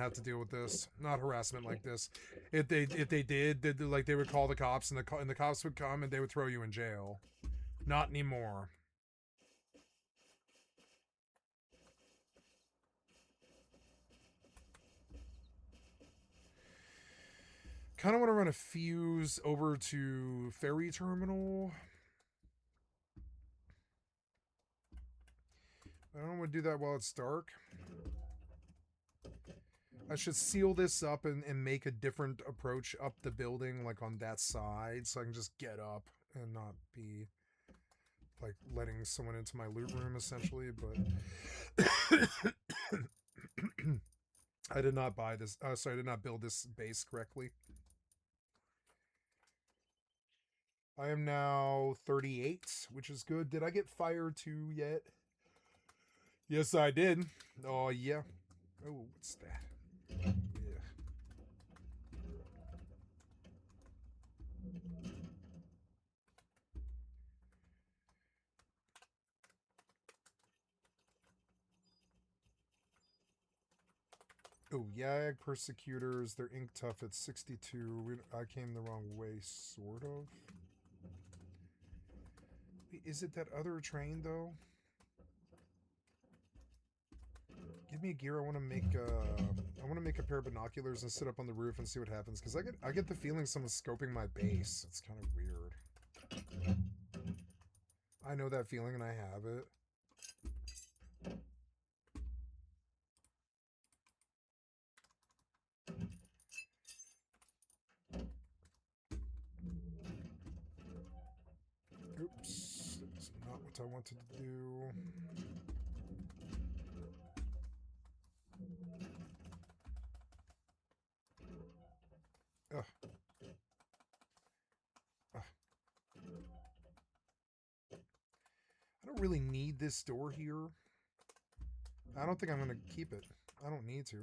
have to deal with this. Not harassment like this. If they did, like they would call the cops, and the cops would come and they would throw you in jail. Not anymore. Kind of want to run a fuse over to ferry terminal. I don't want to do that while it's dark. I should seal this up and make a different approach up the building, like on that side, so I can just get up and not be like letting someone into my loot room, essentially. But I did not buy this. Sorry, I did not build this base correctly. I am now 38, which is good. Did I get fire 2 yet? Yes, I did. Oh, yeah. Oh, what's that? Yeah. Oh, Yag Persecutors. They're ink tough at 62. I came the wrong way, sort of. Wait, is it that other train, though? Give me a gear. I want to make a pair of binoculars and sit up on the roof and see what happens. Because I get the feeling someone's scoping my base. It's kind of weird. I know that feeling and I have it. Oops, that's not what I wanted to do. Ugh. Ugh. I don't really need this door here. I don't think I'm going to keep it. I don't need to.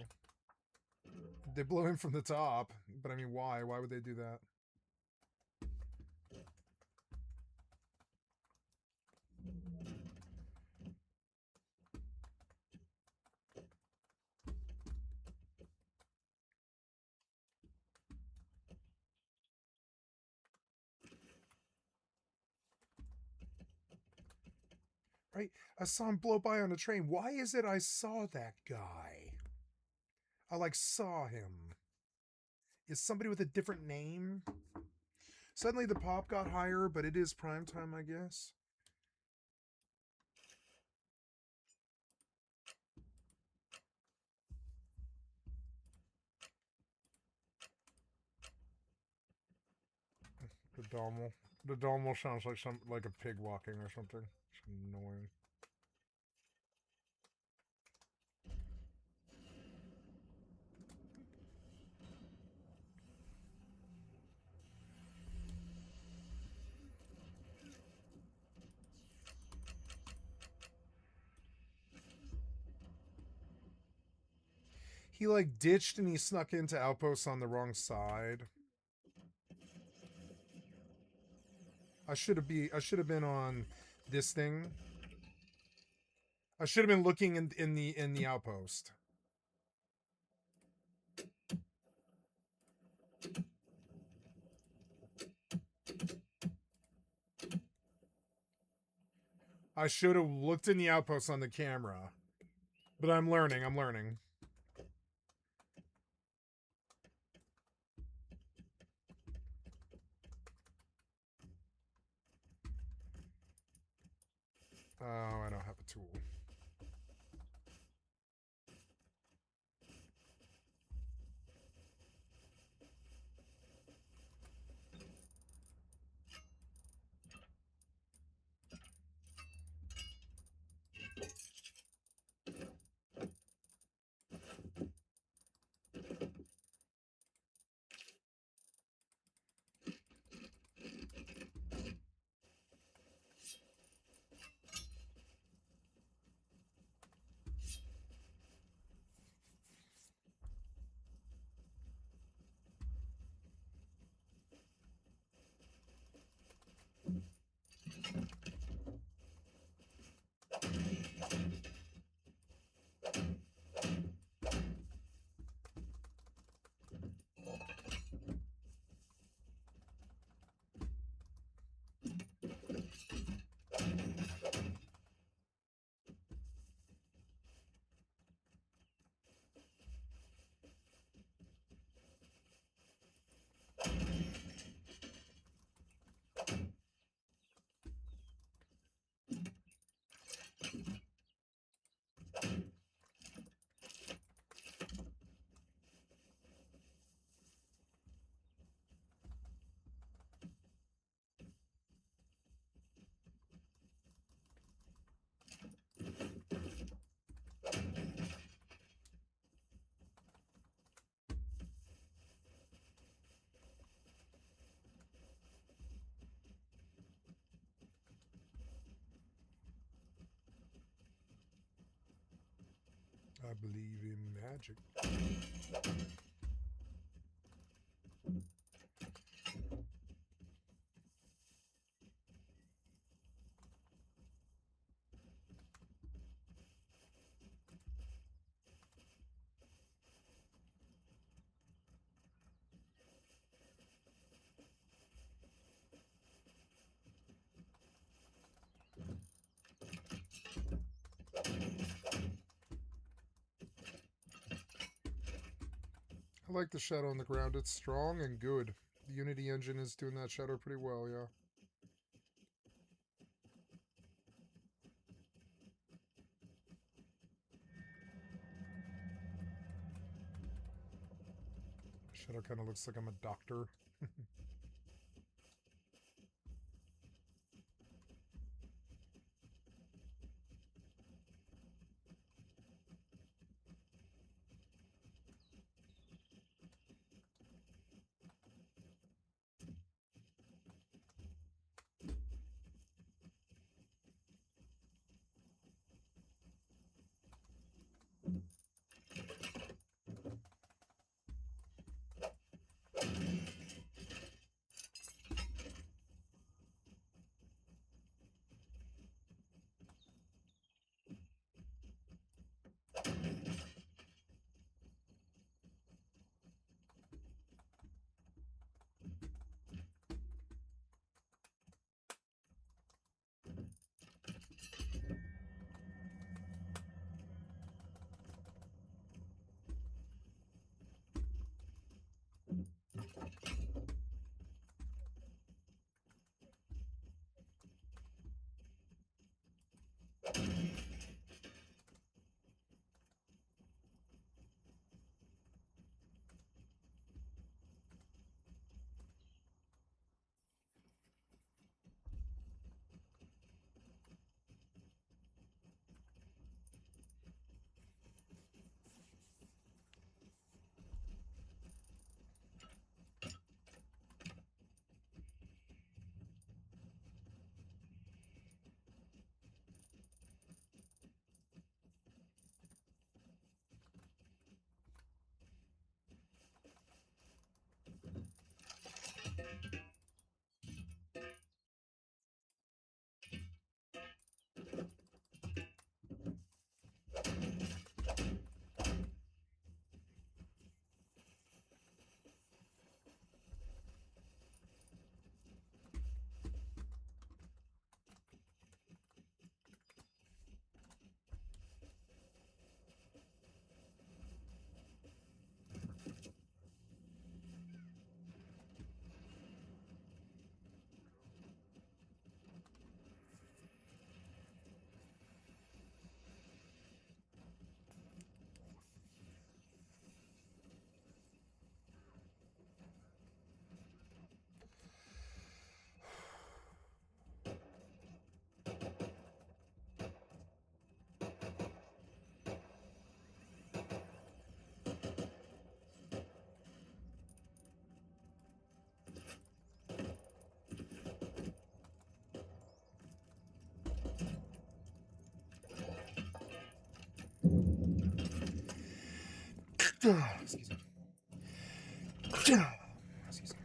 They blow in from the top, but I mean, why? Why would they do that? Right? I saw him blow by on a train. Why is it I saw that guy? I like saw him. Is somebody with a different name? Suddenly the pop got higher, but it is prime time, I guess. The Domal sounds like a pig walking or something. It's annoying. He like ditched and he snuck into outposts on the wrong side. I should have been on this thing. I should have been looking in the outpost. I should have looked in the outpost on the camera. But I'm learning. Oh, I don't have a tool. I believe in magic. I like the shadow on the ground. It's strong and good. The Unity engine is doing that shadow pretty well, yeah. Shadow kind of looks like I'm a doctor. Excuse me. Excuse me.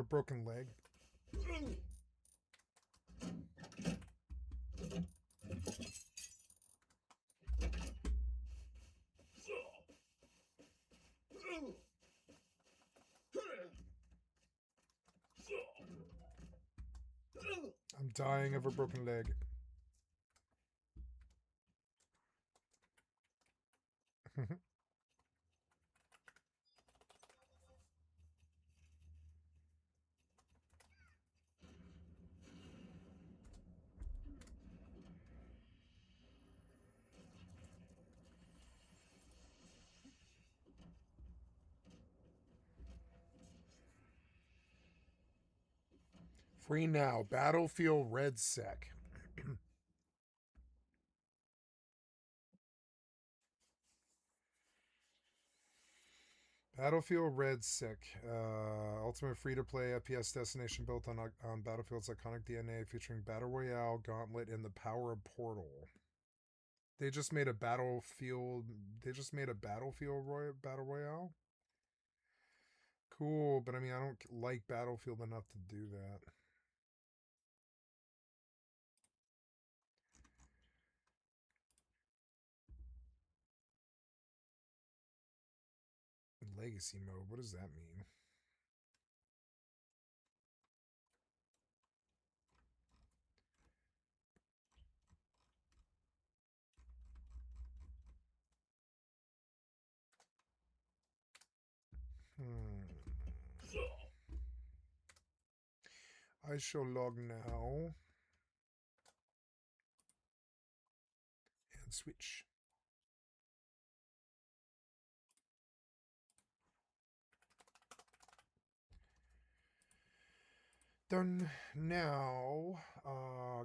a broken leg. I'm dying of a broken leg. Free now. Battlefield Red Sec. Battlefield Red Sec. Ultimate free-to-play FPS destination built on Battlefield's iconic DNA, featuring Battle Royale, Gauntlet, and the power of Portal. They just made a Battlefield... Battle Royale? Cool, but I mean, I don't like Battlefield enough to do that. Legacy mode, what does that mean? I shall log now. And switch. Done now.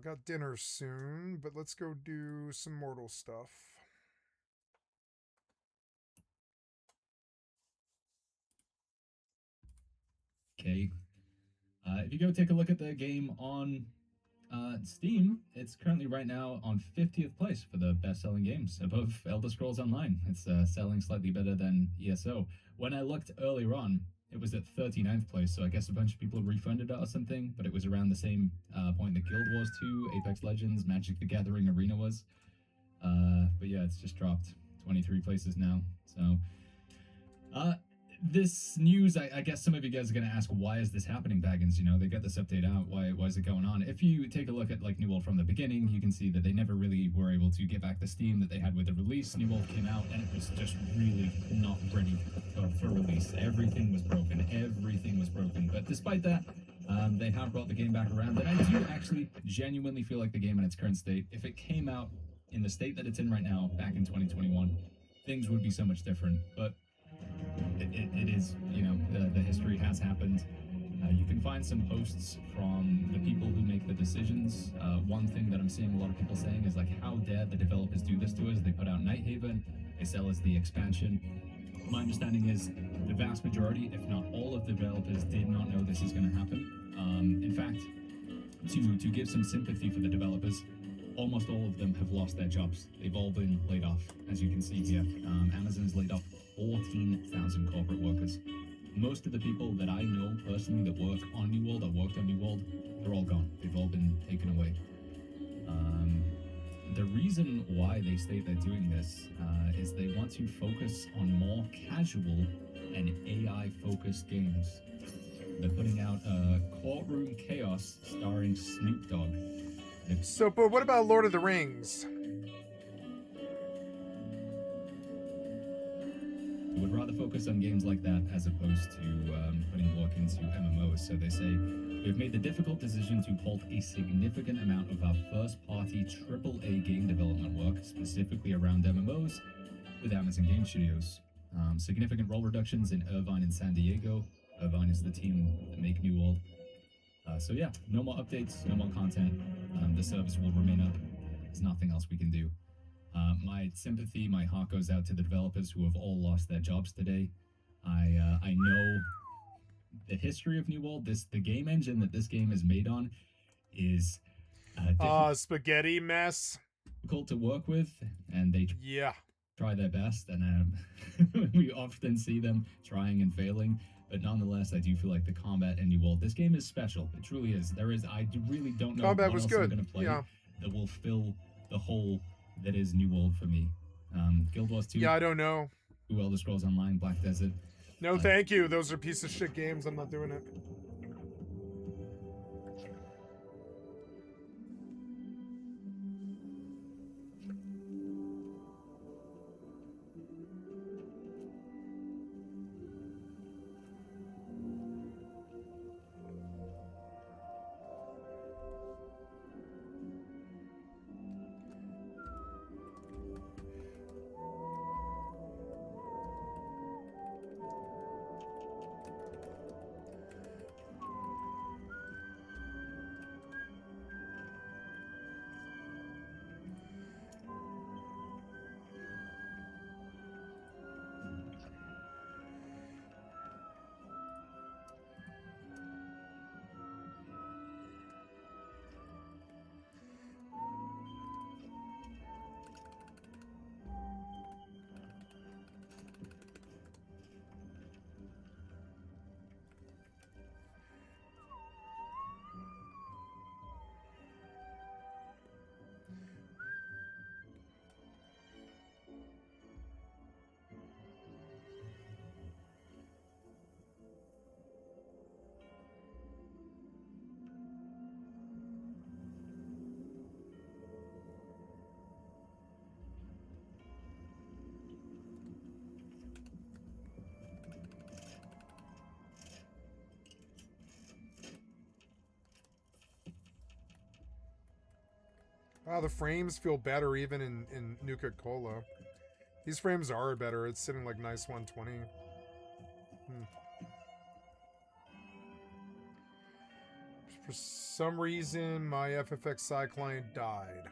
Got dinner soon, but let's go do some mortal stuff. Okay. If you go take a look at the game on Steam, it's currently right now on 50th place for the best-selling games, above Elder Scrolls Online. It's selling slightly better than ESO. When I looked earlier on, it was at 39th place, so I guess a bunch of people refunded it or something, but it was around the same point that Guild Wars 2, Apex Legends, Magic the Gathering Arena was. But yeah, it's just dropped 23 places now, so... this news, I guess some of you guys are going to ask, why is this happening, Baggins? You know, they got this update out. Why is it going on? If you take a look at, like, New World from the beginning, you can see that they never really were able to get back the steam that they had with the release. New World came out, and it was just really not ready for release. Everything was broken. Everything was broken. But despite that, they have brought the game back around, and I do actually genuinely feel like the game in its current state, if it came out in the state that it's in right now, back in 2021, things would be so much different. But it is, you know, the history has happened. You can find some posts from the people who make the decisions. One thing that I'm seeing a lot of people saying is, like, how dare the developers do this to us? They put out Nighthaven, they sell us the expansion. My understanding is the vast majority, if not all of the developers, did not know this is going to happen. In fact, to give some sympathy for the developers, almost all of them have lost their jobs. They've all been laid off, as you can see here. Amazon's laid off 14,000 corporate workers. Most of the people that I know personally that work on New World or worked on New World, they're all gone. They've all been taken away. The reason why they state they're doing this is they want to focus on more casual and AI-focused games. They're putting out Courtroom Chaos starring Snoop Dogg. So, but what about Lord of the Rings? Would rather focus on games like that as opposed to putting work into MMOs. So they say, we've made the difficult decision to halt a significant amount of our first-party AAA game development work, specifically around MMOs, with Amazon Game Studios. Significant role reductions in Irvine and San Diego. Irvine is the team that make New World. So yeah, no more updates, no more content. The service will remain up. There's nothing else we can do. My sympathy, my heart goes out to the developers who have all lost their jobs today. I know the history of New World. The game engine that this game is made on is spaghetti mess. Difficult to work with, and they try their best, and we often see them trying and failing. but nonetheless, I do feel like the combat in New World, this game is special. It truly is. Really don't know Combat what was else good. I'm going to play Yeah. that will fill the hole that is New World for me. Guild Wars 2. Yeah, I don't know. Elder Scrolls Online, Black Desert. No, thank you. Those are piece of shit games. I'm not doing it. Wow, the frames feel better even in Nuka-Cola. These frames are better. It's sitting like nice 120. For some reason, my FFXI client died.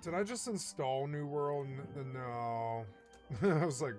Did I just install New World? No. I was like...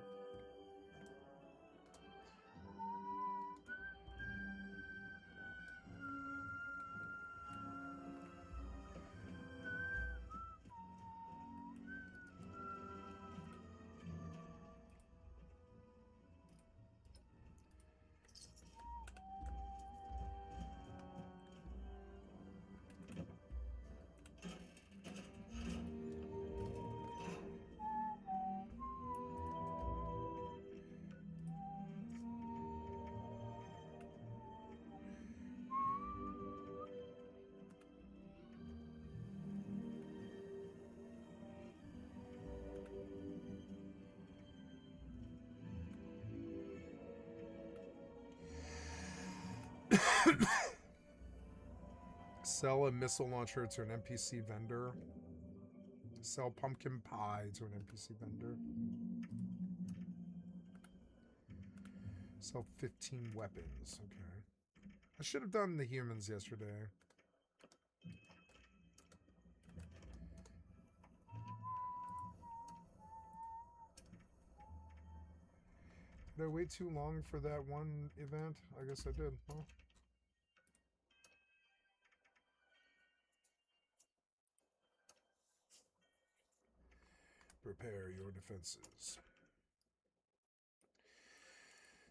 Sell a missile launcher to an NPC vendor. Sell pumpkin pie to an NPC vendor. Sell 15 weapons. Okay. I should have done the humans yesterday. Did I wait too long for that one event? I guess I did. Huh? Prepare your defenses.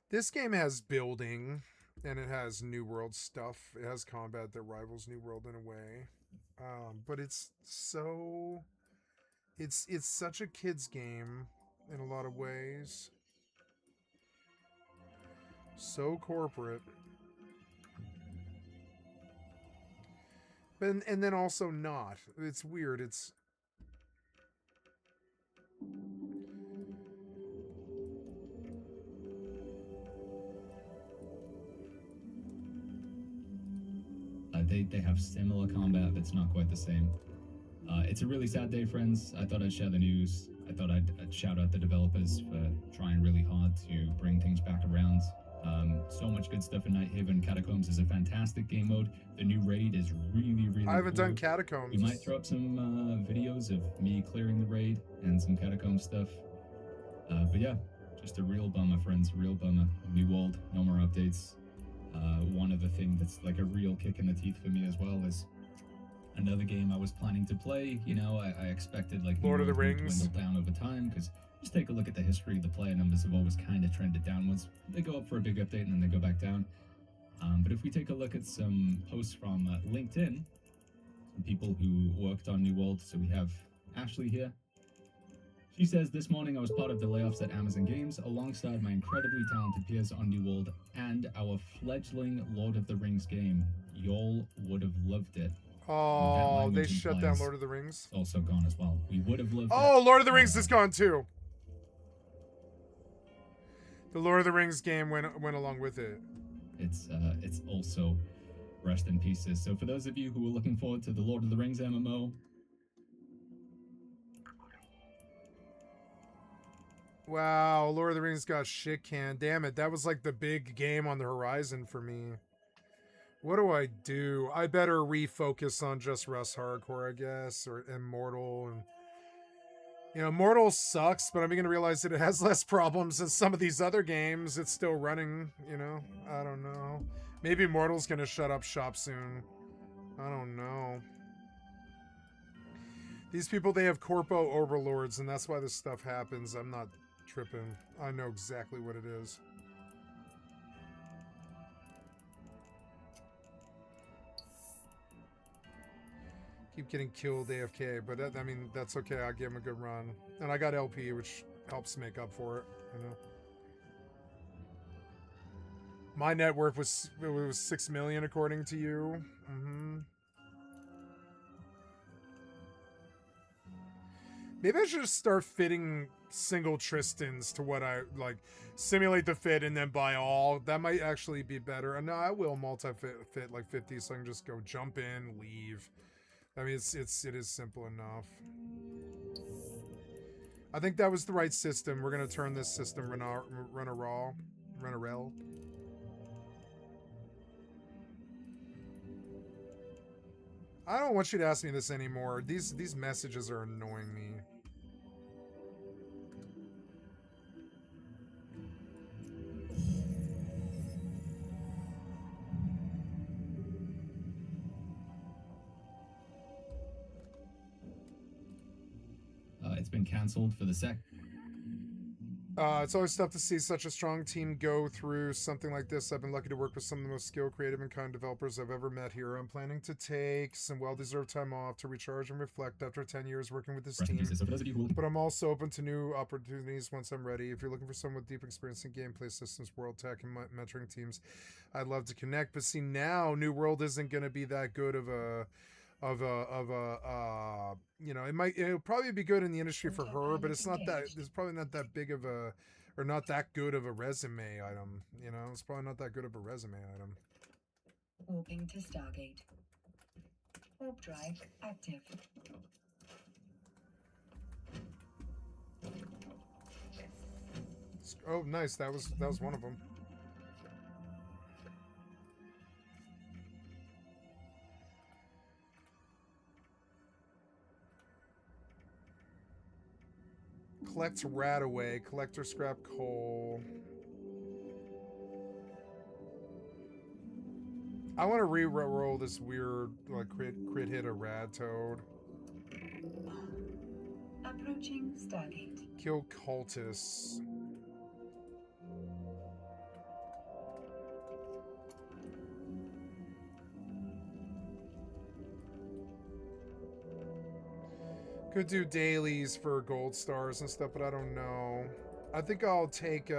This game has building, and it has New World stuff. It has combat that rivals New World in a way. But it's so... It's such a kid's game in a lot of ways. So corporate. And then also not. It's weird. It's... They have similar combat, but it's not quite the same. It's a really sad day, friends. I thought I'd share the news. I thought I'd shout out the developers for trying really hard to bring things back around. So much good stuff in Nighthaven. Catacombs is a fantastic game mode. The new raid is really I haven't cool. done Catacombs. We might throw up some videos of me clearing the raid and some Catacomb stuff. But yeah, just a real bummer, friends. Real bummer. New World, no more updates. One other thing that's like a real kick in the teeth for me as well is another game I was planning to play. You know, I expected like Lord New of the World would Rings. dwindle down over time because just take a look at the history. The player numbers have always kind of trended downwards. They go up for a big update and then they go back down. But if we take a look at some posts from LinkedIn, some people who worked on New World, so we have Ashley here. She says, this morning I was part of the layoffs at Amazon Games alongside my incredibly talented peers on New World and our fledgling Lord of the Rings game. Y'all would have loved it. Oh, they shut down Lord of the Rings. Also gone as well. We would have loved it. Oh, Lord of the Rings is gone too. The Lord of the Rings game went along with it. It's also rest in pieces. So for those of you who are looking forward to the Lord of the Rings MMO, wow, Lord of the Rings got shit canned. Damn it, that was like the big game on the horizon for me. What do? I better refocus on just Rust Hardcore, I guess, or Immortal. And you know, Immortal sucks, but I'm going to realize that it has less problems than some of these other games. It's still running, you know? I don't know. Maybe Immortal's going to shut up shop soon. I don't know. These people, they have corpo overlords, and that's why this stuff happens. I'm not tripping. I know exactly what it is. Keep getting killed AFK, but that, I mean, that's okay. I gave him a good run. And I got LP, which helps make up for it, you know. My net worth was 6 million according to you. Maybe I should just start fitting single Tristans to what I like, simulate the fit and then buy all. That might actually be better. And no, I will multi-fit like 50 so I can just go jump in, leave. I mean, it is simple enough. I think that was the right system. We're gonna turn this system run a rel. I don't want you to ask me this anymore. These messages are annoying me. It's been canceled for the sec. It's always tough to see such a strong team go through something like this. I've been lucky to work with some of the most skilled, creative, and kind developers I've ever met here. I'm planning to take some well-deserved time off to recharge and reflect after 10 years working with this team. But I'm also open to new opportunities once I'm ready. If you're looking for someone with deep experience in gameplay systems, world tech, and mentoring teams, I'd love to connect. But see, now New World isn't going to be that good of a you know, it'll probably be good in the industry for her, but it's probably not that big of a, or not that good of a resume item, you know. It's probably not that good of a resume item. Warping to Stargate. Warp drive active. Oh, nice. That was one of them. Collect rat away. Collector scrap coal. I want to re-roll this weird like crit hit a rad toad. Approaching Stargate. Kill cultists. Could do dailies for gold stars and stuff, but I don't know. I think I'll take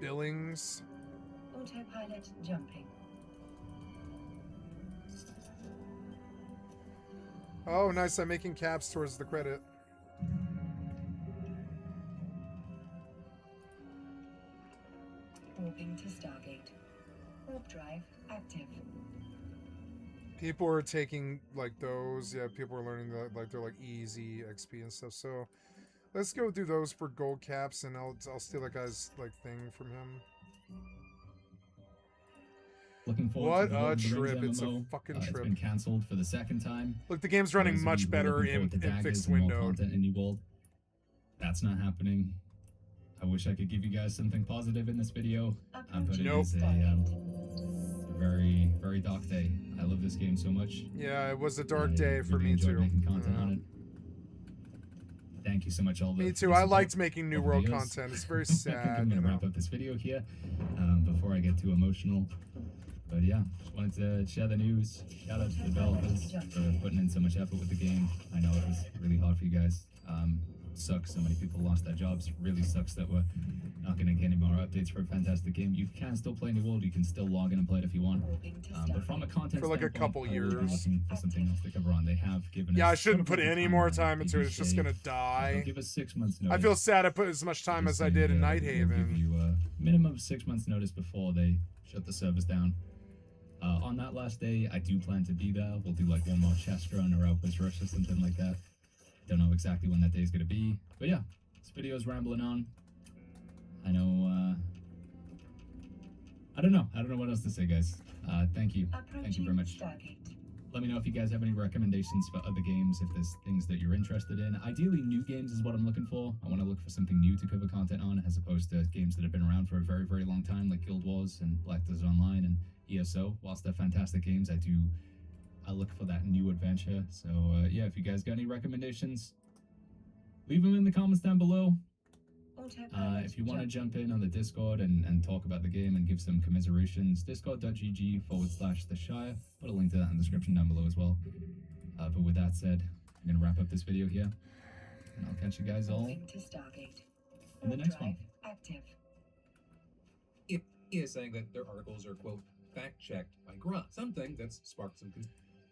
Billings. Autopilot jumping. Oh, nice. I'm making caps towards the credit. Warping to Stargate. Warp drive active. People are taking like those. Yeah, people are learning that like they're like easy XP and stuff. So let's go do those for gold caps, and I'll steal that guy's like thing from him. Looking forward to What the a trip! MMO. It's a fucking trip. It's been cancelled for the second time. Look, the game's running much better in fixed window. Content in New World. That's not happening. I wish I could give you guys something positive in this video, but it Nope. is a very, very dark day. I love this game so much. Yeah, it was a dark I day for really me enjoyed too. making content Yeah. on it. Thank you so much, Alda. Me for too. the I support liked making New over World the years. content. It's very I think sad, I'm you gonna know. wrap up this video here before I get too emotional. But yeah, just wanted to share the news. Shout out to the developers for putting in so much effort with the game. I know it was really hard for you guys. Sucks so many people lost their jobs. Really sucks that we're not going to get any more updates for a fantastic game. You can still play New World. You can still log in and play it if you want. But from a content For like a standpoint, couple I will be years. looking for something else to cover on. They have given Yeah, us I shouldn't some put type of any more timeline. time into it. It's just They gonna say, die. give us 6 months notice. I feel sad I put as much time as I did in We'll give Nighthaven. you a minimum of 6 months notice before they shut the servers down. On that last day, I do plan to be there. We'll do like one more chest run or outpost rush or something like that. Don't know exactly when that day is going to be. But yeah, this video's rambling on. I know, I don't know what else to say, guys. Thank you. Thank you very much. Let me know if you guys have any recommendations for other games, if there's things that you're interested in. Ideally, new games is what I'm looking for. I want to look for something new to cover content on, as opposed to games that have been around for a very, very long time, like Guild Wars and Black Desert Online and ESO. Whilst they're fantastic games, I look for that new adventure. So yeah, if you guys got any recommendations, leave them in the comments down below. If you want to jump in on the Discord and talk about the game and give some commiserations, discord.gg/the Shire. Put a link to that in the description down below as well. But with that said, I'm going to wrap up this video here, and I'll catch you guys all in the next one. It is saying that their articles are, quote, fact-checked by Grunt, something that's sparked some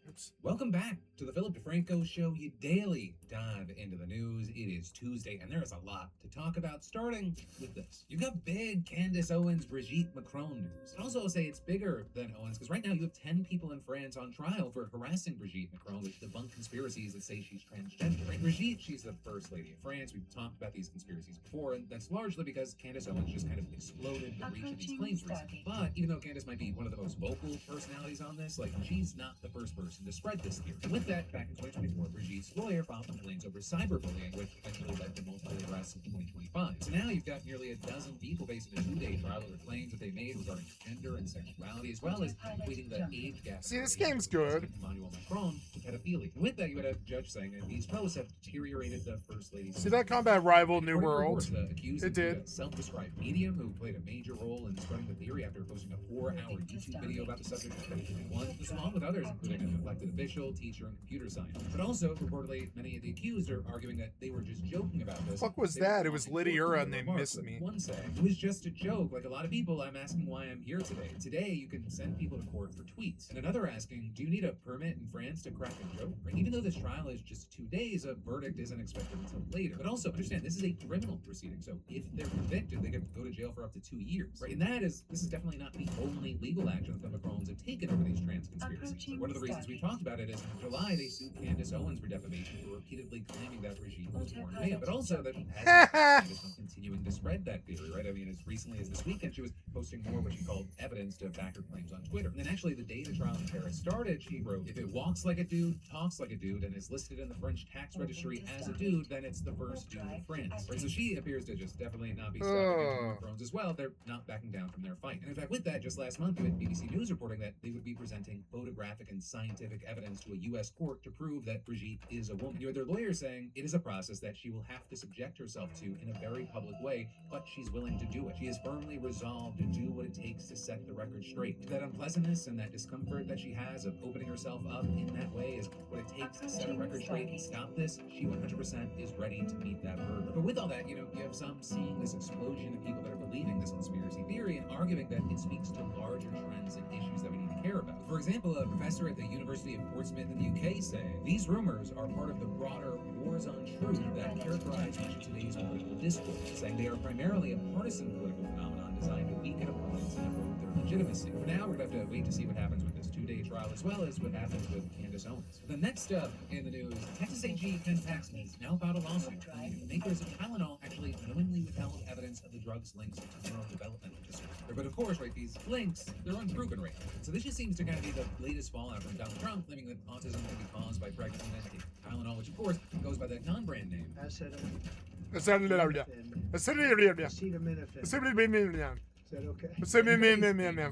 Oops. Welcome back to the Philip DeFranco Show, you daily dive into the news. It is Tuesday, and there is a lot to talk about, starting with this. You've got big Candace Owens, Brigitte Macron news. I'd also say it's bigger than Owens, because right now you have 10 people in France on trial for harassing Brigitte Macron with debunked conspiracies that say she's transgender. Right? Brigitte, she's the First Lady of France. We've talked about these conspiracies before, and that's largely because Candace Owens just kind of exploded the reach of these claims recently. But even though Candace might be one of the most vocal personalities on this, like, she's not the first person to spread this theory. And with that, back in 2024, Brigitte's lawyer filed complaints over cyberbullying, which eventually led to multiple arrests in 2025. So now you've got nearly a dozen people facing a 2-day trial over claims that they made regarding gender and sexuality, as well as equating the age gap. See, this game's good. Emmanuel Macron to pedophilia. And with that, you had a judge saying that these posts have deteriorated the First Lady's. See that combat rival New According to World? reports, the accused It did. included a self-described medium who played a major role in spreading the theory after posting a 4-hour YouTube video about the subject in 2021, this along with others, including an elected official, teacher, and computer scientist. But also, reportedly, many of the accused are arguing that they were just joking about this. Fuck was They were that? It was responding to Lydiura their and they remarks, missed but me. One said, it was just a joke. Like a lot of people, I'm asking why I'm here today. Today, you can send people to court for tweets. And another asking, do you need a permit in France to crack a joke? Right? Even though this trial is just 2 days, a verdict isn't expected until later. But also, understand, this is a criminal proceeding. So if they're convicted, they could go to jail for up to 2 years. Right? And this is definitely not the only legal action that the Macrons have taken over these trans conspiracies. One of the reasons we talked about it is in July, they sued Candace Owens for defamation for repeatedly claiming that Brigitte was born male, but also that Candace was continuing to spread that theory, right? I mean, as recently as this weekend, she was posting more what she called evidence to back her claims on Twitter. And then actually, the day the trial in Paris started, she wrote, if it walks like a dude, talks like a dude, and is listed in the French tax registry as a dude, then it's the first dude in France. Right? So she appears to just definitely not be stopping Macrons as well. They're not backing down from their fight. And in fact, with that, just last month, you had BBC News reporting that they would be presenting photographic and scientific evidence to a U.S. court to prove that Brigitte is a woman. You had their lawyer saying it is a process that she will have to subject herself to in a very public way, but she's willing to do it. She is firmly resolved to do what it takes to set the record straight. That unpleasantness and that discomfort that she has of opening herself up in that way is what it takes to set a record straight and stop this. She 100% is ready to meet that burden. But with all that, you have some seeing this explosion of people that are believing this conspiracy theory and arguing that it speaks to larger trends and issues that we need to care about. For example, a professor at the University of Portsmouth in the UK saying these rumors are part of the broader wars on truth that characterize much of today's political discourse, saying they are primarily a partisan political phenomenon designed to weaken opponents and erode their legitimacy. For now, we're going to have to wait to see what happens with this 2-day trial, as well as what happens with Candace Owens. The next up in the news, Texas AG Ken Paxton has now filed a lawsuit claiming the makers of Tylenol actually knowingly withheld evidence of the drug's links to neurodevelopmental disorder. But of course, right, these links, they're unproven right now. So this just seems to kind of be the latest fallout from Donald Trump claiming that autism can be caused by pregnant women taking Tylenol, which of course goes by that non-brand name.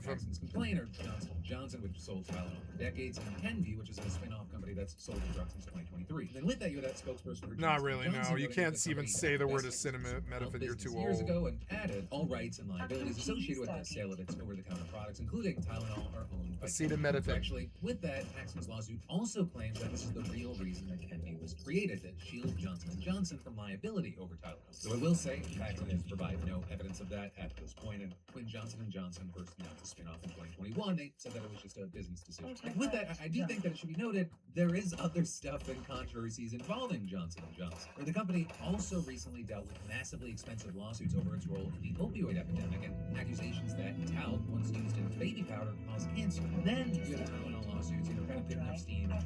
Texans complain, or Johnson & Johnson, which sold Tylenol for decades, and Envy, which is a spin-off company that's sold the drug since 2023. And then with that, you had that spokesperson for Not Johnson really, & Johnson no. You noting can't that the even company say the word divested its acetaminophen. You're business too years old. ago and added all rights and liabilities associated with the sale of its over-the-counter products, including Tylenol, are owned by Acetaminophen. Actually, with that, Paxton's lawsuit also claims that this is the real reason that Kenvy was created, to shield Johnson & Johnson from liability over Tylenol. So I will say, Paxton has provided no evidence of that at this point, and when Johnson & Johnson first announced a spin-off in 2021, they said that it was just a business decision. And with that, I do think that it should be noted, there is other stuff and controversies involving Johnson & Johnson, where the company also recently dealt with massively expensive lawsuits over its role in the opioid epidemic and accusations that talc, once used in baby powder, caused cancer. And then you had Tylenol lawsuits, kind of picking up steam in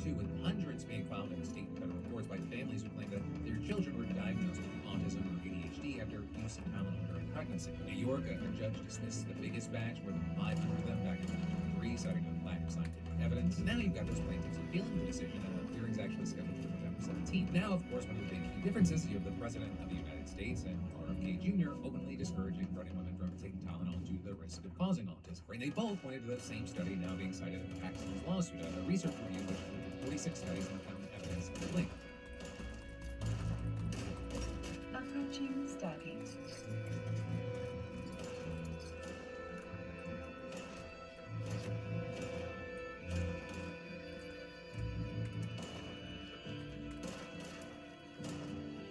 2022, with hundreds being filed in state and federal courts by families who claim that their children were diagnosed with autism or ADHD after use of Tylenol during pregnancy. In New York, a judge dismissed the biggest batch, more than 500 of them, back in 2023, citing a lack of scientific evidence. And now you've got those plaintiffs appealing the decision, and the hearing's actually scheduled for November 17th. Now, of course, one of the big key differences, you have the President of the United States and RFK Jr. openly discourering pregnant women from taking Tylenol due to the risk of causing autism. And they both pointed to the same study now being cited in Paxton's lawsuit, a research review which included 46 studies and found evidence of the link. Approaching Stargate.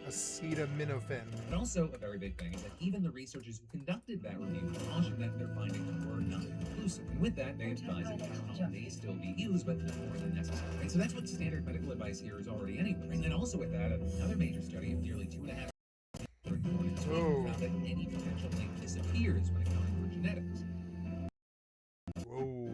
Acetaminophen. But also, a very big thing is that even the researchers who conducted that review cautioned that their findings were not conclusive. And with that, they advised that Tylenol may still be used, but not more than necessary. And so that's what standard medical advice here is already anyway. And then also with that, another major study of nearly 2.5 found that any potential link disappears when accounting for genetics. Whoa.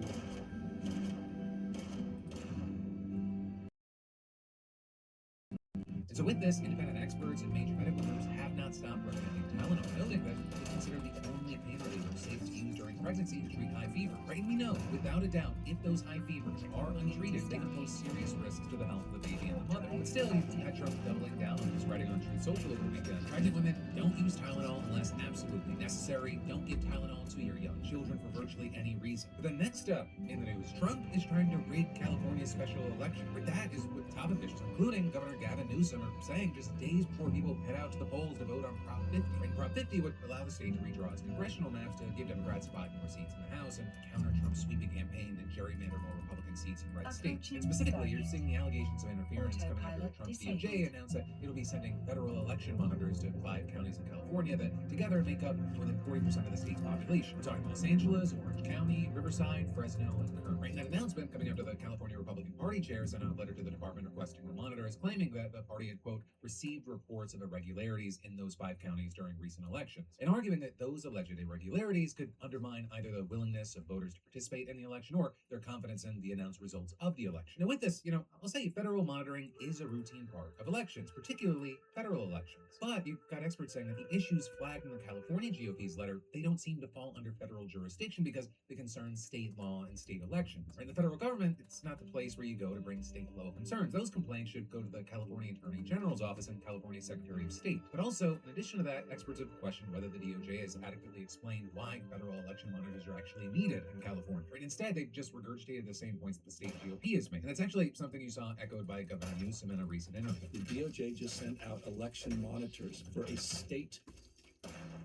And so with this, independent experts and major medical groups have not stopped recommending Tylenol, noting that it's considered the only pain reliever safe to use during pregnancy to treat high fever. Right? And we know, without a doubt, if those high fevers are untreated, they can pose serious risks to the health of the baby and the mother. But still, you had Trump doubling down on his writing on Truth Social over the weekend. Pregnant women don't use Tylenol unless absolutely necessary. Don't give Tylenol to your young children for virtually any reason. But then next up in the news, Trump is trying to rig California's special election. But that is what top officials, including Governor Gavin Newsom, are saying just days before people head out to the polls to vote on Prop 50. And Prop 50 would allow the state to redraw its congressional maps to give Democrats 5 more seats in the House and counter Trump's sweeping campaign to gerrymander more Republican seats in red states. And specifically, you're seeing the allegations of interference coming after Trump's DOJ announced that it'll be sending federal election monitors to 5 counties in California that together make up more than 40% of the state's population. We're talking Los Angeles, Orange County, Riverside, Fresno, and Kern. Right? And that announcement coming after the California Republican Party chair sent out a letter to the department requesting the monitors, claiming that the party had, quote, received reports of irregularities in those 5 counties during recent elections, and arguing that those alleged irregularities could undermine either the willingness of voters to participate in the election or their confidence in the announced results of the election. Now with this, I'll say federal monitoring is a routine part of elections, particularly federal elections. But you've got experts saying that the issues flagged in the California GOP's letter, they don't seem to fall under federal jurisdiction because they concern state law and state elections. Right? The federal government, it's not the place where you go to bring state law concerns. Those complaints should go to the California Attorney General's office and California Secretary of State. But also, in addition to that, experts have questioned whether the DOJ has adequately explained why federal election monitors are actually needed in California. Right? Instead, they've just regurgitated the same points that the state GOP has made. And that's actually something you saw echoed by Governor Newsom in a recent interview. The DOJ just sent out election monitors for a state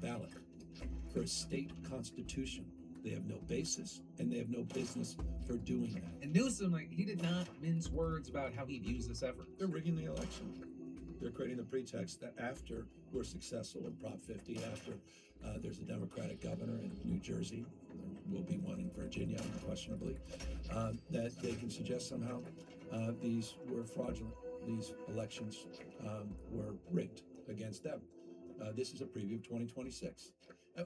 ballot, for a state constitution. They have no basis, and they have no business for doing that. And Newsom, he did not mince words about how he views this effort. They're rigging the election. They're creating the pretext that after we're successful in Prop 50, after there's a Democratic governor in New Jersey, there will be one in Virginia, unquestionably, that they can suggest somehow these were fraudulent. These elections were rigged against them. This is a preview of 2026.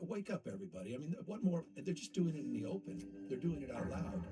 Wake up, everybody. I mean, what more? They're just doing it in the open. They're doing it out loud.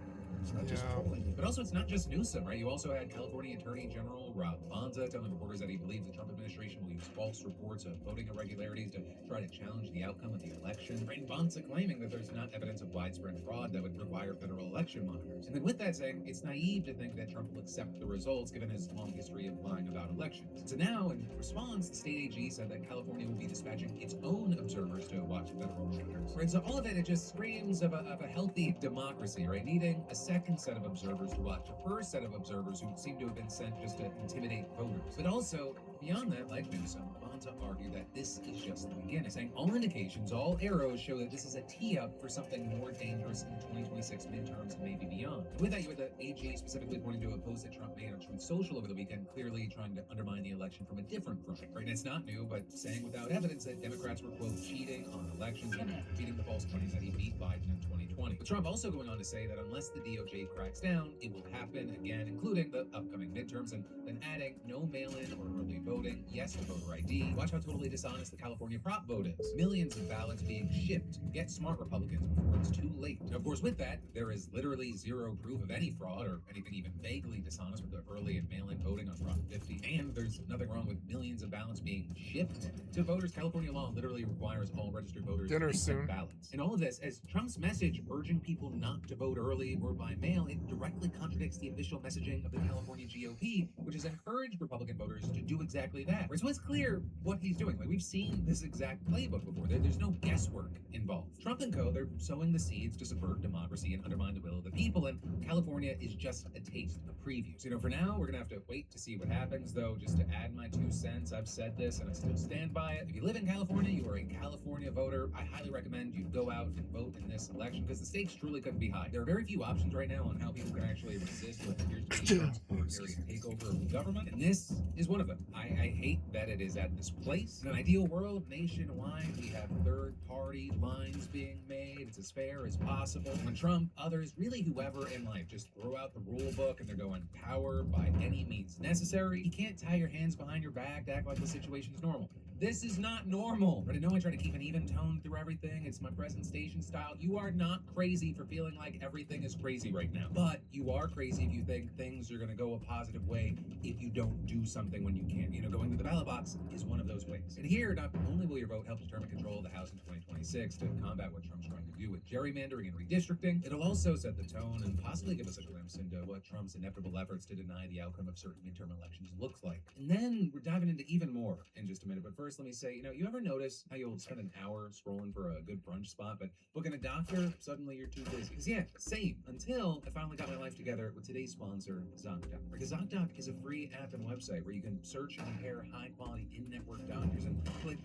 It's not just Yeah. trolling you. But also, it's not just Newsom, right? You also had California Attorney General Rob Bonza telling reporters that he believes the Trump administration will use false reports of voting irregularities to try to challenge the outcome of the election. Right? And Bonza claiming that there's not evidence of widespread fraud that would require federal election monitors. And then with that saying, it's naive to think that Trump will accept the results given his long history of lying about elections. So now, in response, the state AG said that California will be dispatching its own observers to watch federal monitors. Right? So all of it just screams of a healthy democracy, right? Needing a second set of observers to watch the first set of observers who seem to have been sent just to intimidate voters. But also, beyond that, like Newsom, Bonza argued that this is just the beginning, saying all indications, all arrows show that this is a tee-up for something more dangerous in the 2026 midterms and maybe beyond. And with that, you had the AG specifically pointing to a post that Trump made on Truth Social over the weekend, clearly trying to undermine the election from a different front. Right? And it's not new, but saying without evidence that Democrats were, quote, cheating on elections and beating the false claims that he beat Biden in 2020. With Trump also going on to say that unless the DOJ cracks down, it will happen again, including the upcoming midterms, and then adding no mail-in or early voting, yes to voter ID. Watch how totally dishonest the California prop vote is. Millions of ballots being shipped. Get smart, Republicans, before it's too late. And of course, with that, there is literally zero proof of any fraud or anything even vaguely dishonest with the early and mail-in voting on Prop 50. And there's nothing wrong with millions of ballots being shipped to voters. California law literally requires all registered voters Dinner to soon. send ballots. And all of this, as Trump's message urging people not to vote early or by mail, it directly contradicts the official messaging of the California GOP, which has encouraged Republican voters to do exactly that. So it's clear what he's doing. Like, we've seen this exact playbook before. There's no guesswork involved. Trump and co, they're sowing the seeds to subvert democracy and undermine the will of the people, and California is just a taste, a preview. So, for now, we're gonna have to wait to see what happens, though. Just to add my 2 cents, I've said this and I still stand by it. If you live in California, you are a California voter, I highly recommend you go out and vote in this election, because the stakes truly couldn't be high. There are very few options right now on how people can actually resist what appears to be Trump's authoritarian takeover of the government, and this is one of them. I hate that it is at this place. In an ideal world, nationwide, we have third-party lines being made. It's as fair as possible. When Trump, others, really whoever in life, just throw out the rule book and they're going power by any means necessary, you can't tie your hands behind your back to act like the situation is normal. This is not normal. But I know I try to keep an even tone through everything. It's my presentation style. You are not crazy for feeling like everything is crazy right now. But you are crazy if you think things are going to go a positive way if you don't do something when you can. Going to the ballot box is one of those ways. And here, not only will your vote help determine control of the House in 2026 to combat what Trump's trying to do with gerrymandering and redistricting, it'll also set the tone and possibly give us a glimpse into what Trump's inevitable efforts to deny the outcome of certain midterm elections looks like. And then we're diving into even more in just a minute. But first, let me say, you ever notice how you'll spend an hour scrolling for a good brunch spot, but booking a doctor, suddenly you're too busy? Because yeah, same. Until I finally got my life together with today's sponsor, ZocDoc. Because ZocDoc is a free app and website where you can search and compare high-quality in-network doctors and click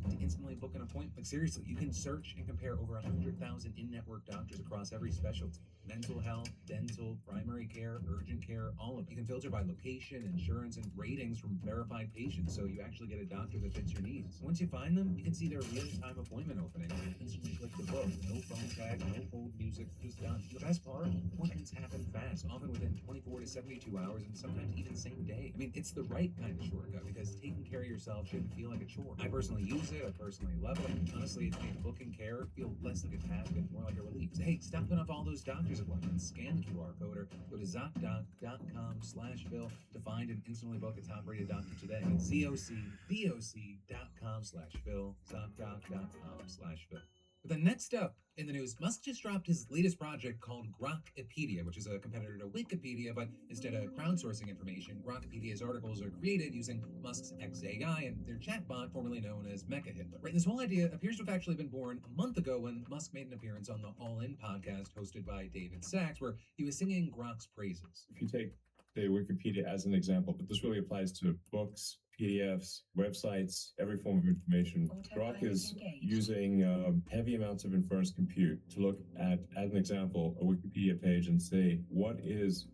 to instantly book an appointment. Like, seriously, you can search and compare over 100,000 in-network doctors across every specialty. Mental health, dental, primary care, urgent care, all of it. You can filter by location, insurance, and ratings from verified patients, so you actually get a doctor that fits your needs. And once you find them, you can see their real-time appointment opening and instantly click the book. No phone tag, no hold music, just done. The best part, appointments happen fast, often within 24 to 72 hours, and sometimes even same day. I mean, it's the right kind of shortcut, because taking care of yourself shouldn't feel like a chore. I personally use it, I personally love it, and honestly, it's made booking care feel less like a task and more like a relief. So hey, stop putting off all those doctor's appointments, scan the QR code, or go to ZocDoc.com/Phil to find and instantly book a top-rated doctor today. That's ZocDoc.com/Phil, ZocDoc.com/Phil. But then next up in the news, Musk just dropped his latest project called Grokpedia, which is a competitor to Wikipedia, but instead of crowdsourcing information, Grokpedia's articles are created using Musk's XAI and their chatbot, formerly known as Mecha Hitler. Right, this whole idea appears to have actually been born a month ago when Musk made an appearance on the All In podcast hosted by David Sachs, where he was singing Grok's praises. If you take the Wikipedia as an example, but this really applies to books, PDFs, websites, every form of information. Grok is using heavy amounts of inference compute to look at, as an example, a Wikipedia page and say, what is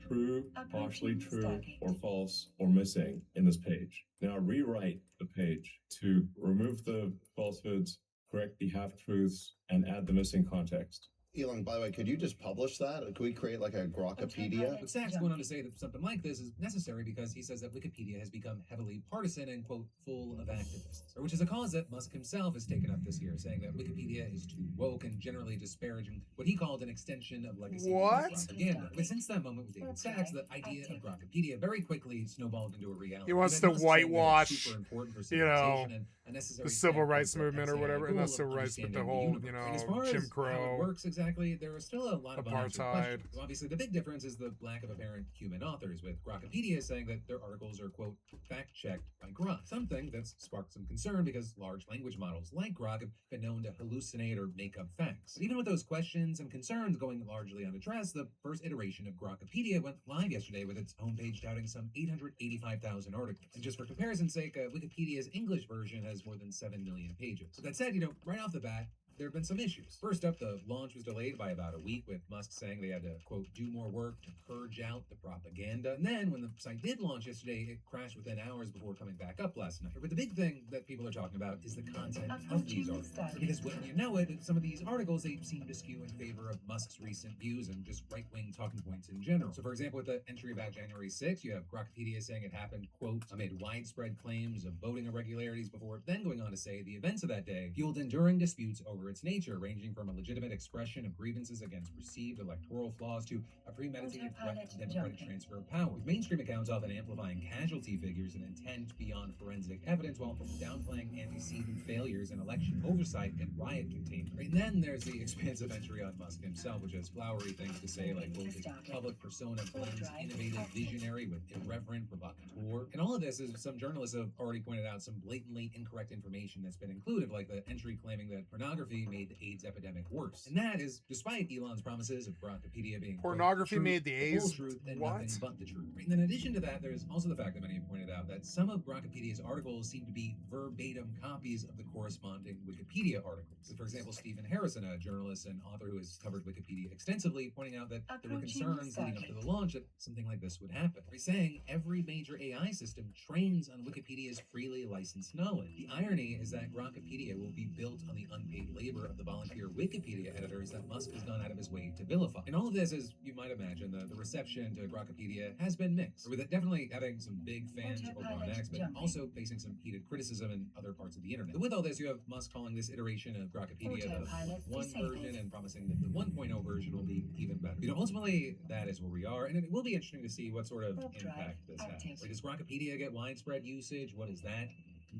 true, partially true, or false, or missing in this page? Now rewrite the page to remove the falsehoods, correct the half-truths, and add the missing context. Elon, by the way, could you just publish that? Could we create like a Grokpedia? But Sachs went on to say that something like this is necessary because he says that Wikipedia has become heavily partisan and, quote, full of activists, which is a cause that Musk himself has taken up this year, saying that Wikipedia is too woke and generally disparaging what he called an extension of legacy What? propaganda. But since that moment with David Sachs, the idea of Grokpedia very quickly snowballed into a reality. He wants And to Musk saying that it's whitewash, super important for you know, civilization and a necessary the civil step rights towards the movement or SAI whatever, goal not of civil rights, but the understanding whole, universe. you And as know, far Jim as how Crow, it works exactly, there are still a lot of unanswered apartheid. questions. So obviously, the big difference is the lack of apparent human authors, with Grokpedia saying that their articles are, quote, fact-checked by Grok, something that's sparked some concern because large language models like Grok have been known to hallucinate or make up facts. But even with those questions and concerns going largely unaddressed, the first iteration of Grokpedia went live yesterday with its homepage touting some 885,000 articles. And just for comparison's sake, Wikipedia's English version has more than 7 million pages. But that said, right off the bat, there have been some issues. First up, the launch was delayed by about a week, with Musk saying they had to, quote, do more work to purge out the propaganda. And then when the site did launch yesterday, it crashed within hours before coming back up last night. But the big thing that people are talking about is the content of these articles. Because when you know it, some of these articles, they seem to skew in favor of Musk's recent views and just right-wing talking points in general. So for example, with the entry about January 6th, you have Grokpedia saying it happened, quote, amid widespread claims of voting irregularities, before then going on to say the events of that day fueled enduring disputes over its nature, ranging from a legitimate expression of grievances against perceived electoral flaws to a premeditated threat to democratic transfer of power, with mainstream accounts often amplifying casualty figures and intent beyond forensic evidence while downplaying antecedent failures in election oversight and riot containment. Right? And then there's the expansive entry on Musk himself, which has flowery things to say, like, quote, his public persona blends innovative visionary with irreverent provocateur. And all of this is, some journalists have already pointed out, some blatantly incorrect information that's been included, like the entry claiming that pornography made the AIDS epidemic worse. And that is despite Elon's promises of Grokpedia being, quote, pornography the truth, made the the whole AIDS. truth, and What? nothing but the truth. Right? And then in addition to that, there's also the fact that many have pointed out that some of Grokpedia's articles seem to be verbatim copies of the corresponding Wikipedia articles. So for example, Stephen Harrison, a journalist and author who has covered Wikipedia extensively, pointing out that there were concerns leading up to the launch that something like this would happen. He's saying every major AI system trains on Wikipedia's freely licensed knowledge. The irony is that Grokpedia will be built on the unpaid labor of the volunteer Wikipedia editors that Musk has gone out of his way to vilify. And all of this, as you might imagine, the reception to Grokpedia has been mixed, with it definitely having some big fans over on X, but also facing some heated criticism in other parts of the internet. But with all this, you have Musk calling this iteration of Grokpedia the 1 version and promising that the 1.0 version will be even better. Ultimately, that is where we are, and it will be interesting to see what sort of impact this has. Like, does Grokpedia get widespread usage? What does that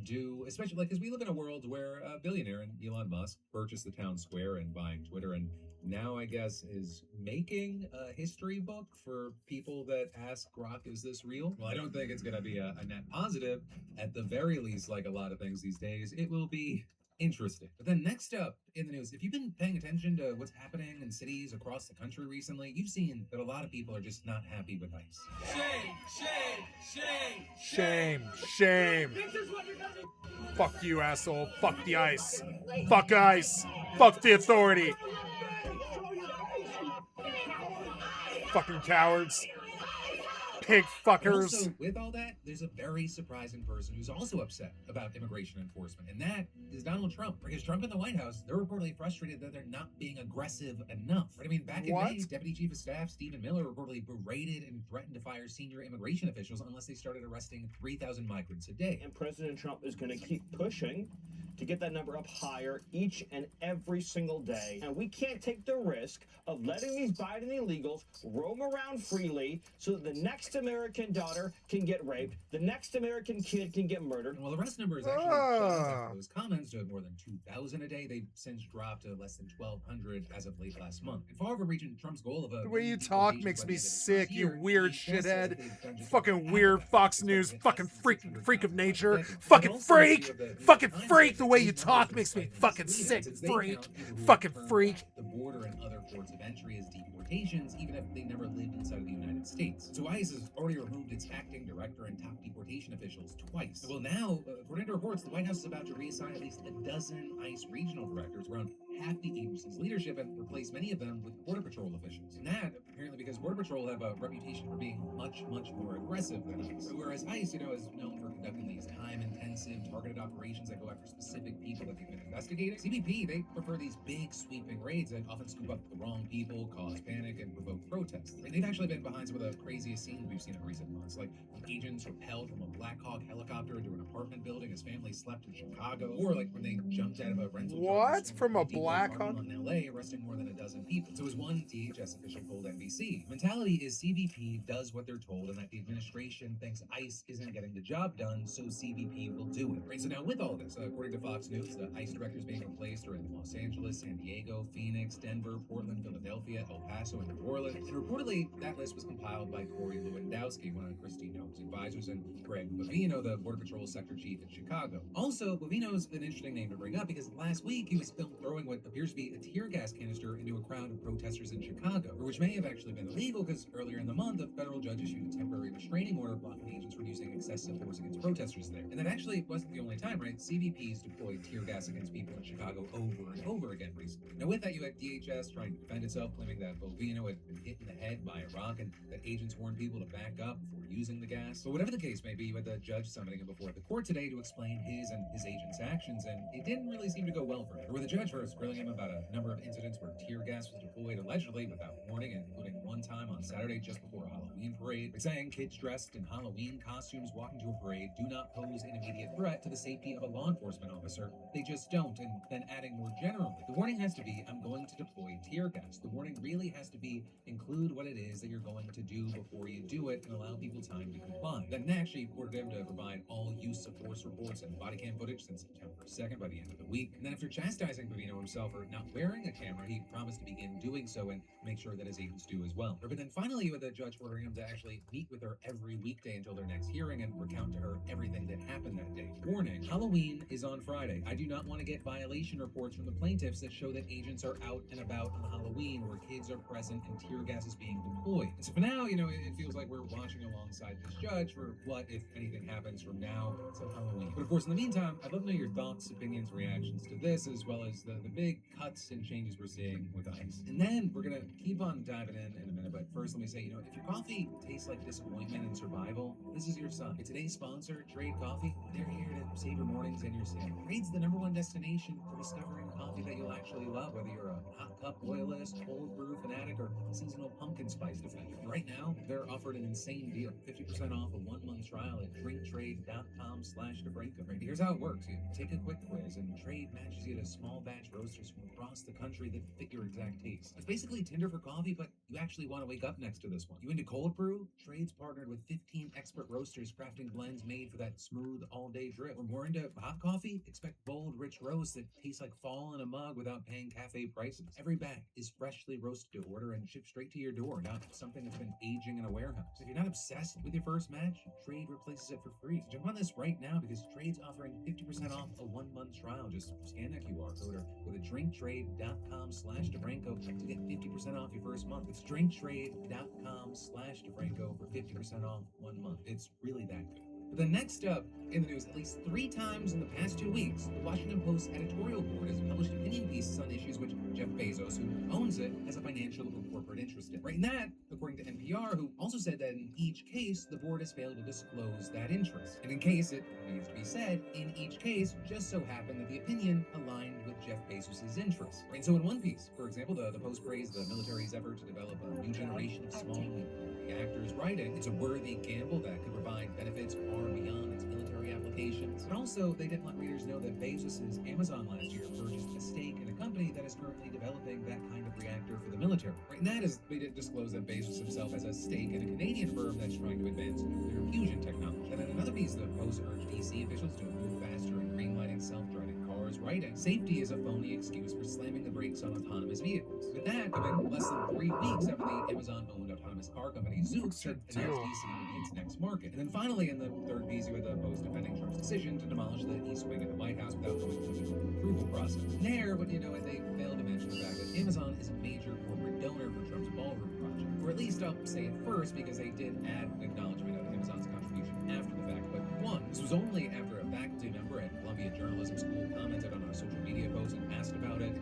do? Especially, like, because we live in a world where a billionaire and Elon Musk purchased the town square and buying Twitter, and now I guess is making a history book for people that ask Grok, is this real? Well, I don't think it's going to be a net positive. At the very least, like a lot of things these days, it will be interesting. But then next up in the news, if you've been paying attention to what's happening in cities across the country recently, you've seen that a lot of people are just not happy with ICE. Shame, shame. Fuck you, asshole. Fuck the ICE. Fuck ICE. Fuck the authority. Fucking cowards. Pig fuckers. Also, with all that, there's a very surprising person who's also upset about immigration enforcement, and that is Donald Trump. Because Trump in the White House, they're reportedly frustrated that they're not being aggressive enough. Right? I mean, back in May, Deputy Chief of Staff Stephen Miller reportedly berated and threatened to fire senior immigration officials unless they started arresting 3,000 migrants a day. And President Trump is going to keep pushing to get that number up higher each and every single day. And we can't take the risk of letting these Biden illegals roam around freely so that the next American daughter can get raped, the next American kid can get murdered. And while the arrest number is actually after those comments to more than 2,000 a day, they've since dropped to less than 1,200 as of late last month. And far from reaching Trump's goal of a... The way you talk makes me sick, you weird shithead. Fucking weird Fox News, fucking freak of nature. Fucking freak! Fucking freak! The way you talk makes me fucking sick, freak. Fucking freak. The border and other ports of entry as deportations, even if they never lived inside of the United States. So ICE has already removed its acting director and top deportation officials twice. Well, now, according to reports, the White House is about to reassign at least a dozen ICE regional directors around half the agency's leadership and replace many of them with Border Patrol officials. And that, apparently, because Border Patrol have a reputation for being much more aggressive than ICE. Whereas ICE, is known for conducting these time-intensive, targeted operations that go after specific people that they've been investigating. investigating. CBP, they prefer these big sweeping raids that often scoop up the wrong people, cause panic, and provoke protests. And they've actually been behind some of the craziest scenes we've seen in recent months, like agents repelled from a Black Hawk helicopter into an apartment building as families slept in Chicago, or like when they jumped out of a rental truck What? and stormed From a Depot Black parking Hawk? lot in LA, arresting more than a dozen people. So as one DHS official told NBC, mentality is CBP does what they're told and that the administration thinks ICE isn't getting the job done, so CBP will do it. Right, so now with all this, according to Fox News, the ICE directors being replaced are in Los Angeles, San Diego, Phoenix, Denver, Portland, Philadelphia, El Paso, and New Orleans. And reportedly, that list was compiled by Corey Lewandowski, one of Christine Noem's advisors, and Greg Bovino, the Border Patrol sector chief in Chicago. Also, Bovino's an interesting name to bring up because last week he was filmed throwing what appears to be a tear gas canister into a crowd of protesters in Chicago, which may have actually been illegal because earlier in the month, a federal judge issued a temporary restraining order blocking agents from using excessive force against protesters there. And that actually wasn't the only time, right? CBP's deployed tear gas against people in Chicago over and over again recently. Now, with that, you had DHS trying to defend itself, claiming that Bovino had been hit in the head by a rock and that agents warned people to back up before using the gas. But whatever the case may be, you had the judge summoning him before the court today to explain his and his agents' actions, and it didn't really seem to go well for him. Where the judge first grilling him about a number of incidents where tear gas was deployed allegedly without warning, including one time on Saturday just before a Halloween parade, saying kids dressed in Halloween costumes walking to a parade do not pose an immediate threat to the safety of a law enforcement officer. They just don't. And then adding more generally, the warning has to be, I'm going to deploy tear gas. The warning really has to be, include what it is that you're going to do before you do it and allow people time to comply. Then actually ordered him to provide all use of force reports and body cam footage since September 2nd by the end of the week. And then after chastising Bovino himself for not wearing a camera, he promised to begin doing so and make sure that his agents do as well. But then finally, you had the judge ordering him to actually meet with her every weekday until their next hearing and recount to her everything that happened that day. Warning, Halloween is on Friday. I do not want to get violation reports from the plaintiffs that show that agents are out and about on Halloween where kids are present and tear gas is being deployed. And so for now, it feels like we're watching alongside this judge for what, if anything, happens from now till Halloween. But of course, in the meantime, I'd love to know your thoughts, opinions, reactions to this, as well as the big cuts and changes we're seeing with ICE. And then we're going to keep on diving in a minute, but first let me say, if your coffee tastes like disappointment and survival, this is your sign. Today's sponsor, Trade Coffee, they're here to save your mornings and your Sam. Trade's the #1 destination for discovering coffee that you'll actually love, whether you're a hot cup loyalist, cold brew fanatic, or seasonal pumpkin spice defender. Right now, they're offered an insane deal, 50% off a 1-month trial at drinktrade.com/DeFranco. Right, here's how it works. You take a quick quiz and Trade matches you to small batch roasters from across the country that fit your exact taste. It's basically Tinder for coffee, but you actually want to wake up next to this one. You into cold brew? Trade's partnered with 15 expert roasters crafting blends made for that smooth all-day drip. Or more into hot coffee? Expect bold, rich roasts that taste like fall in a mug without paying cafe prices. Every bag is freshly roasted to order and shipped straight to your door, not something that's been aging in a warehouse. If you're not obsessed with your first match, Trade replaces it for free. So jump on this right now because Trade's offering 50% off a 1-month trial. Just scan that QR code or go to drinktrade.com/DeFranco to get 50% off your first month. It's drinktrade.com/DeFranco for 50% off 1 month. It's really that good. But then next up in the news, at least 3 times in the past 2 weeks, the Washington Post editorial board has published opinion pieces on issues which Jeff Bezos, who owns it, has a financial or corporate interest in. Right, and that, according to NPR, who also said that in each case, the board has failed to disclose that interest. And in case it needs to be said, in each case, just so happened that the opinion aligned with Jeff Bezos' interests. Right, and so in one piece, for example, the Post praised the military's effort to develop a new generation of small reactors, writing, it's a worthy gamble that could provide benefits far beyond its military applications. And also, they didn't let readers know that Bezos' Amazon last year purchased a stake in a company that is currently developing that kind of reactor for the military. Right, and that is, they didn't disclose that Bezos himself has a stake in a Canadian firm that's trying to advance nuclear fusion technology. And then another piece, the Post urged DC officials to move faster in greenlighting self-driving cars, writing, safety is a phony excuse for slamming the brakes on autonomous vehicles. With that, coming less than 3 weeks after the Amazon-owned autonomous car company Zoox had announced DC would be its next market. And then finally, in the third piece, with the Post defending Trump's decision to demolish the East Wing of the White House without going through the approval process. And there, but they failed to mention the fact that Amazon is a major corporate donor for Trump's ballroom project. Or at least I'll say it first because they did add an acknowledgement of Amazon's contribution after the fact. But one, this was only after a faculty member at Columbia Journalism School commented on a social media post and asked about it.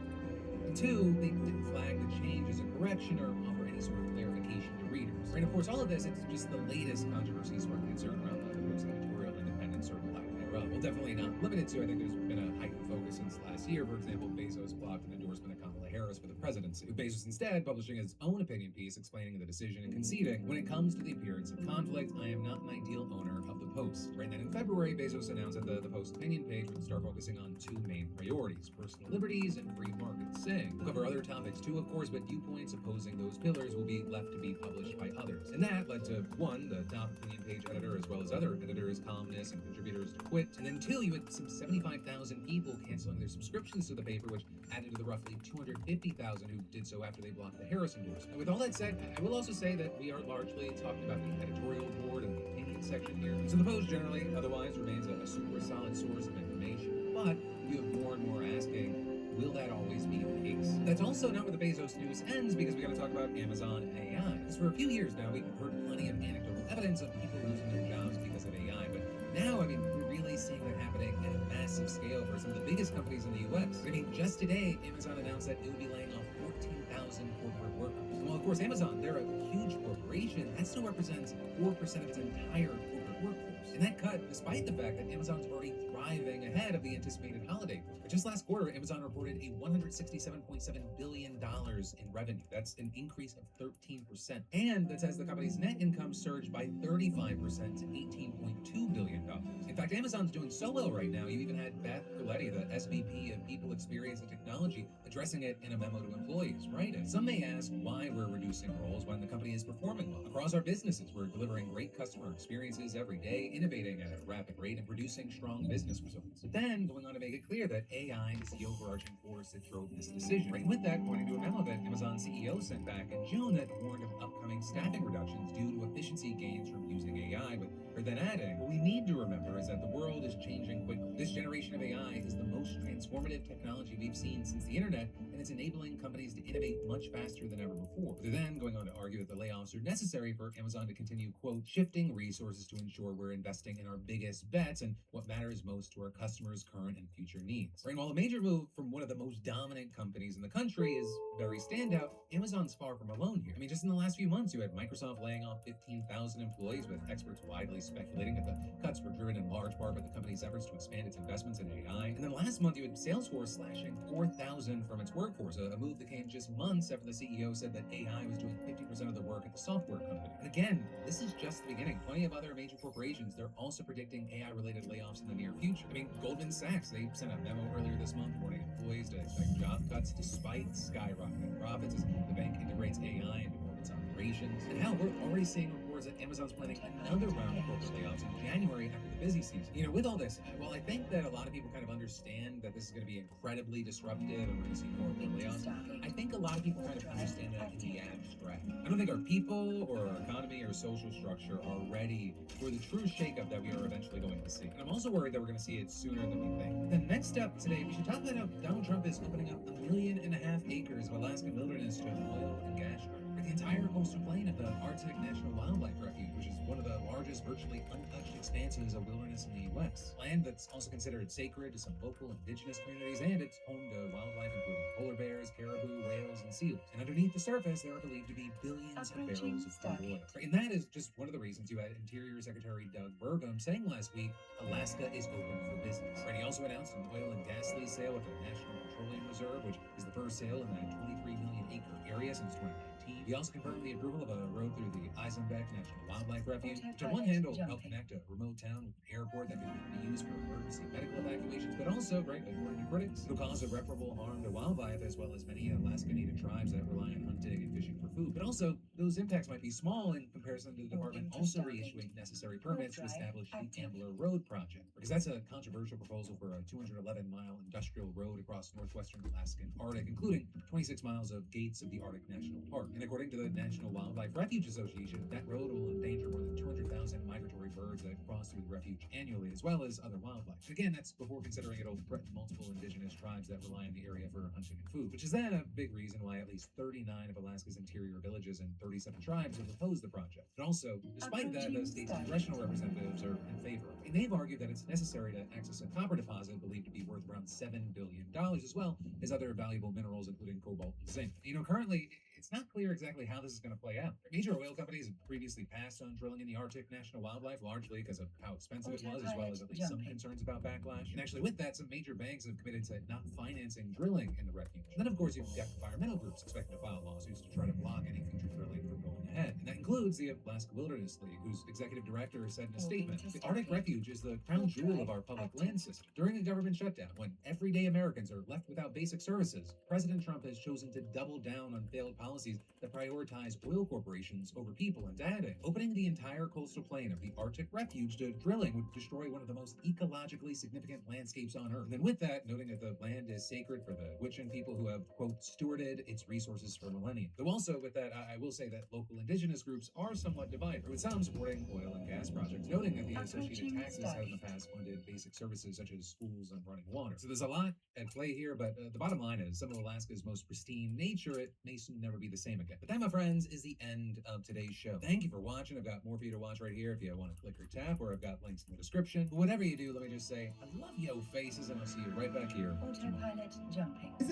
And two, they didn't flag the change as a correction or offer any sort of clarification to readers. Right, of course, all of this, it's just the latest controversy sparking concern around the Post editorial independence or lack thereof. Well, definitely not limited to. I think there's been a heightened focus since last this year, for example, Bezos blocked an endorsement of Kamala Harris for the presidency, with Bezos instead publishing his own opinion piece explaining the decision and conceding, when it comes to the appearance of conflict, I am not an ideal owner of the Post. Right then in February, Bezos announced that the Post opinion page would start focusing on two main priorities: personal liberties and free markets, saying, we'll cover other topics too, of course, but viewpoints opposing those pillars will be left to be published by others. And that led to, one, the top opinion page editor, as well as other editors, columnists, and contributors to quit. And then two, you had some 75,000 people canceling their subscriptions to the paper, which added to the roughly 250,000 who did so after they blocked the Harris endorsement. And with all that said, I will also say that we are largely talking about the editorial board and the opinion section here. So the Post generally otherwise remains a super solid source of information, but you have more and more asking, will that always be the case? That's also not where the Bezos news ends, because we got to talk about Amazon and AI. Because for a few years now, we've heard plenty of anecdotal evidence of people losing their jobs because of AI, but now, I mean, we're really seeing that happening at a massive scale for some of the biggest companies in the U.S. I mean, just today, Amazon announced that it would be laying off 14,000 corporate workers. Well, of course, Amazon, they're a huge corporation. That still represents 4% of its entire corporate workforce. And that cut, despite the fact that Amazon's already thriving ahead of the anticipated holiday. But just last quarter, Amazon reported a $167.7 billion in revenue. That's an increase of 13%. And that's as the company's net income surged by 35% to $18.2 billion. In fact, Amazon's doing so well right now, you even had Beth Coletti, the SVP of People Experience and Technology, addressing it in a memo to employees, right? And some may ask why we're reducing roles when the company is performing well. Across our businesses, we're delivering great customer experiences every day, innovating at a rapid rate, and producing strong business results. But then, going on to make it clear that AI is the overarching force that drove this decision. Right with that, pointing to a memo that Amazon CEO sent back in June that warned of upcoming staffing reductions due to efficiency gains from using AI, but her then adding, what we need to remember is that the world is changing quickly. This generation of AI is the most transformative technology we've seen since the internet, and it's enabling companies to innovate much faster than ever before. They're then going on to argue that the layoffs are necessary for Amazon to continue, quote, shifting resources to ensure we're investing in our biggest bets and what matters most to our customers' current and future needs. Right, and while a major move from one of the most dominant companies in the country is very standout, Amazon's far from alone here. I mean, just in the last few months, you had Microsoft laying off 15,000 employees, with experts widely speculating that the cuts were driven in large part by the company's efforts to expand its investments in AI. And then last month, you had Salesforce slashing 4,000 from its workforce, a move that came just months after the CEO said that AI was doing 50% of the work at the software company. And again, this is just the beginning. Plenty of other major corporations, they're also predicting AI-related layoffs in the near future. I mean, Goldman Sachs, they sent a memo earlier this month warning employees to expect job cuts despite skyrocketing profits as the bank integrates AI into its operations. And hell, we're already seeing reports that Amazon's planning another round of corporate layoffs in January after the busy season. You know, with all this, while I think that a lot of people kind of understand that this is going to be incredibly disruptive and we're going to see more layoffs, I think a lot of people kind of understand that in the abstract. I don't think our people or our economy or social structure are ready for the true shakeup that we are eventually going to see. And I'm also worried that we're going to see it sooner than we think. The next up today, we should talk about how Donald Trump is opening up 1.5 million acres of Alaskan wilderness to oil and gas drilling. The entire coastal plain of the Arctic National Wildlife Refuge, which is one of the largest virtually untouched expanses of wilderness in the U.S. Land that's also considered sacred to some local indigenous communities, and it's home to wildlife including polar bears, caribou, whales, and seals. And underneath the surface, there are believed to be billions of barrels of crude oil. And that is just one of the reasons you had Interior Secretary Doug Burgum saying last week, Alaska is open for business. And he also announced an oil and gas lease sale at the National Petroleum Reserve, which is the first sale in that 23 million acre area since 2019. He also confirmed the approval of a road through the Eisenbeck National Wildlife Refuge, which on one hand will help connect a remote town with an airport that can be used for emergency medical evacuations, but also, right, according to critics, it'll cause irreparable harm to wildlife as well as many Alaska Native tribes that rely on hunting and fishing for food. But also, those impacts might be small in comparison to the department also reissuing necessary permits to establish the Ambler Road project, because that's a controversial proposal for a 211-mile industrial road across northwestern Alaska and Arctic, including 26 miles of gates of the Arctic National Park. And according to the National Wildlife Refuge Association, that road will endanger more than 200,000 migratory birds that cross through the refuge annually, as well as other wildlife. Again, that's before considering it'll threaten multiple indigenous tribes that rely on the area for hunting and food, which is then a big reason why at least 39 of Alaska's interior villages and 37 tribes have opposed the project. And also, despite that, the state's congressional representatives are in favor of it. And they've argued that it's necessary to access a copper deposit believed to be worth around $7 billion, as well as other valuable minerals, including cobalt and zinc. You know, currently, it's it's not clear exactly how this is going to play out. Major oil companies have previously passed on drilling in the Arctic national wildlife, largely because of how expensive it was, as well as at least some concerns about backlash. And actually with that, some major banks have committed to not financing drilling in the refuge. And then of course you've got environmental groups expecting to file lawsuits to try to block any future drilling from going ahead. And that includes the Alaska Wilderness League, whose executive director said in a statement, the Arctic Refuge is the crown jewel of our public land system. During a government shutdown, when everyday Americans are left without basic services, President Trump has chosen to double down on failed policies that prioritize oil corporations over people and data. Opening the entire coastal plain of the Arctic Refuge to drilling would destroy one of the most ecologically significant landscapes on Earth. And then with that, noting that the land is sacred for the Wiccan people who have, quote, stewarded its resources for millennia. Though also with that, I will say that local indigenous groups are somewhat divided, with some supporting oil and gas projects, noting that the associated taxes have in the past funded basic services such as schools and running water. So there's a lot at play here, but the bottom line is some of Alaska's most pristine nature, it may soon never be the same again. But that, my friends, is the end of today's show. Thank you for watching. I've got more for you to watch right here if you want to click or tap, or I've got links in the description. But whatever you do, let me just say, I love yo faces, and I'll see you right back here tomorrow. Autopilot jumping. Is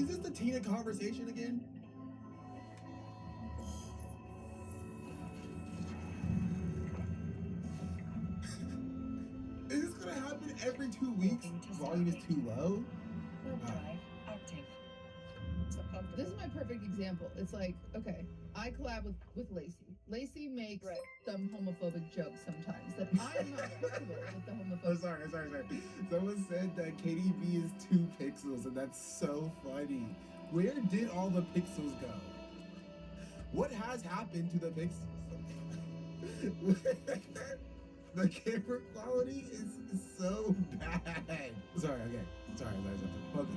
this the Tina conversation again? Is this gonna happen every 2 weeks? Volume is too low. Warp drive active. This is my perfect example. It's like, okay, I collab with Lacey. Lacey makes some homophobic jokes sometimes that I am not comfortable with the homophobic. Oh, sorry. Someone said that KDB is 2 pixels, and that's so funny. Where did all the pixels go? What has happened to the pixels? The camera quality is so bad. Sorry. Focus.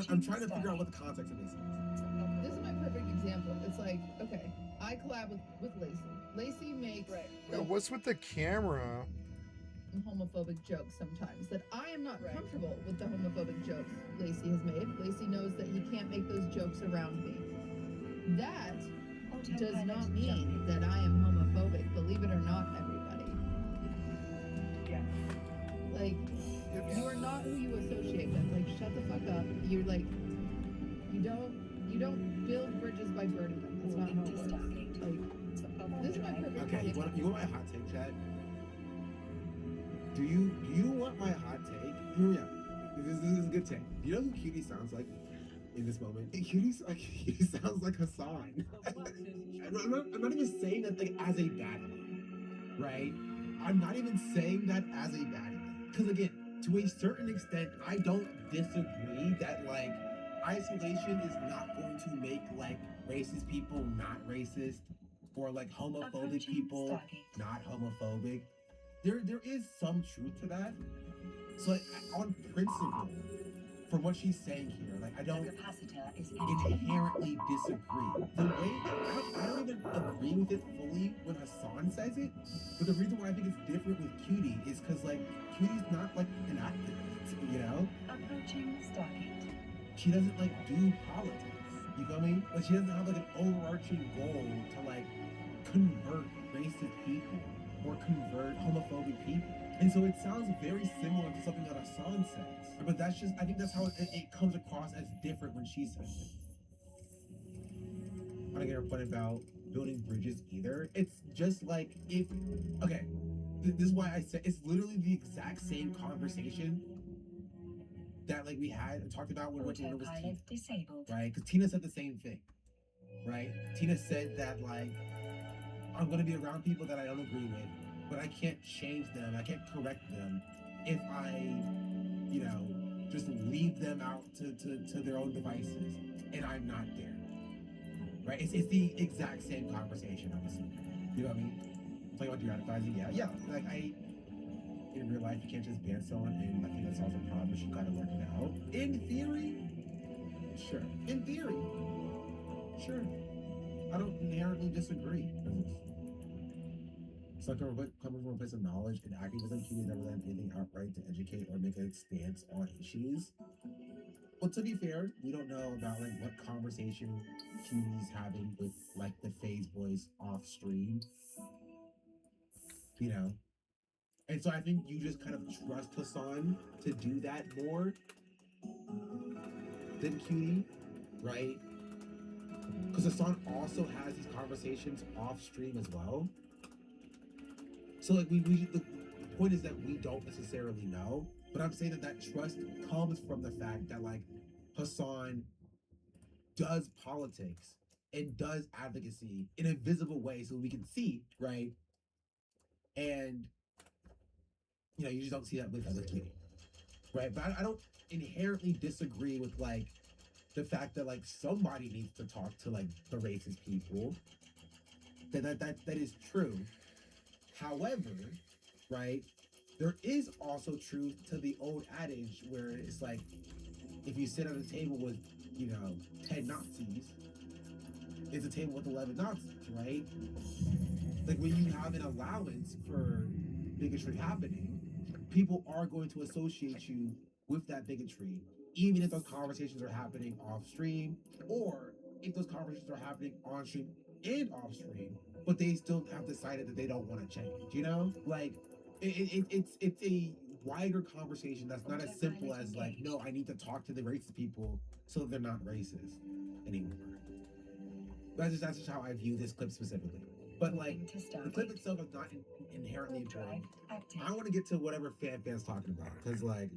I'm trying to figure out what the context of this is. This is my perfect example. It's like, okay, I collab with Lacey. Lacey makes some What's with the camera? homophobic jokes sometimes that I am not comfortable with the homophobic jokes Lacey has made. Lacey knows that he can't make those jokes around me. That does not mean that I am homophobic, believe it or not, everybody. Yeah. Like, you are not who you associate with. Like, shut the fuck up. You're like, you don't build bridges by burning them. That's not how it works. Like, this is my perfect Okay, you want my hot take, Chad? Do you want my hot take? Hear me out. This is a good take. Do you know who Cutie sounds like in this moment? Cutie sounds like Hassan. I'm not even saying that like as a bad thing, right? I'm not even saying that as a bad thing. Because again, to a certain extent, I don't disagree that like isolation is not going to make like racist people not racist, or like homophobic people not homophobic. There is some truth to that. So like on principle, from what she's saying here, like I don't inherently disagree. The way I don't even agree with it fully when Hassan says it, but the reason why I think it's different with Cutie is because like Cutie's not like an activist, you know? Approaching Stargate. She doesn't like do politics. You feel me? Like she doesn't have like an overarching goal to like convert racist people or convert homophobic people. And so it sounds very similar to something that Hassan says. But that's just, I think that's how it comes across as different when she says it. I don't get her point about building bridges either. It's just like if, okay, this is why I said it's literally the exact same conversation that like we had and talked about when it was Tina, disabled. right? Because Tina said the same thing, right? Tina said that like, I'm gonna be around people that I don't agree with, but I can't change them, I can't correct them if I, you know, just leave them out to their own devices and I'm not there, right? It's the exact same conversation, obviously. You know what I mean? Talking about de-radicalizing, yeah. Like in real life, you can't just ban someone and I think that solves a problem, but you gotta work it out. In theory, sure. In theory, sure. I don't inherently disagree. It's like coming from a place of knowledge and activism. Cutie never done anything outright to educate or make a stance on issues. Well, to be fair, we don't know about like what conversation Cutie's having with like the Phase Boys off stream. You know? And so I think you just kind of trust Hassan to do that more than Cutie. right? Because Hassan also has these conversations off stream as well. So like the point is that we don't necessarily know, but I'm saying that trust comes from the fact that like Hassan does politics and does advocacy in a visible way so we can see, right? And you just don't see that with Kitty, right? But I don't inherently disagree with like the fact that like somebody needs to talk to like the racist people. That is true. However, right, there is also truth to the old adage where it's like if you sit at a table with 10 Nazis, it's a table with 11 Nazis, right? Like when you have an allowance for bigotry happening, people are going to associate you with that bigotry, even if those conversations are happening off stream, or if those conversations are happening on stream and off stream, but they still have decided that they don't want to change. Like it's a wider conversation that's not as simple as like, no, I need to talk to the racist people so that they're not racist anymore. That's just how I view this clip specifically. But like the clip itself is not inherently important. I want to get to whatever fan's talking about because like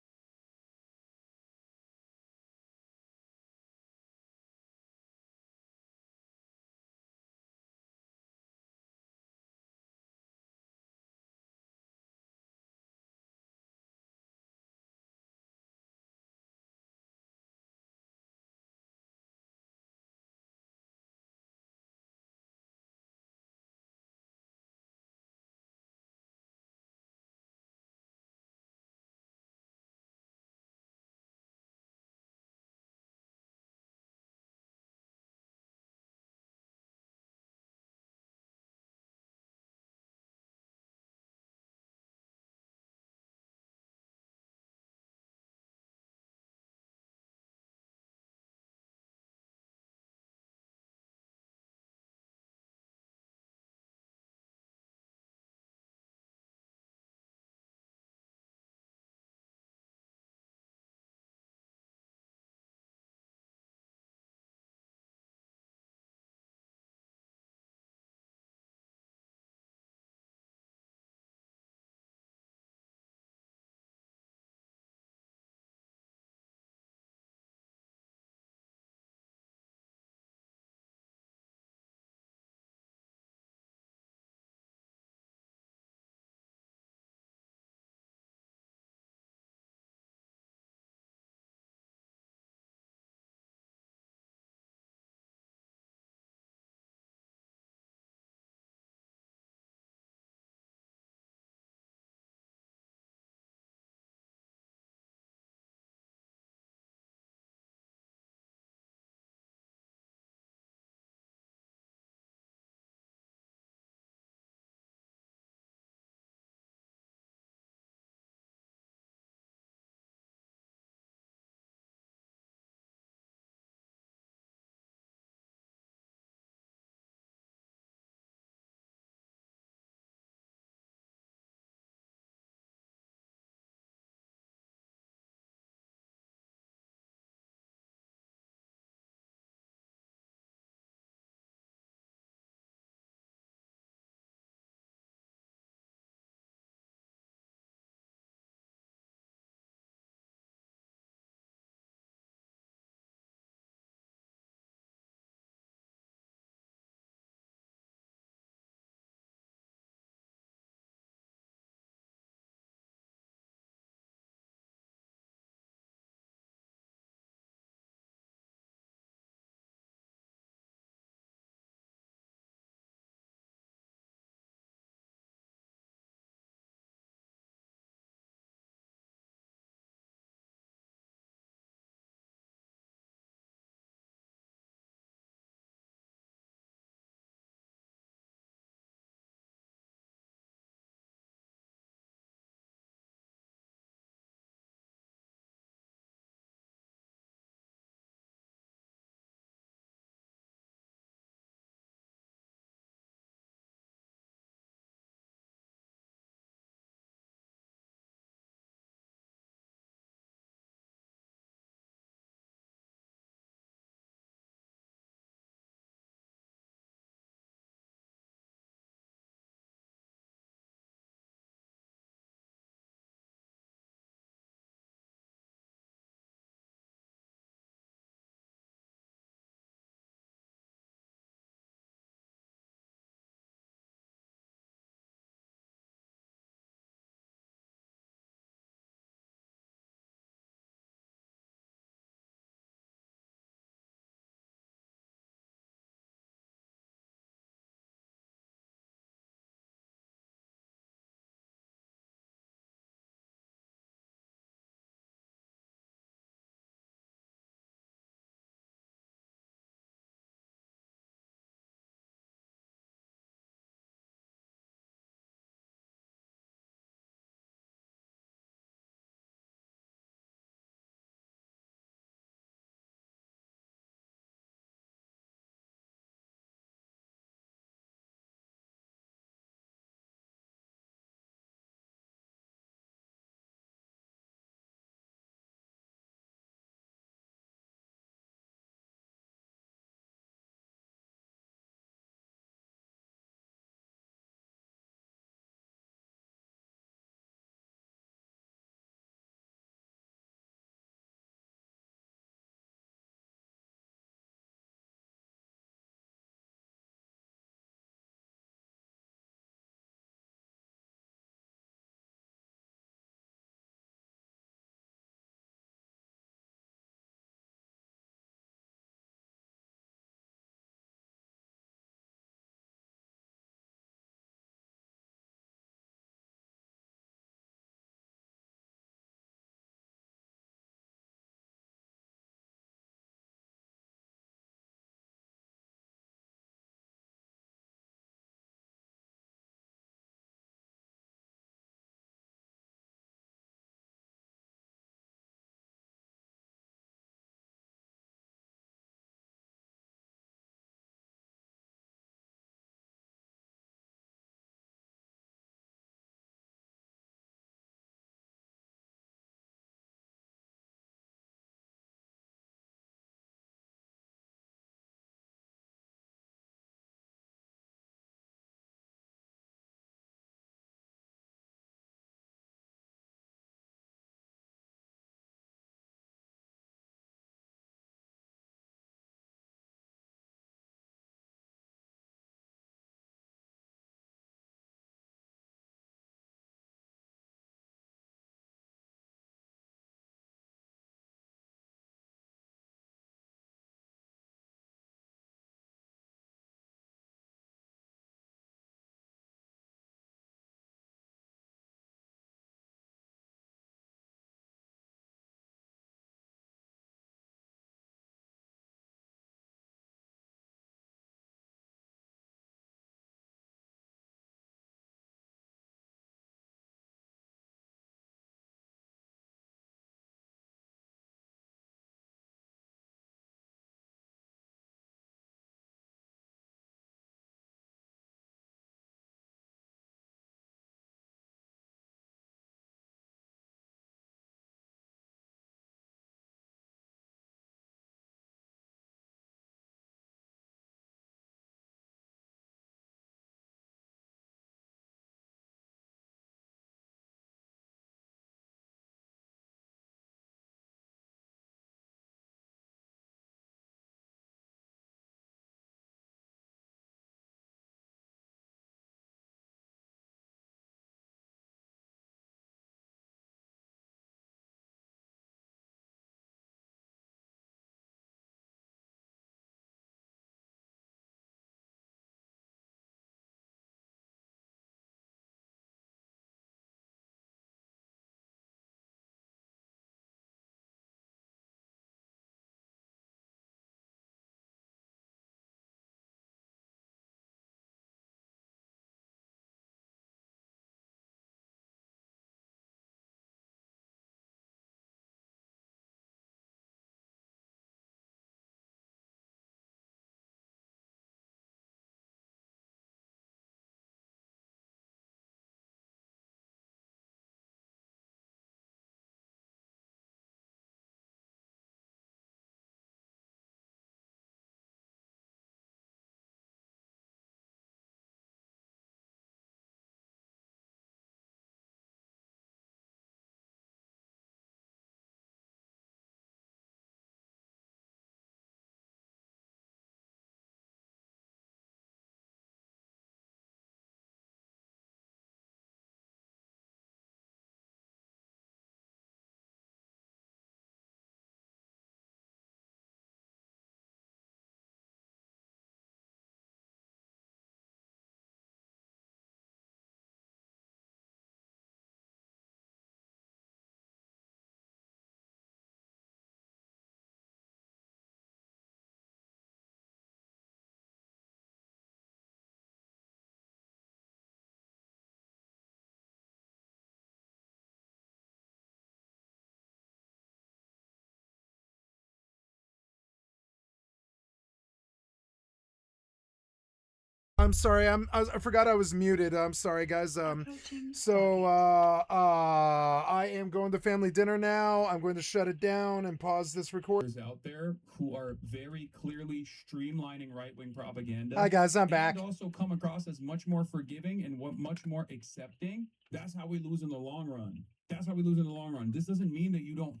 I'm sorry. I forgot I was muted. I'm sorry, guys. Approaching So target. I am going to family dinner now. I'm going to shut it down and pause this record. Out there who are very clearly streamlining right-wing propaganda. Hi guys, I'm back. And also come across as much more forgiving and much more accepting. That's how we lose in the long run. That's how we lose in the long run. This doesn't mean that you don't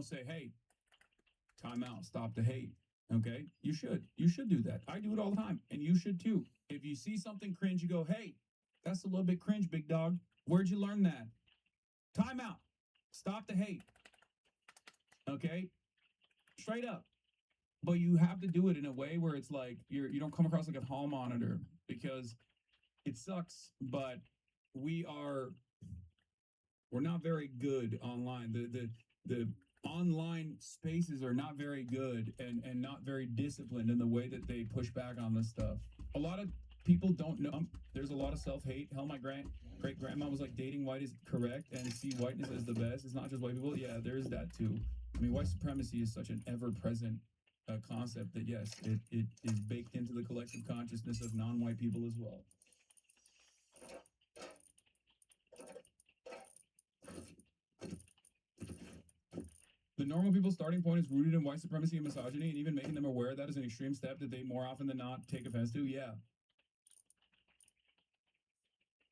say, hey, time out, stop the hate. Okay, you should do that. I do it all the time, and you should too. If you see something cringe, you go, hey, that's a little bit cringe, big dog. Where'd you learn that? Time out, stop the hate. Okay, straight up. But you have to do it in a way where it's like you don't come across like a hall monitor, because it sucks, but we're not very good online. The online spaces are not very good and not very disciplined in the way that they push back on this stuff. A lot of people don't know. There's a lot of self-hate. Hell, my great grandma was like, dating white is correct and see whiteness as the best. It's not just white people. Yeah, there is that too. I mean, white supremacy is such an ever-present concept that, yes, it is baked into the collective consciousness of non-white people as well. The normal people's starting point is rooted in white supremacy and misogyny, and even making them aware of that is an extreme step that they more often than not take offense to. Yeah.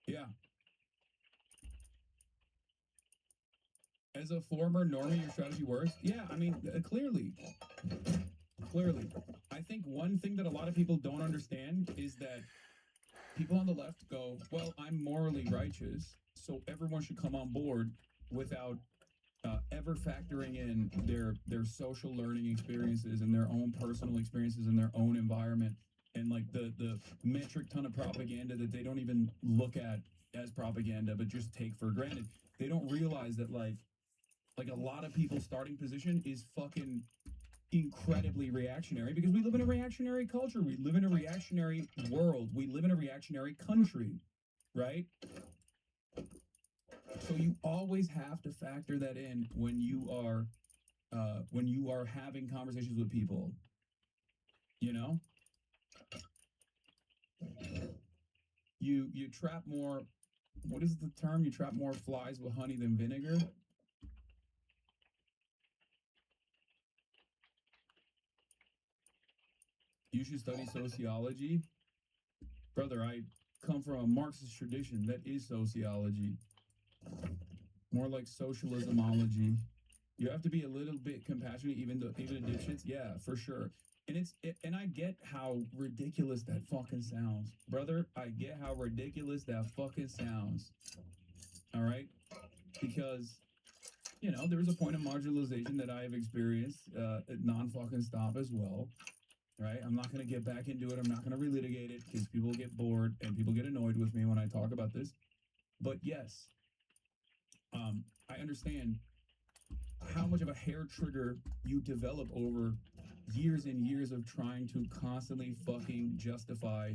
Yeah. As a former normie, your strategy works? Yeah, I mean, clearly. Clearly. I think one thing that a lot of people don't understand is that people on the left go, well, I'm morally righteous, so everyone should come on board, without ever factoring in their social learning experiences and their own personal experiences in their own environment, and like the metric ton of propaganda that they don't even look at as propaganda but just take for granted. They don't realize that like a lot of people's starting position is fucking incredibly reactionary, because we live in a reactionary culture. We live in a reactionary world. We live in a reactionary country, right? So you always have to factor that in when you are having conversations with people. You know, you trap more. What is the term? You trap more flies with honey than vinegar. You should study sociology, brother. I come from a Marxist tradition. That is sociology. More like socialismology. You have to be a little bit compassionate, even in dipshits. Yeah, for sure. And I get how ridiculous that fucking sounds, brother. I get how ridiculous that fucking sounds. All right, because there's a point of marginalization that I have experienced at non-fucking stop as well. Right, I'm not gonna get back into it. I'm not gonna relitigate it, because people get bored and people get annoyed with me when I talk about this. But yes, I understand how much of a hair trigger you develop over years and years of trying to constantly fucking justify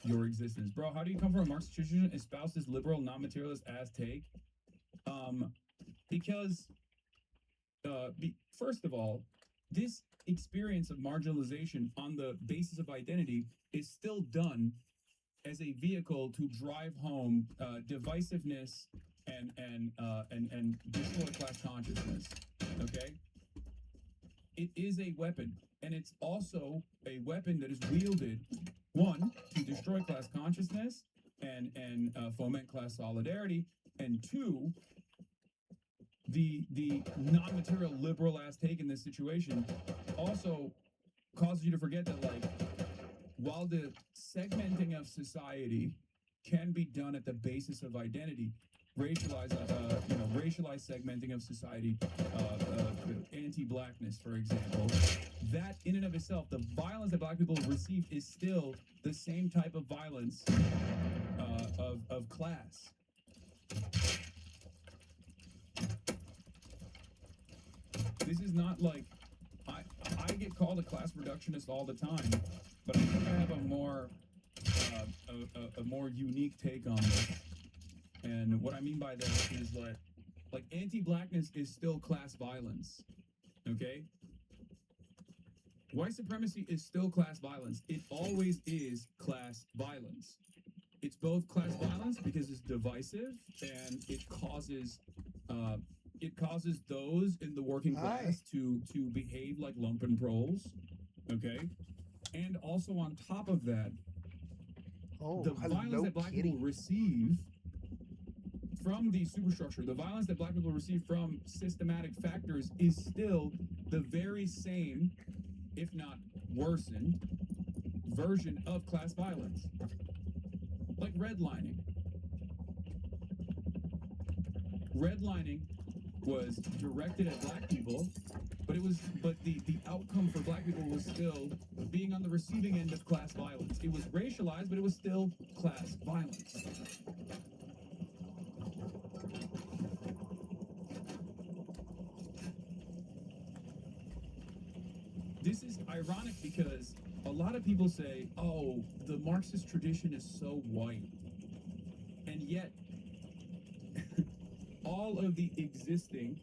your existence. Bro, how do you come from a Marxist tradition, espouse this liberal, non-materialist ass take? Because first of all, this experience of marginalization on the basis of identity is still done as a vehicle to drive home divisiveness and destroy class consciousness. Okay, it is a weapon, and it's also a weapon that is wielded, one, to destroy class consciousness and foment class solidarity, and two, the non-material liberal ass take in this situation also causes you to forget that, like, while the segmenting of society can be done at the basis of identity, racialized segmenting of society, anti-blackness, for example, that in and of itself, the violence that black people have received is still the same type of violence of class. This is not like I get called a class reductionist all the time, but I think I have a more unique take on this. And what I mean by that is like anti-blackness is still class violence. Okay? White supremacy is still class violence. It always is class violence. It's both class violence because it's divisive and it causes those in the working class to behave like lumpen proles, okay? And also on top of that, the violence that black people receive from the superstructure, the violence that black people receive from systematic factors is still the very same, if not worsened, version of class violence. Like redlining. Redlining was directed at black people, but the outcome for black people was still being on the receiving end of class violence. It was racialized, but it was still class violence. This is ironic because a lot of people say, oh, the Marxist tradition is so white. And yet, all of the existing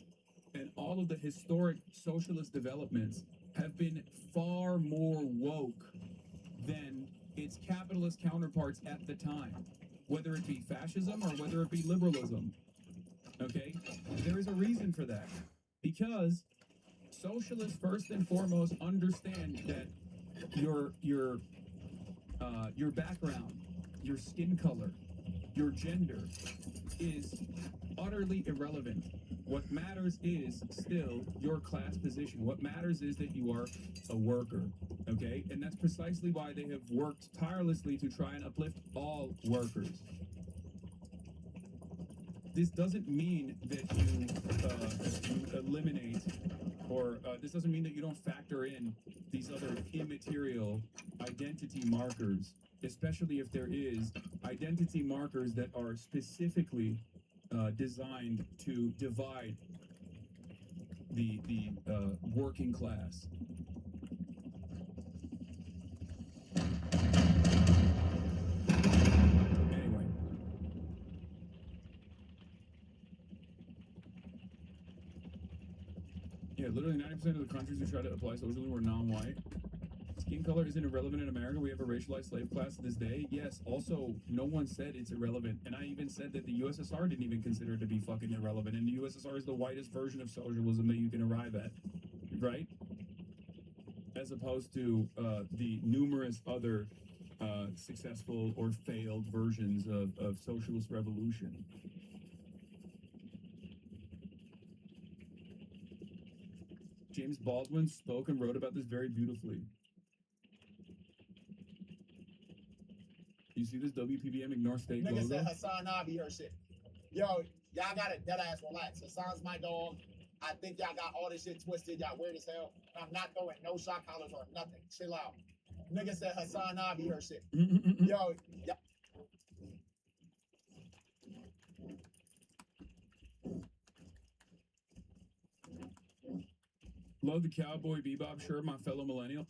and all of the historic socialist developments have been far more woke than its capitalist counterparts at the time, whether it be fascism or whether it be liberalism. Okay? There is a reason for that. Because socialists first and foremost understand that your background, your skin color, your gender is utterly irrelevant. What matters is still your class position. What matters is that you are a worker, okay? And that's precisely why they have worked tirelessly to try and uplift all workers. This doesn't mean that you eliminate, or this doesn't mean that you don't factor in these other immaterial identity markers, especially if there is identity markers that are specifically designed to divide the working class. Anyway. Yeah, literally 90% of the countries who try to apply socialism were non-white. Skin color isn't irrelevant in America. We have a racialized slave class to this day. Yes, also, no one said it's irrelevant. And I even said that the USSR didn't even consider it to be fucking irrelevant. And the USSR is the whitest version of socialism that you can arrive at. Right? As opposed to the numerous other successful or failed versions of socialist revolution. James Baldwin spoke and wrote about this very beautifully. You see this WPBM ignore state logo? Nigga said Hassan Abi her shit. Yo, y'all gotta dead ass relax. Hassan's my dog. I think y'all got all this shit twisted. Y'all weird as hell. I'm not throwing no shot collars or nothing. Chill out. Nigga said Hassan Abi her shit. Yo, yeah. Love the Cowboy Bebop shirt, my fellow millennial.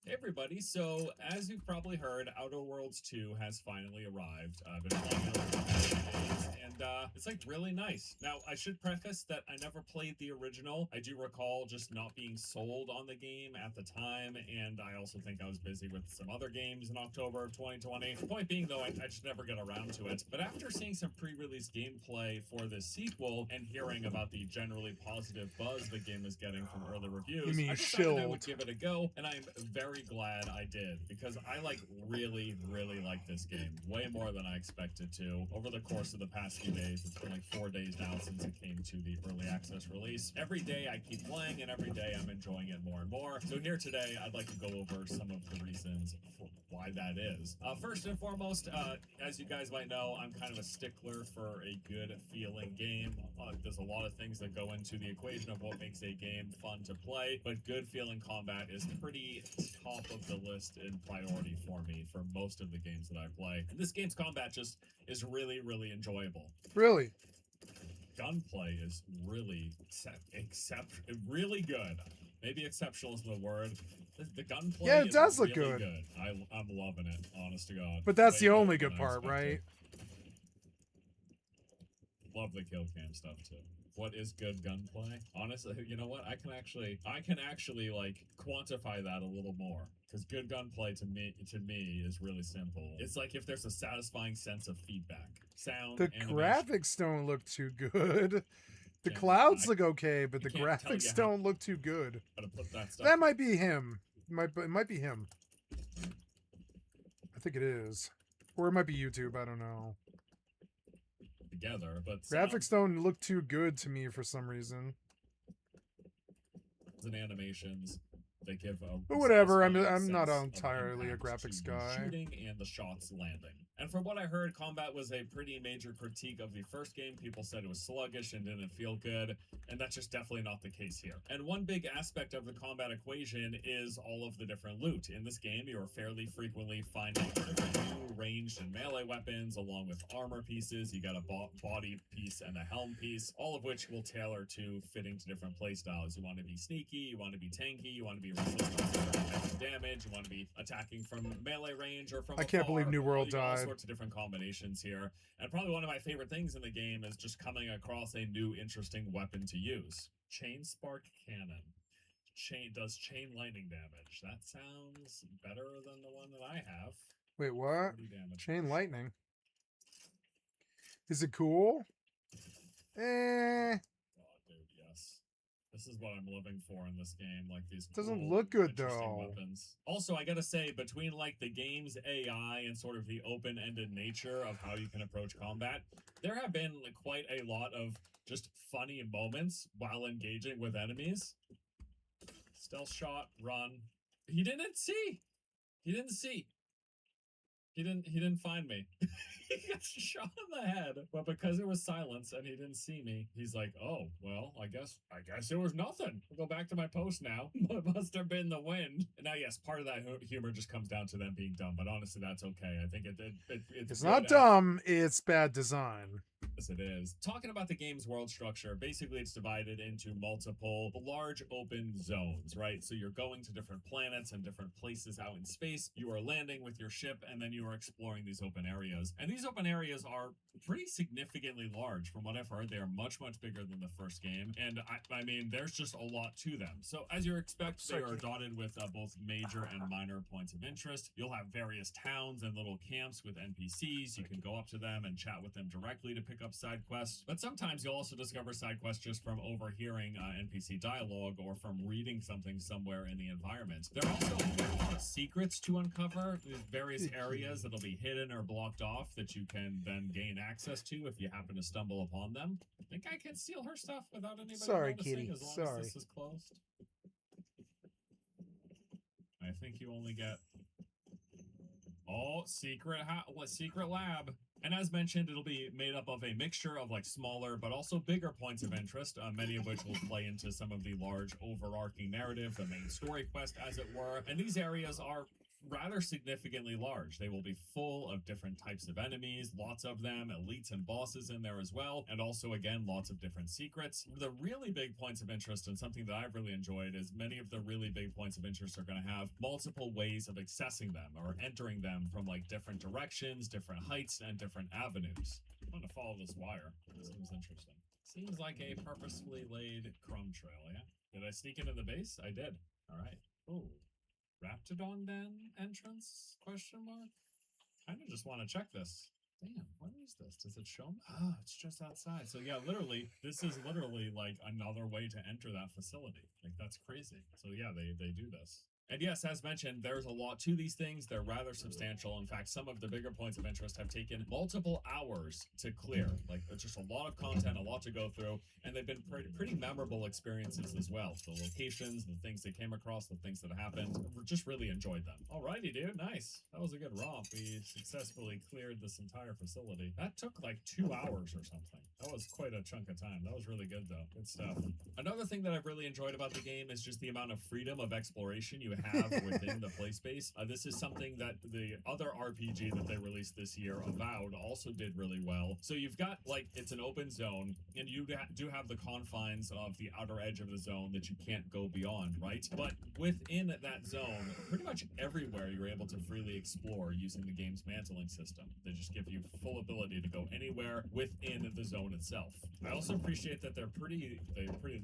Hey everybody, so as you've probably heard, Outer Worlds 2 has finally arrived. I've been playing it over the past few days, and it's like really nice. Now, I should preface that I never played the original. I do recall just not being sold on the game at the time, and I also think I was busy with some other games in October of 2020. The point being, though, I just never got around to it. But after seeing some pre-release gameplay for this sequel and hearing about the generally positive buzz the game is getting from early reviews, I decided I would give it a go, and I'm very glad I did, because I really like this game way more than I expected to. Over the course of the past few days, it's been like 4 days now since it came to the early access release. Every day I keep playing, and every day I'm enjoying it more and more. So here today, I'd like to go over some of the reasons for why that is. First and foremost, as you guys might know, I'm kind of a stickler for a good feeling game. There's a lot of things that go into the equation of what makes a game fun to play, but good feeling combat is pretty top of the list in priority for me for most of the games that I play. And this game's combat just is really enjoyable. Really? Gunplay is really really good. Maybe exceptional is the word. The gunplay yeah, it does look really good. I'm loving it, honest to God. But that's Way the only better good than I part, right? Love the kill cam stuff too. what is good gunplay? Honestly, you know what? I can actually like quantify that a little more. Because good gunplay to me is really simple. It's like if there's a satisfying sense of feedback, sound, The animation. graphics don't look too good. The clouds look okay, but the graphics don't look too good. How to put that stuff. That might be him. It might be him. I think it is. Or it might be YouTube, I don't know. Together, but graphics don't look too good to me for some reason. And animations, they give a but whatever, I'm satisfying not sense of entirely a impact graphics to the guy. shooting and the shots landing. And from what I heard, combat was a pretty major critique of the first game. People said it was sluggish and didn't feel good, and that's just definitely not the case here. And one big aspect of the combat equation is all of the different loot. In this game, you are fairly frequently finding different new ranged and melee weapons, along with armor pieces. You got a body piece and a helm piece, all of which will tailor to fitting to different playstyles. You want to be sneaky, you want to be tanky, you want to be resistant to damage, you want to be attacking from melee range or from I can't believe New World died. All sorts of different combinations here. And probably one of my favorite things in the game is just coming across a new interesting weapon to use. Chain spark cannon. Does chain lightning damage. That sounds better than the one that I have. Wait, what? Chain lightning. Is it cool? Oh, dude, yes. This is what I'm living for in this game, like these Doesn't cool, look good interesting though. Weapons. Also, I gotta say, between like the game's AI and sort of the open-ended nature of how you can approach combat, there have been like, quite a lot of just funny moments while engaging with enemies. Stealth shot, run. He didn't see. He didn't see. He didn't find me. He got shot in the head, but because it was silence and he didn't see me, he's like, "Oh, well, I guess it was nothing. I'll go back to my post now. It must have been the wind." And now, yes, part of that humor just comes down to them being dumb, but honestly, that's okay. I think it's not dumb. It's bad design. Yes, it is. Talking about the game's world structure, basically it's divided into multiple large open zones, right? So you're going to different planets and different places out in space. You are landing with your ship, and then you are exploring these open areas. And these open areas are pretty significantly large. From what I've heard, they are much, much bigger than the first game. And I mean, there's just a lot to them. So as you expect, they are dotted with both major and minor points of interest. You'll have various towns and little camps with NPCs. You can go up to them and chat with them directly to pick up side quests, but sometimes you'll also discover side quests just from overhearing NPC dialogue or from reading something somewhere in the environment. There are also a lot of secrets to uncover. There's various areas that'll be hidden or blocked off that you can then gain access to if you happen to stumble upon them. I think I can steal her stuff without anybody noticing, Kitty. as long as this is closed. I think you only get secret lab. And as mentioned, it'll be made up of a mixture of like smaller but also bigger points of interest, many of which will play into some of the large overarching narrative, the main story quest, as it were. And these areas are rather significantly large. They will be full of different types of enemies, lots of them, elites and bosses in there as well, and also, again, lots of different secrets. The really big points of interest, and something that I've really enjoyed, is many of the really big points of interest are going to have multiple ways of accessing them or entering them from like different directions, different heights, and different avenues. I'm going to follow this wire. It seems interesting. Seems like a purposefully laid crumb trail, yeah? Did I sneak into the base? I did. All right. Ooh. Raptidon Den entrance? Question mark? Kind of just want to check this. Damn, what is this? Does it show me? Ah, it's just outside. So yeah, literally, this is literally like another way to enter that facility. Like, that's crazy. So yeah, they do this. And yes, as mentioned, there's a lot to these things. They're rather substantial. In fact, some of the bigger points of interest have taken multiple hours to clear. Like, there's just a lot of content, a lot to go through, and they've been pretty memorable experiences as well. The locations, the things they came across, the things that happened, just really enjoyed them. Alrighty, dude, nice. That was a good romp. We successfully cleared this entire facility. That took like 2 hours or something. That was quite a chunk of time. That was really good, though. Good stuff. Another thing that I've really enjoyed about the game is just the amount of freedom of exploration you have within the play space. This is something that the other RPG that they released this year, Avowed, also did really well. So you've got, like, it's an open zone, and you do have the confines of the outer edge of the zone that you can't go beyond, right? But within that zone, pretty much everywhere you're able to freely explore using the game's mantling system. They just give you full ability to go anywhere within the zone itself. I also appreciate that they're pretty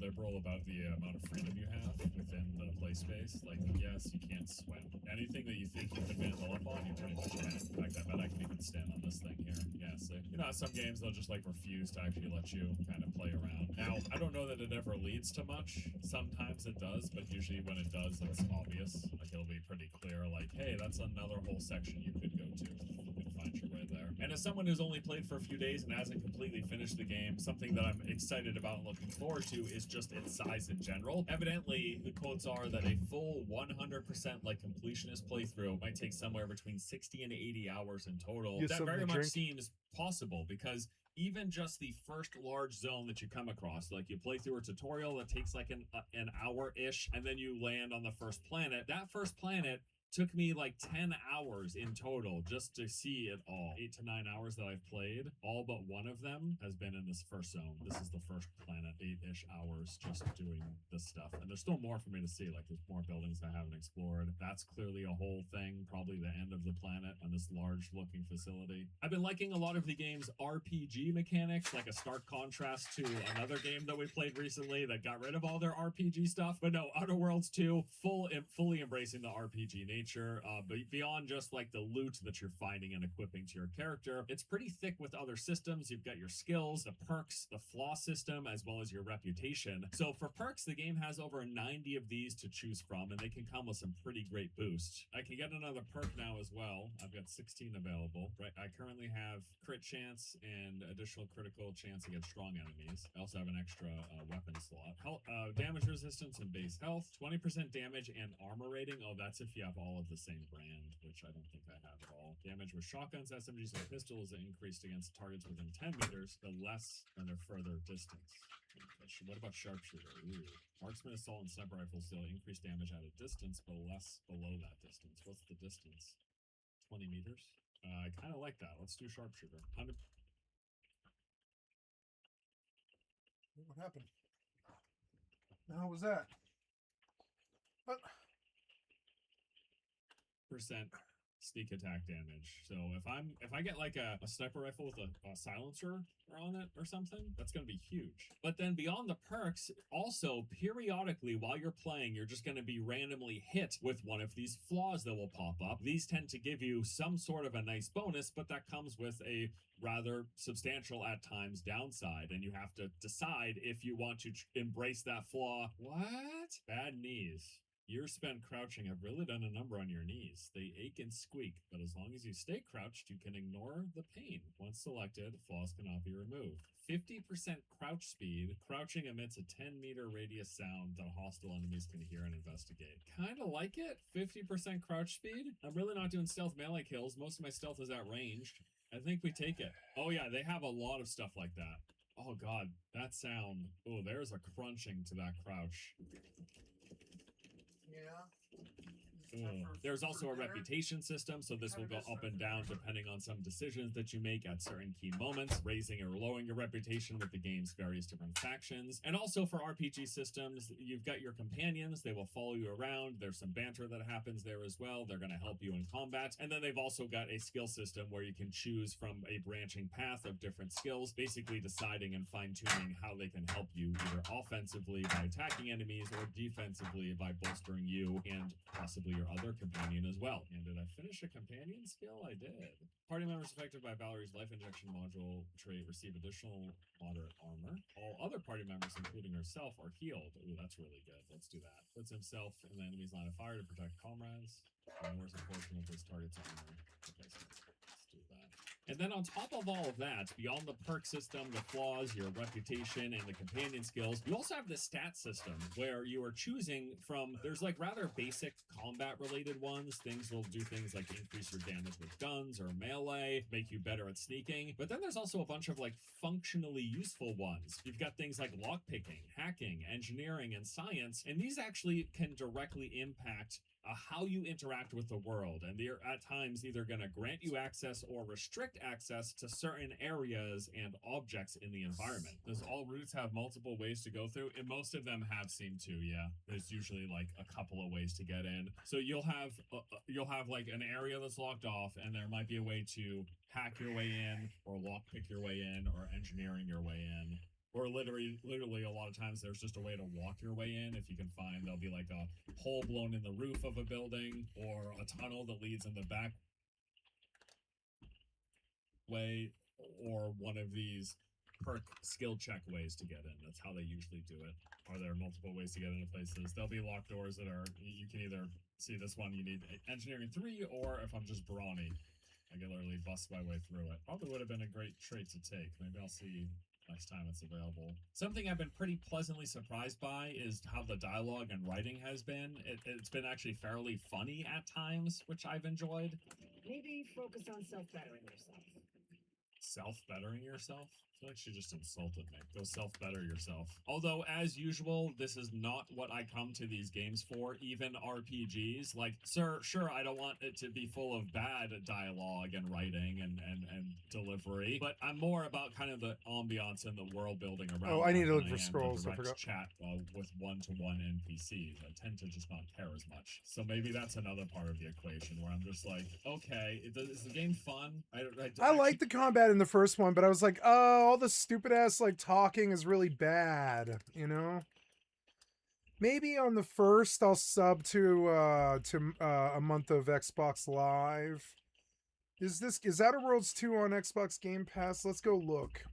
liberal about the amount of freedom you have within the play space. Like, yes, you can't swim. Anything that you think you can mantle up on, you pretty much can. In fact, I bet I can even stand on this thing here. Yeah, so, you know, some games they'll just like refuse to actually let you kind of play around. Now, I don't know that it ever leads to much. Sometimes it does, but usually when it does, it's obvious. Like, it'll be pretty clear, like, hey, that's another whole section you could go to. You can find your way there. And as someone who's only played for a few days and hasn't completely finished the game, something that I'm excited about and looking forward to is just its size in general. Evidently, the quotes are that a full 100% like completionist playthrough might take somewhere between 60 and 80 hours in total. That very much seems possible because even just the first large zone that you come across, like you play through a tutorial that takes like an hour-ish, and then you land on the first planet. That first planet took me like 10 hours in total just to see it all. 8 to 9 hours that I've played, all but one of them has been in this first zone. This is the first planet, 8-ish hours just doing this stuff. And there's still more for me to see. Like, there's more buildings I haven't explored. That's clearly a whole thing, probably the end of the planet on this large looking facility. I've been liking a lot of the game's RPG mechanics, like a stark contrast to another game that we played recently that got rid of all their RPG stuff. But no, Outer Worlds 2, fully embracing the RPG nature. But beyond just like the loot that you're finding and equipping to your character, it's pretty thick with other systems. You've got your skills, the perks, the flaw system, as well as your reputation. So for perks, the game has over 90 of these to choose from, and they can come with some pretty great boosts. I can get another perk now as well. I've got 16 available. Right, I currently have crit chance and additional critical chance against strong enemies. I also have an extra weapon slot. Damage resistance and base health, 20% damage and armor rating. Oh, that's if you have all of the same brand, which I don't think I have at all. Damage with shotguns, SMGs, and pistols increased against targets within 10 meters, the less than their further distance. What about sharpshooter? Ooh. Marksman, assault, and sniper rifles still increase damage at a distance, but less below that distance. What's the distance? 20 meters? I kind of like that. Let's do sharpshooter. 100. What happened? How was that? What? Percent sneak attack damage. So if I get like a sniper rifle with a silencer on it or something, that's going to be huge. But then beyond the perks, also periodically while you're playing, you're just going to be randomly hit with one of these flaws that will pop up. These tend to give you some sort of a nice bonus, but that comes with a rather substantial at times downside, and you have to decide if you want to embrace that flaw. What? Bad knees. Years spent crouching have really done a number on your knees. They ache and squeak, but as long as you stay crouched, you can ignore the pain. Once selected, flaws cannot be removed. 50% crouch speed. Crouching emits a 10-meter radius sound that hostile enemies can hear and investigate. Kind of like it. 50% crouch speed. I'm really not doing stealth melee kills. Most of my stealth is at ranged. I think we take it. Oh yeah, they have a lot of stuff like that. Oh god, that sound. Oh, there's a crunching to that crouch. There's also a reputation system, so this will go up and down depending on some decisions that you make at certain key moments, raising or lowering your reputation with the game's various different factions. And also for RPG systems, you've got your companions. They will follow you around. There's some banter that happens there as well. They're going to help you in combat. And then they've also got a skill system where you can choose from a branching path of different skills, basically deciding and fine-tuning how they can help you either offensively by attacking enemies or defensively by bolstering you and possibly your other companion as well. And did I finish a companion skill? I did. Party members affected by Valerie's life injection module trait receive additional moderate armor. All other party members, including herself, are healed. Ooh, that's really good. Let's do that. Puts himself in the enemy's line of fire to protect comrades. Ignores a portion of his target's armor. Okay, so let's do that. And then on top of all of that, beyond the perk system, the flaws, your reputation, and the companion skills, you also have the stat system where you are choosing from, there's like rather basic combat related ones. Things will do things like increase your damage with guns or melee, make you better at sneaking. But then there's also a bunch of like functionally useful ones. You've got things like lockpicking, hacking, engineering, and science. And these actually can directly impact how you interact with the world, and they're at times either going to grant you access or restrict access to certain areas and objects in the environment. Does all routes have multiple ways to go through? And most of them have seemed to, yeah. There's usually like a couple of ways to get in. So you'll have like an area that's locked off, and there might be a way to hack your way in, or lockpick your way in, or engineering your way in. Or literally, a lot of times there's just a way to walk your way in. If you can find, there'll be like a hole blown in the roof of a building, or a tunnel that leads in the back way, or one of these perk skill check ways to get in. That's how they usually do it. Are there multiple ways to get into places? There'll be locked doors that are, you can either see this one, you need engineering 3, or if I'm just brawny, I can literally bust my way through it. Probably would have been a great trait to take. Maybe I'll see next time it's available. Something I've been pretty pleasantly surprised by is how the dialogue and writing has been. It's been actually fairly funny at times, which I've enjoyed. Maybe focus on self-bettering yourself. Self-bettering yourself? I feel like she just insulted me. Go self-better yourself. Although, as usual, this is not what I come to these games for, even RPGs. Like, sure, I don't want it to be full of bad dialogue and writing and delivery, but I'm more about kind of the ambiance and the world building around. Oh, I need to look than for I am scrolls. the I direct forgot. chat with one-to-one NPCs. I tend to just not care as much. So maybe that's another part of the equation where I'm just like, okay, is the game fun? I like the combat in the first one, but I was like, oh, all the stupid ass like talking is really bad, you know? Maybe on the first I'll sub to a month of Xbox Live. Is Outer Worlds 2 on Xbox Game Pass? Let's go look.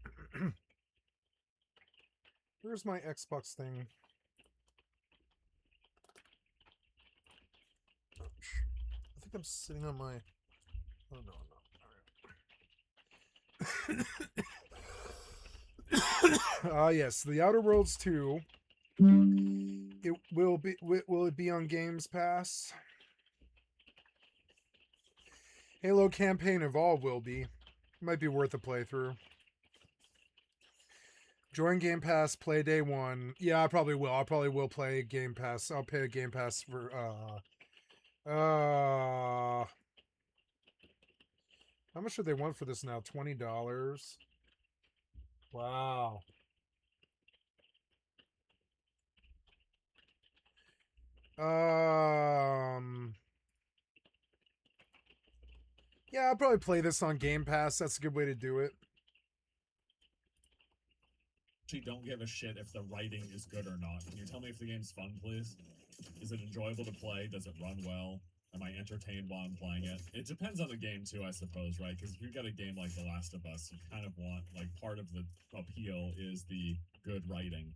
Where's my Xbox thing? I think I'm sitting on my... Oh, no, I'm not. All right. Yes, The Outer Worlds 2. Will it be on Games Pass? Halo Campaign of All will be. Might be worth a playthrough. Join Game Pass, play day 1. Yeah, I probably will. I probably will play Game Pass. I'll pay a Game Pass for how much do they want for this now? $20. Wow. Yeah, I'll probably play this on Game Pass. That's a good way to do it. Actually don't give a shit if the writing is good or not. Can you tell me if the game's fun, please? Is it enjoyable to play? Does it run well? Am I entertained while I'm playing it? It depends on the game too, I suppose, right? Because if you've got a game like The Last of Us, you kind of want, like, part of the appeal is the good writing.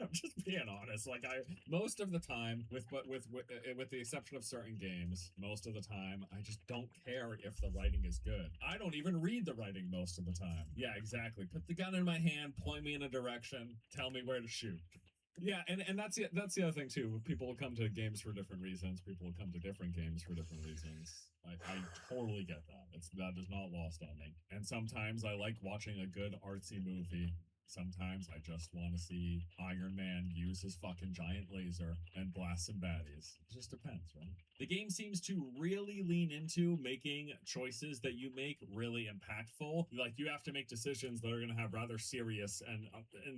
I'm just being honest. Like, most of the time, with the exception of certain games, most of the time, I just don't care if the writing is good. I don't even read the writing most of the time. Yeah, exactly. Put the gun in my hand, point me in a direction, tell me where to shoot. Yeah, and that's the other thing too. People will come to games for different reasons. People will come to different games for different reasons. I totally get that. That is not lost on me. And sometimes I like watching a good artsy movie. Sometimes I just want to see Iron Man use his fucking giant laser and blast some baddies. It just depends, right? The game seems to really lean into making choices that you make really impactful. Like, you have to make decisions that are going to have rather serious and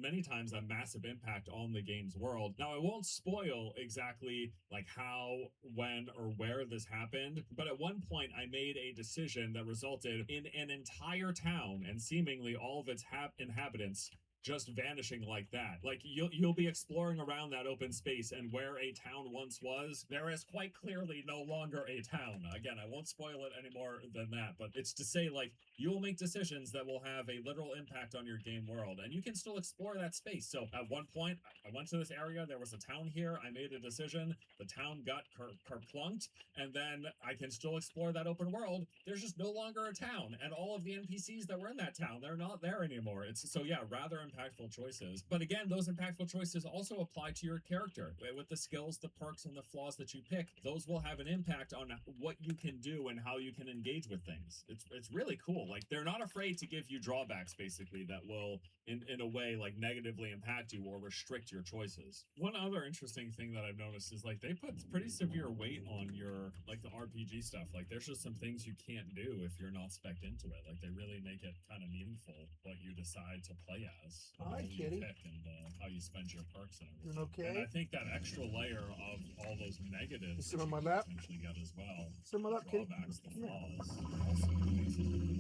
many times a massive impact on the game's world. Now, I won't spoil exactly like how, when, or where this happened, but at one point I made a decision that resulted in an entire town and seemingly all of its inhabitants just vanishing like that. Like, you'll be exploring around that open space, and where a town once was, there is quite clearly no longer a town. Again, I won't spoil it any more than that, but it's to say, like, you will make decisions that will have a literal impact on your game world, and you can still explore that space. So at one point, I went to this area, there was a town here, I made a decision, the town got kerplunked, and then I can still explore that open world. There's just no longer a town, and all of the NPCs that were in that town, they're not there anymore. So yeah, rather impactful impactful choices. But again, those impactful choices also apply to your character. With the skills, the perks, and the flaws that you pick, those will have an impact on what you can do and how you can engage with things. It's really cool. Like, they're not afraid to give you drawbacks, basically, that will, in a way, like, negatively impact you or restrict your choices. One other interesting thing that I've noticed is, like, they put pretty severe weight on your, like, the RPG stuff. Like, there's just some things you can't do if you're not spec'd into it. Like, they really make it kind of meaningful what you decide to play as, the Hi, role you kitty. pick, and how you spend your perks and everything. Okay. And I think that extra layer of all those negatives Sit that on you my can lap. potentially get as well, Sit on my lap, kitty. drawbacks, the flaws, also amazing.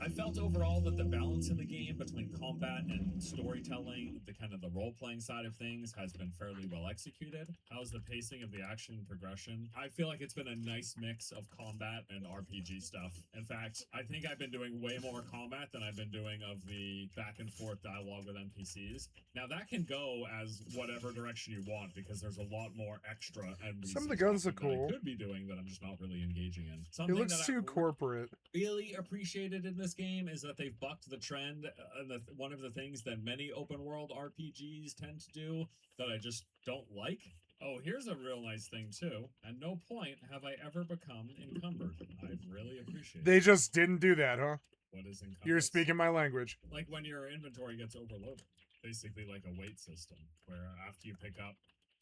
I felt overall that the balance in the game between combat and storytelling, the kind of the role-playing side of things, has been fairly well executed. How's the pacing of the action and progression? I feel like it's been a nice mix of combat and RPG stuff. In fact, I think I've been doing way more combat than I've been doing of the back and forth dialogue with NPCs. Now that can go as whatever direction you want, because there's a lot more extra NPCs. Some of the guns are cool. I could be doing that I'm just not really engaging in. It Something looks that too corporate. really appreciated in this game is that they've bucked the trend, and one of the things that many open world RPGs tend to do that I just don't like. Oh, here's a real nice thing too. At no point have I ever become encumbered. I've really appreciated They just didn't do that, huh? What is encumbered? You're speaking my language. Like when your inventory gets overloaded. Basically like a weight system, where after you pick up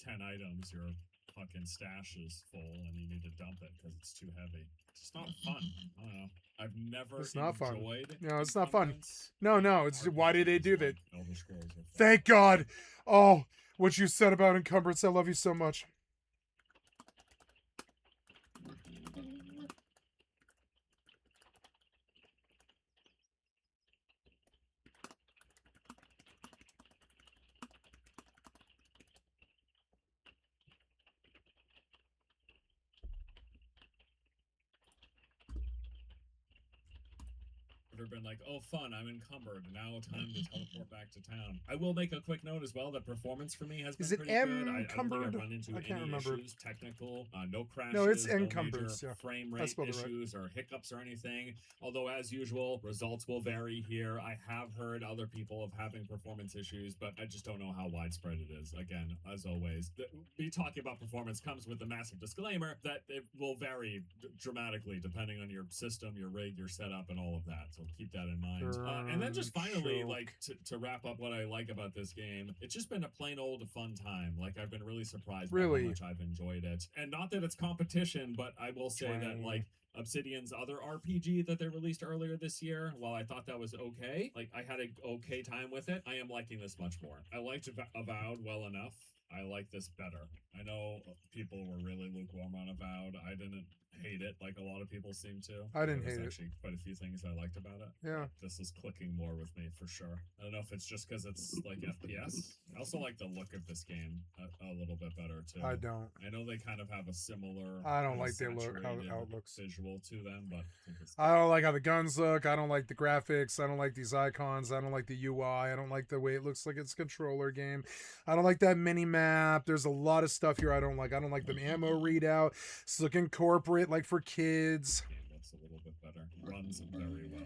10 items, your fucking stash is full and you need to dump it because it's too heavy. It's just not fun. I don't know. I've never It's not fun. enjoyed No, it's not fun. encumbrance. No, it's why did they do that? Elder Scrolls are fun. Thank God. Oh, what you said about encumbrance, I love you so much. Been like, oh fun, I'm encumbered, now time to teleport back to town. I will make a quick note as well that performance for me has been pretty good. I don't think I've run into any issues, technical, no crashes, no, it's no encumbered, major yeah. frame rate issues or hiccups or anything. Although as usual, results will vary here. I have heard other people of having performance issues, but I just don't know how widespread it is. Again, as always, me talking about performance comes with a massive disclaimer that it will vary dramatically depending on your system, your rig, your setup, and all of that. So keep that in mind. And then just finally, like, to wrap up what I like about this game, it's just been a plain old fun time. Like, I've been really surprised by how much I've enjoyed it. And not that it's competition, but I will say that, like, Obsidian's other RPG that they released earlier this year, while I thought that was okay, like, I had an okay time with it, I am liking this much more. I liked Avowed well enough. I like this better. I know people were really lukewarm on Avowed. I didn't hate it like a lot of people seem to. I didn't hate it. Actually, quite a few things I liked about it. Yeah. This is clicking more with me for sure. I don't know if it's just because it's like FPS. I also like the look of this game a little bit better too. I don't. I know they kind of have a similar. I don't like their look, how it looks. Visual to them, but I don't like how the guns look. I don't like the graphics. I don't like these icons. I don't like the UI. I don't like the way it looks like it's a controller game. I don't like that mini map. There's a lot of stuff here I don't like. I don't like the ammo readout. It's looking corporate, like for kids. Looks a little bit better. Runs very well.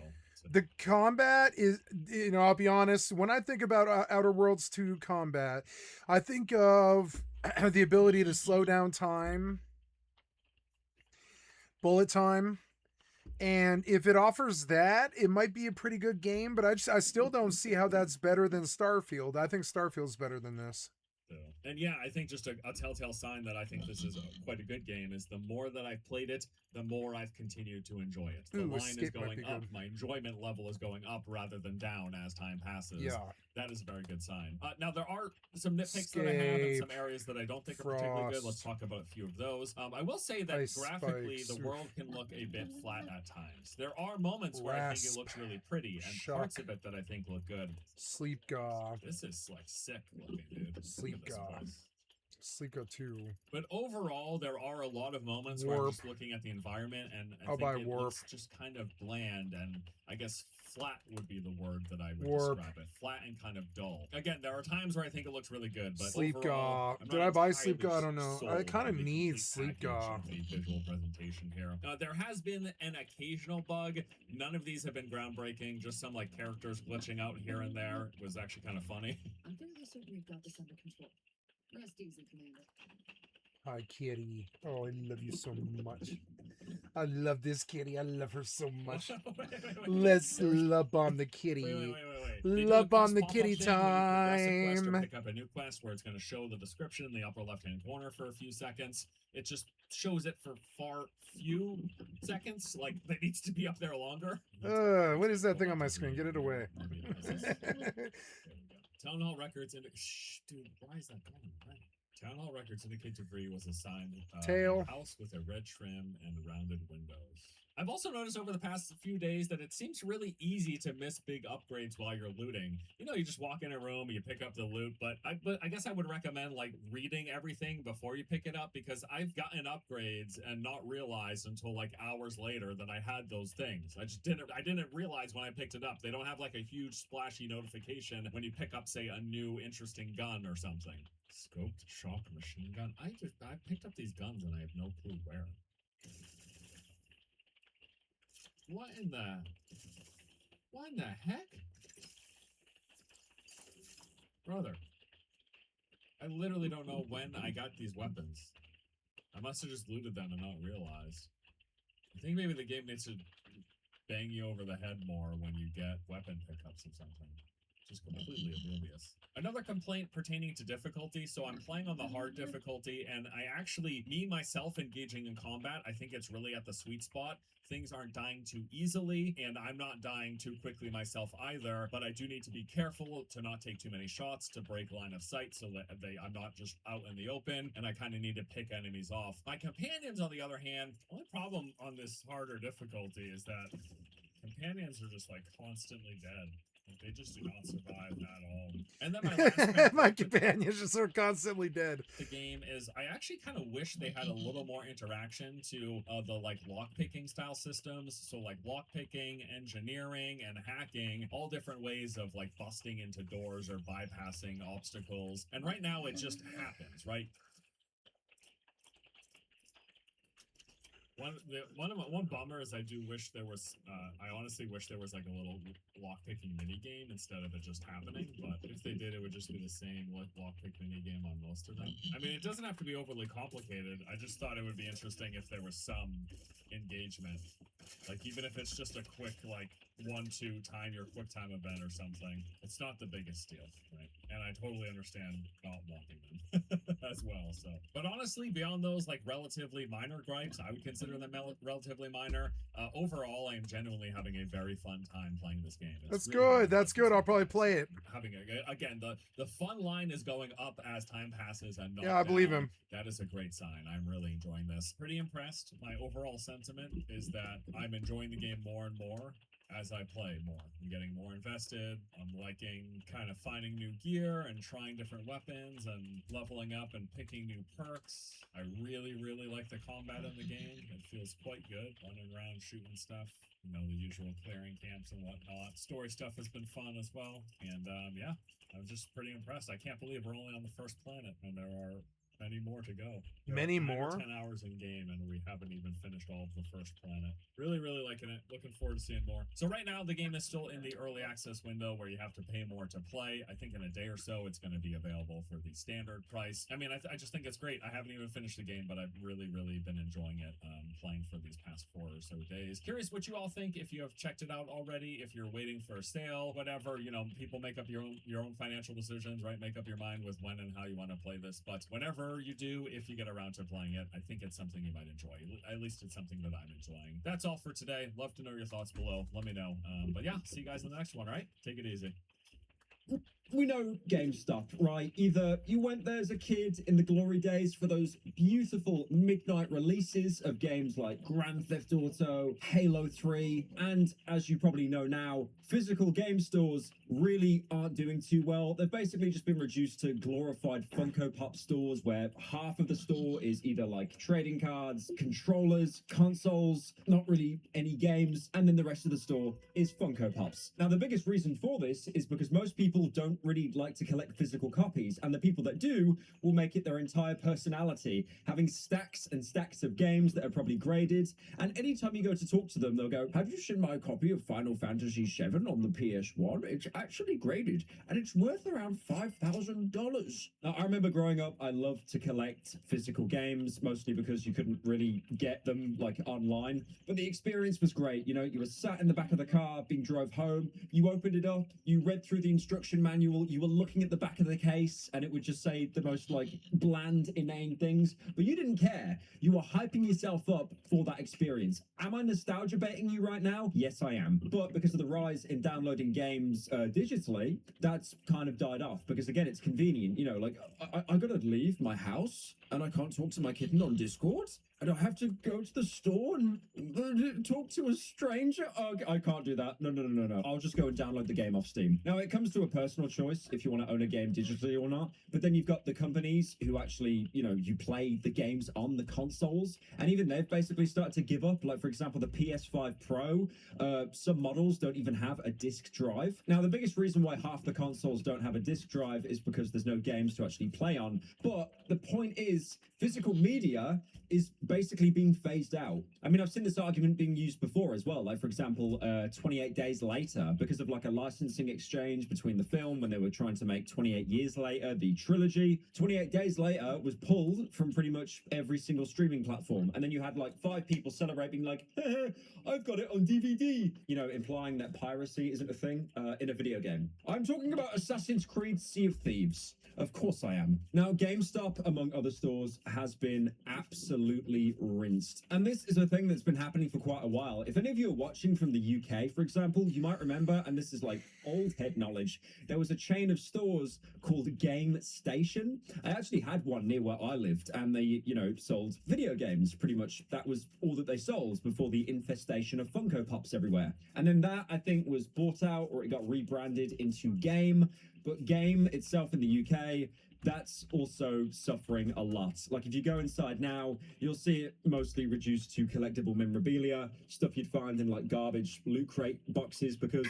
The combat is, you know, I'll be honest, when I think about Outer Worlds 2 combat, I think of the ability to slow down time, bullet time, and if it offers that, it might be a pretty good game, but I still don't see how that's better than Starfield. I think Starfield's better than this. And yeah, I think just a telltale sign that I think this is quite a good game is the more that I've played it, the more I've continued to enjoy it. The line is going up. My enjoyment level is going up rather than down as time passes. Yeah. That is a very good sign. Now, there are some nitpicks that I have in some areas that I don't think are particularly good. Let's talk about a few of those. I will say that graphically, the world can look a bit flat at times. There are moments where I think it looks really pretty, and parts of it that I think look good. Sleep God. This is like sick looking, dude. Sleep God. Sleepco 2. But overall, there are a lot of moments where I'm just looking at the environment and I I'll think buy it Warp. looks just kind of bland, and I guess flat would be the word that I would Warp. describe it. Flat and kind of dull. Again, there are times where I think it looks really good, but Sleepco. overall, I'm Did not I buy entirely Sleepco? I don't know. I sold kind on of the need complete package Sleepco. of the visual presentation here. There has been an occasional bug. None of these have been groundbreaking. Just some like characters glitching out here and there. It was actually kind of funny. I'm fairly certain we've got this under control. Rest easy, Commander. Hi, kitty. Oh, I love you so much. I love this kitty. I love her so much. Let's love bomb the kitty. Wait. They do a Love bomb quest the pop-up kitty thing when you progress a quest or time. pick up a new quest where it's going to show the description in the upper left-hand corner for a few seconds. It just shows it for far few seconds. Like, it needs to be up there longer. What is that thing on my screen? Get it away. Town Hall records indicate. Shh, dude, why is that going? Right. Town Hall records indicate debris was assigned Tail. a house with a red trim and rounded windows. I've also noticed over the past few days that it seems really easy to miss big upgrades while you're looting. You know, you just walk in a room, you pick up the loot, but I guess I would recommend like reading everything before you pick it up, because I've gotten upgrades and not realized until like hours later that I had those things. I didn't realize when I picked it up. They don't have like a huge splashy notification when you pick up, say, a new interesting gun or something. Scoped shock machine gun. I picked up these guns and I have no clue where. What in the heck? Brother, I literally don't know when I got these weapons. I must have just looted them and not realized. I think maybe the game needs to bang you over the head more when you get weapon pickups or something. Just completely oblivious. Another complaint pertaining to difficulty. So I'm playing on the hard difficulty, and me myself engaging in combat, I think it's really at the sweet spot. Things aren't dying too easily, and I'm not dying too quickly myself either, but I do need to be careful to not take too many shots to break line of sight so that I'm not just out in the open, and I kind of need to pick enemies off. My companions, on the other hand, the only problem on this harder difficulty is that companions are just like constantly dead. They just do not survive at all. And then my last My companions just are constantly dead. the game is I actually kind of wish they had a little more interaction to the like lockpicking style systems. So like lockpicking, engineering, and hacking, all different ways of like busting into doors or bypassing obstacles. And right now it just happens, right? One bummer is I do wish there was I honestly wish there was like a little lockpicking mini game instead of it just happening, but if they did, it would just be the same lockpick mini game on most of them. I mean, it doesn't have to be overly complicated. I just thought it would be interesting if there was some engagement, like even if it's just a quick like 1-2 time your quick time event or something. It's not the biggest deal, right? And I totally understand not wanting them as well. So, but honestly, beyond those like relatively minor gripes, I would consider them relatively minor. Overall, I am genuinely having a very fun time playing this game. That's good. That's good. I'll probably play it. Again, the fun line is going up as time passes and not Yeah, I believe down. him. That is a great sign. I'm really enjoying this. Pretty impressed. My overall sentiment is that I'm enjoying the game more and more as I play more. I'm getting more invested. I'm liking kind of finding new gear and trying different weapons and leveling up and picking new perks. I really, really like the combat in the game. It feels quite good. Running around, shooting stuff. You know, the usual clearing camps and whatnot. Story stuff has been fun as well. And yeah, I'm just pretty impressed. I can't believe we're only on the first planet and there are many more to go. Many more? 10 hours in game and we haven't even finished all of the first planet. Really, really liking it. Looking forward to seeing more. So right now the game is still in the early access window where you have to pay more to play. I think in a day or so it's going to be available for the standard price. I mean, I just think it's great. I haven't even finished the game, but I've really, really been enjoying it playing for these past 4 or so days. Curious what you all think, if you have checked it out already, if you're waiting for a sale, whatever. You know, people make up your own financial decisions, right? Make up your mind with when and how you want to play this. But whenever you do, if you get around to playing it, I think it's something you might enjoy. At least it's something that I'm enjoying. That's all for today. Love to know your thoughts below. Let me know. But yeah, see you guys in the next one, all right? Take it easy. we know GameStop, right? Either you went there as a kid in the glory days for those beautiful midnight releases of games like Grand Theft Auto, Halo 3, and as you probably know now, physical game stores really aren't doing too well. They've basically just been reduced to glorified Funko Pop stores where half of the store is either like trading cards, controllers, consoles, not really any games, and then the rest of the store is Funko Pops. Now, the biggest reason for this is because most people don't really like to collect physical copies, and the people that do will make it their entire personality, having stacks and stacks of games that are probably graded, and anytime you go to talk to them, they'll go, "Have you seen my copy of Final Fantasy VII on the PS1? It's actually graded, and it's worth around $5,000. Now, I remember growing up, I loved to collect physical games, mostly because you couldn't really get them like online, but the experience was great. You know, you were sat in the back of the car, being drove home, you opened it up, you read through the instruction manual, you were looking at the back of the case, and it would just say the most like bland, inane things, but you didn't care. You were hyping yourself up for that experience. Am I nostalgia baiting you right now? Yes, I am. But because of the rise in downloading games digitally, that's kind of died off, because again, it's convenient. You know, like I gotta leave my house and I can't talk to my kitten on Discord, and I have to go to the store and talk to a stranger. Oh, I can't do that. No. I'll just go and download the game off Steam. Now, it comes to a personal choice if you want to own a game digitally or not, but then you've got the companies who actually, you know, you play the games on the consoles, and even they've basically started to give up. Like, for example, the PS5 Pro, some models don't even have a disc drive. Now, the biggest reason why half the consoles don't have a disc drive is because there's no games to actually play on. But the point is, physical media is basically being phased out. I mean, I've seen this argument being used before as well. Like, for example, 28 Days Later, because of like a licensing exchange between the film when they were trying to make 28 Years Later, the trilogy. 28 Days Later was pulled from pretty much every single streaming platform. And then you had like 5 people celebrating like, hey, I've got it on DVD. You know, implying that piracy isn't a thing in a video game. I'm talking about Assassin's Creed Sea of Thieves. Of course I am. Now, GameStop, among other stores, has been absolutely rinsed. And this is a thing that's been happening for quite a while. If any of you are watching from the UK, for example, you might remember, and this is like old head knowledge, there was a chain of stores called Game Station. I actually had one near where I lived, and they, you know, sold video games. Pretty much that was all that they sold before the infestation of Funko Pops everywhere. And then that, I think, was bought out, or it got rebranded into Game. But Game itself in the UK, that's also suffering a lot. Like, if you go inside now, you'll see it mostly reduced to collectible memorabilia, stuff you'd find in like garbage loot crate boxes, because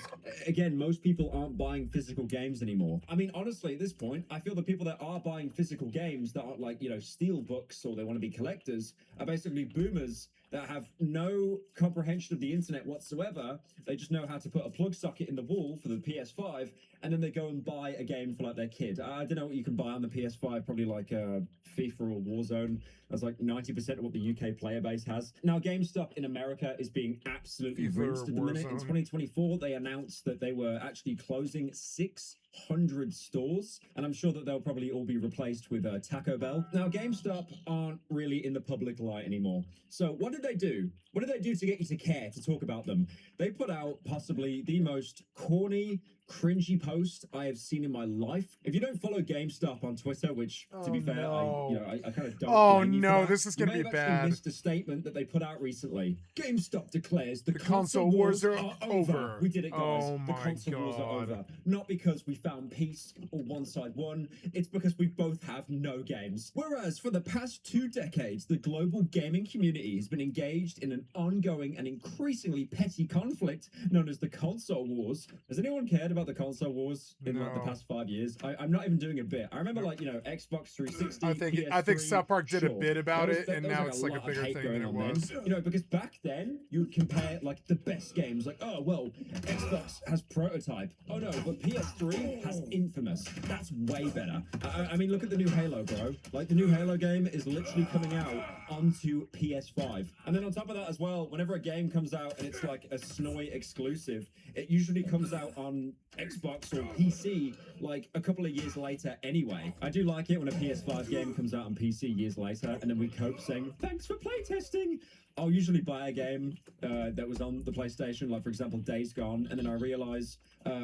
again, most people aren't buying physical games anymore. I mean, honestly, at this point, I feel the people that are buying physical games that aren't like, you know, steel books, or they want to be collectors, are basically boomers that have no comprehension of the internet whatsoever. They just know how to put a plug socket in the wall for the PS5, and then they go and buy a game for like their kid. I don't know what you can buy on the PS5, probably like FIFA or Warzone. That's like 90% of what the UK player base has. Now, GameStop in America is being absolutely rinsed at the minute. In 2024, they announced that they were actually closing 600 stores, and I'm sure that they'll probably all be replaced with Taco Bell. Now, GameStop aren't really in the public light anymore. So what did they do? What did they do to get you to care, to talk about them? They put out possibly the most corny, cringy post I have seen in my life. If you don't follow GameStop on Twitter, which to be fair, I kind of don't. Oh blame you for no, that, this is gonna you be may have actually bad. missed a statement that they put out recently. GameStop declares the console wars are over. We did it, guys. Oh The my console wars are God. over. Not because we found peace or one side won. It's because we both have no games. Whereas for the past 2 decades, the global gaming community has been engaged in an ongoing and increasingly petty conflict known as the console wars. Has anyone cared about the console wars in like the past 5 years? I'm not even doing a bit. I remember like, you know, Xbox 360. I think PS3, South Park did a sure. bit about There was- it, there and was, now like, it's a like a lot of bigger hate thing going than it on then. was. You know, because back then you would compare like the best games, like, oh well, Xbox has Prototype. Oh no, but PS3 has Infamous. That's way better. I mean, look at the new Halo, bro. Like, the new Halo game is literally coming out onto PS5. And then on top of that as well, whenever a game comes out and it's like a snowy exclusive, it usually comes out on Xbox or PC like a couple of years later anyway. I do like it when a PS5 game comes out on PC years later and then we cope saying, thanks for playtesting. I'll usually buy a game that was on the PlayStation, like for example, Days Gone, and then I realize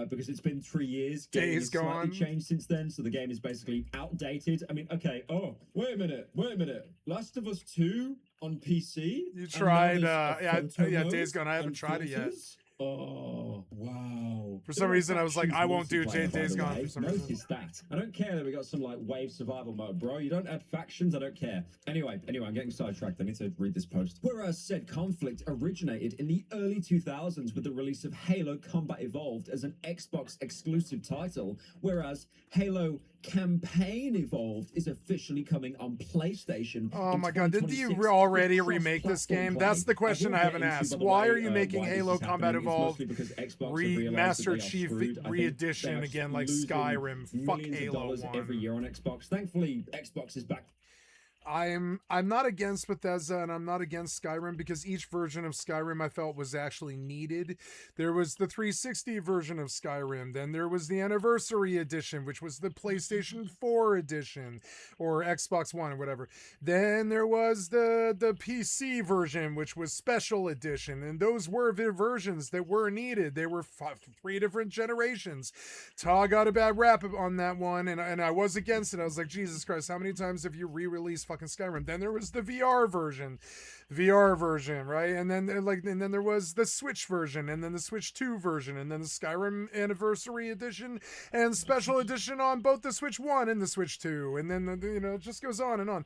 because it's been 3 years, gaming has slightly changed since then, so the game is basically outdated. I mean, okay, oh, wait a minute. Last of Us 2 on PC? You tried, yeah, Days Gone. I haven't tried it yet. Oh, wow. For some reason, I was like, I won't do Days Gone for some reason. Notice that. I don't care that we got some like wave survival mode, bro. You don't add factions, I don't care. Anyway, I'm getting sidetracked. I need to read this post. Whereas said conflict originated in the early 2000s with the release of Halo Combat Evolved as an Xbox exclusive title, whereas Halo Campaign Evolved is officially coming on PlayStation. Oh my god, didn't you already remake this game? That's the question I haven't asked. Why are you making Halo Combat Evolved Master Chief re-edition again like Skyrim? Fuck Halo 1. Every year on Xbox. Thankfully, Xbox is back. I'm not against Bethesda and I'm not against Skyrim because each version of Skyrim I felt was actually needed. There was the 360 version of Skyrim, then there was the Anniversary Edition, which was the PlayStation 4 edition or Xbox One or whatever. Then there was the PC version, which was Special Edition, and those were the versions that were needed. They were 3 different generations. Ta got a bad rap on that one, and I was against it. I was like, Jesus Christ, how many times have you re-released fucking Skyrim? Then there was the VR version, right? And then there was the Switch version, and then the Switch 2 version, and then the Skyrim Anniversary Edition and Special Edition on both the Switch 1 and the Switch 2, and then it just goes on and on.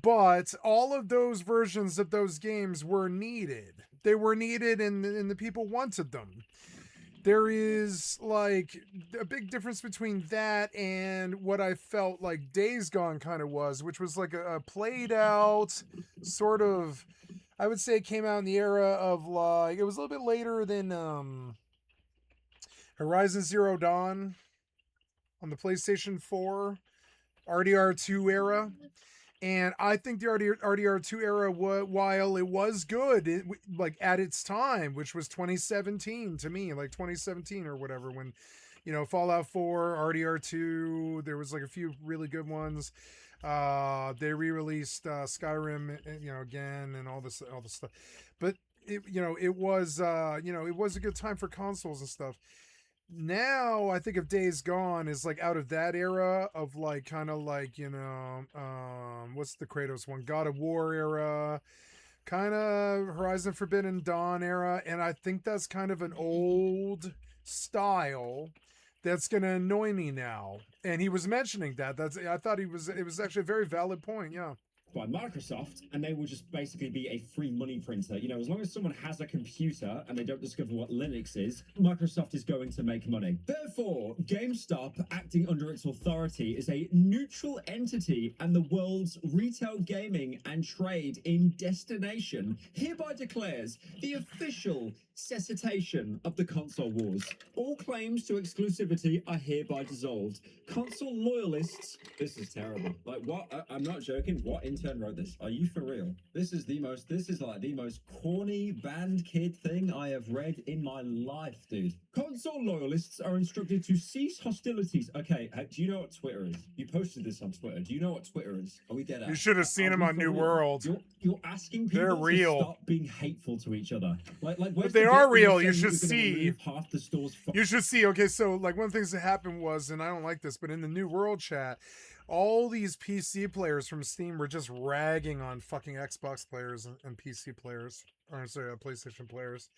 But all of those versions of those games were needed. They were needed, and the people wanted them. There is like a big difference between that and what I felt like Days Gone kind of was, which was like a played out sort of, I would say it came out in the era of like, it was a little bit later than Horizon Zero Dawn on the PlayStation 4, RDR2 era. And I think the RDR2 era, while it was good, like at its time, which was 2017 to me, like 2017 or whatever, when, Fallout 4, RDR2, there was like a few really good ones. They re-released Skyrim, again, and all this stuff. But it was a good time for consoles and stuff. Now I think of Days Gone is like out of that era of like kind of like what's the Kratos one, God of War era, kind of Horizon Forbidden Dawn era, and I think that's kind of an old style that's gonna annoy me now. And he was mentioning that. I thought it was actually a very valid point. Yeah. By Microsoft, and they will just basically be a free money printer. As long as someone has a computer and they don't discover what Linux is, Microsoft is going to make money. Therefore, GameStop, acting under its authority, is a neutral entity and the world's retail gaming and trade in destination hereby declares the official cessation of the console wars. All claims to exclusivity are hereby dissolved. Console loyalists, this is terrible. Like, what? I'm not joking. What intern wrote this? Are you for real? This is like the most corny band kid thing I have read in my life, dude. Console loyalists are instructed to cease hostilities. Okay, do you know what Twitter is? You posted this on Twitter. Do you know what Twitter is? Are we dead ass? You should have seen them on New World. You're asking people They're real. to stop being hateful to each other. Like but they are real. You should see. You should see. Okay, so like one of the things that happened was, and I don't like this, but in the New World chat, all these PC players from Steam were just ragging on fucking Xbox players and PC players, or sorry, PlayStation players.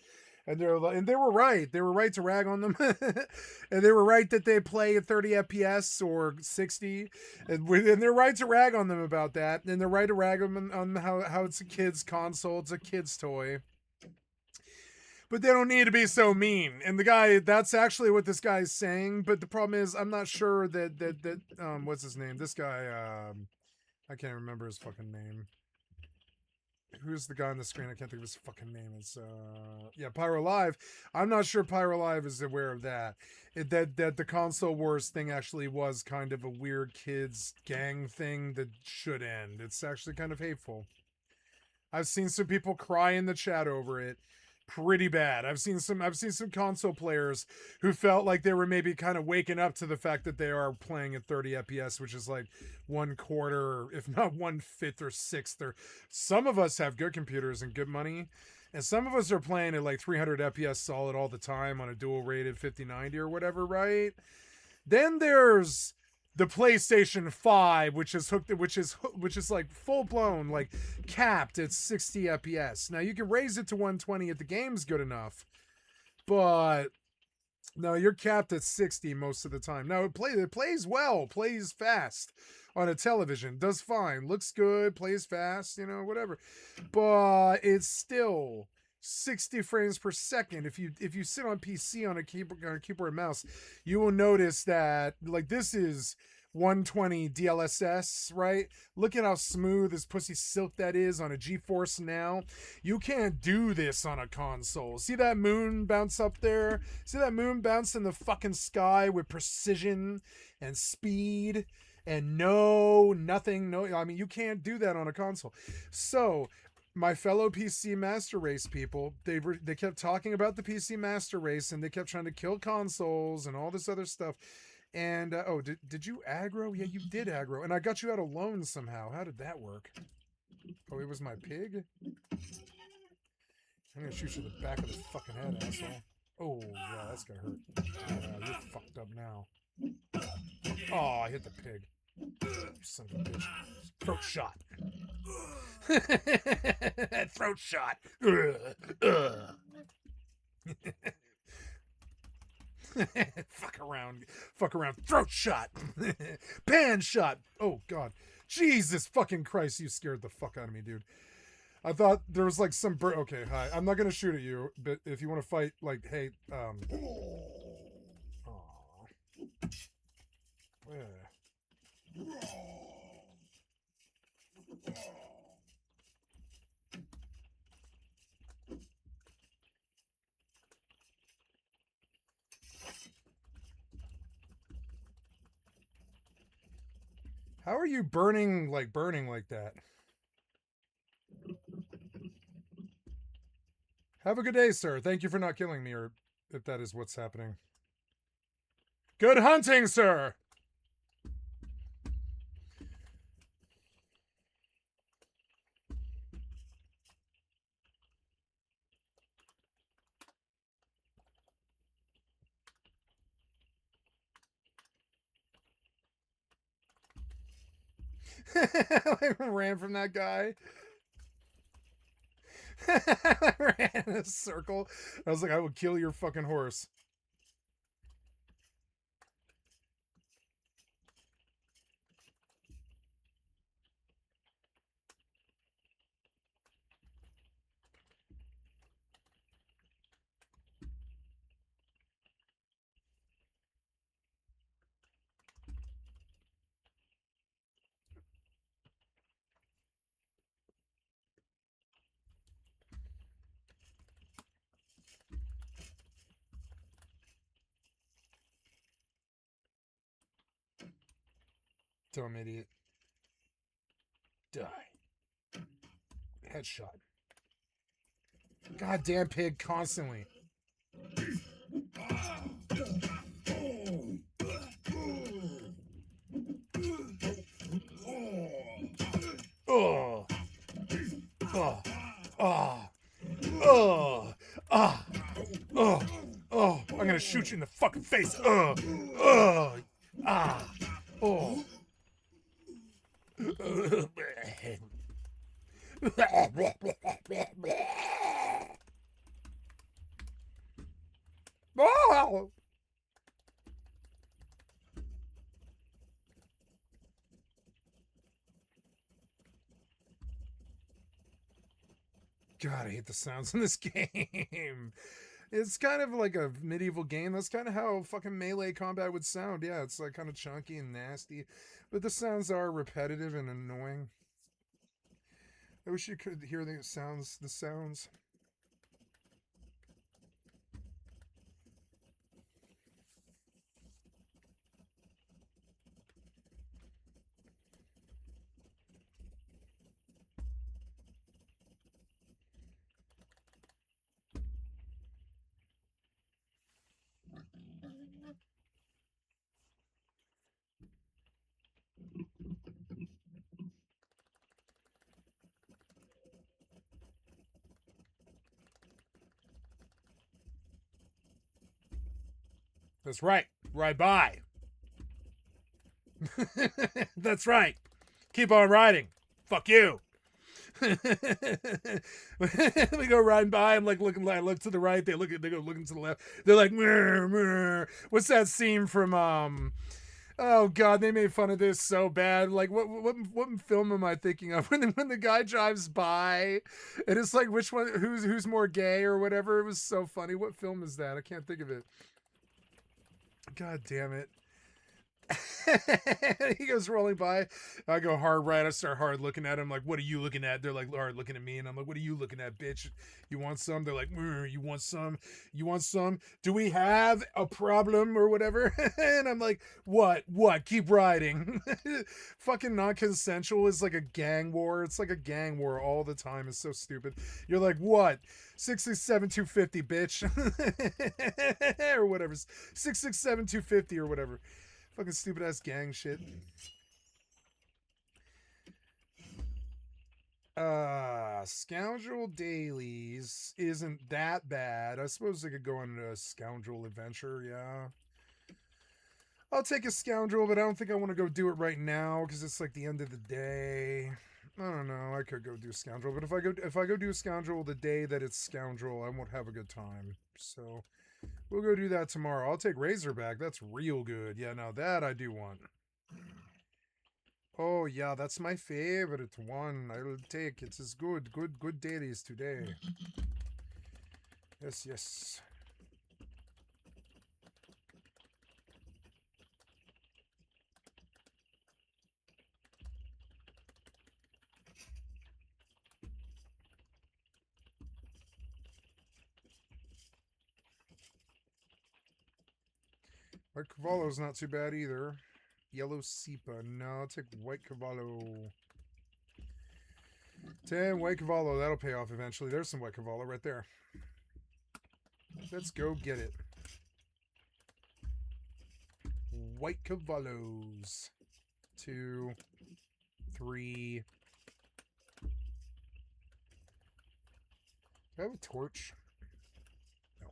And they were right. They were right to rag on them, and they were right that they play at 30 FPS or 60, and they're right to rag on them about that. And they're right to rag them on how it's a kid's console, it's a kid's toy. But they don't need to be so mean. And that's actually what this guy is saying. But the problem is, I'm not sure that what's his name? This guy, I can't remember his fucking name. Who's the guy on the screen? I can't think of his fucking name. It's Pyro Live. I'm not sure Pyro Live is aware of that. That the console wars thing actually was kind of a weird kids gang thing that should end. It's actually kind of hateful. I've seen some people cry in the chat over it. pretty bad. I've seen some console players who felt like they were maybe kind of waking up to the fact that they are playing at 30 FPS, which is like 1/4, if not 1/5 or 1/6. Or some of us have good computers and good money, and some of us are playing at like 300 FPS solid all the time on a dual rated 5090 or whatever, right? Then there's the PlayStation 5, which is like full blown, like capped at 60 FPS. Now you can raise it to 120 if the game's good enough, but no, you're capped at 60 most of the time. Now it plays well, plays fast on a television, does fine, looks good, plays fast, you know, whatever. But it's still 60 frames per second. If you sit on PC on a keyboard and mouse, you will notice that like this is 120 DLSS, right? Look at how smooth as pussy silk that is on a GeForce Now. You can't do this on a console. See that moon bounce up there? See that moon bounce in the fucking sky with precision and speed and nothing. I mean, you can't do that on a console. So my fellow PC Master Race people, they kept talking about the PC Master Race, and they kept trying to kill consoles and all this other stuff. And did you aggro? Yeah, you did aggro, and I got you out alone somehow. How did that work? Oh, it was my pig. I'm gonna shoot you in the back of the fucking head, asshole. Oh yeah, that's gonna hurt. Yeah, you're fucked up now. Oh, I hit the pig. You son of a bitch. Throat shot. Throat shot. Fuck around. Throat shot. Pan shot. Oh god. Jesus fucking Christ, you scared the fuck out of me, dude. I thought there was like some bird. Okay, hi. I'm not gonna shoot at you, but if you want to fight, like, hey, how are you burning like that? Have a good day, sir. Thank you for not killing me, or if that is what's happening. Good hunting, sir! I ran from that guy. I ran in a circle. I was like, I will kill your fucking horse. Dumb idiot. Die. Headshot. Goddamn pig constantly. Oh. Oh. Oh. Oh. Oh. Oh. Oh. I'm gonna shoot you in the fucking face. Oh. Oh. Ah. Oh. Oh! God, I hate the sounds in this game. It's kind of like a medieval game. That's kind of how fucking melee combat would sound. Yeah, it's like kind of chunky and nasty, but the sounds are repetitive and annoying. I wish you could hear the sounds. That's right. Ride by. That's right. Keep on riding. Fuck you. We go riding by. I'm like looking. I look to the right. They go looking to the left. They're like, meh, meh. What's that scene from? Oh God, they made fun of this so bad. Like, what film am I thinking of? When the guy drives by, and it's like, which one? Who's more gay or whatever? It was so funny. What film is that? I can't think of it. God damn it. He goes rolling by. I go hard right. I start hard looking at him. Like, what are you looking at? They're like hard looking at me, and I'm like, what are you looking at, bitch? You want some? They're like, you want some? You want some? Do we have a problem or whatever? And I'm like, what? Keep riding. Fucking non-consensual is like a gang war. It's like a gang war all the time. It's so stupid. You're like, what? 667 250, bitch. Or whatever. 667 250 or whatever. Fucking stupid ass gang shit. Scoundrel dailies isn't that bad. I suppose I could go on a scoundrel adventure, yeah. I'll take a scoundrel, but I don't think I want to go do it right now because it's like the end of the day. I don't know. I could go do scoundrel, but if I go do a scoundrel the day that it's scoundrel, I won't have a good time. So we'll go do that tomorrow. I'll take Razorback. That's real good. Yeah, now that I do want. Oh, yeah, that's my favorite one. I will take it. It's good. Good dailies today. Yes. White Cavallo's not too bad either. Yellow Sepa. No, I'll take White Cavallo. 10 White Cavallo. That'll pay off eventually. There's some White Cavallo right there. Let's go get it. White Cavallos. 2, 3. Do I have a torch? No.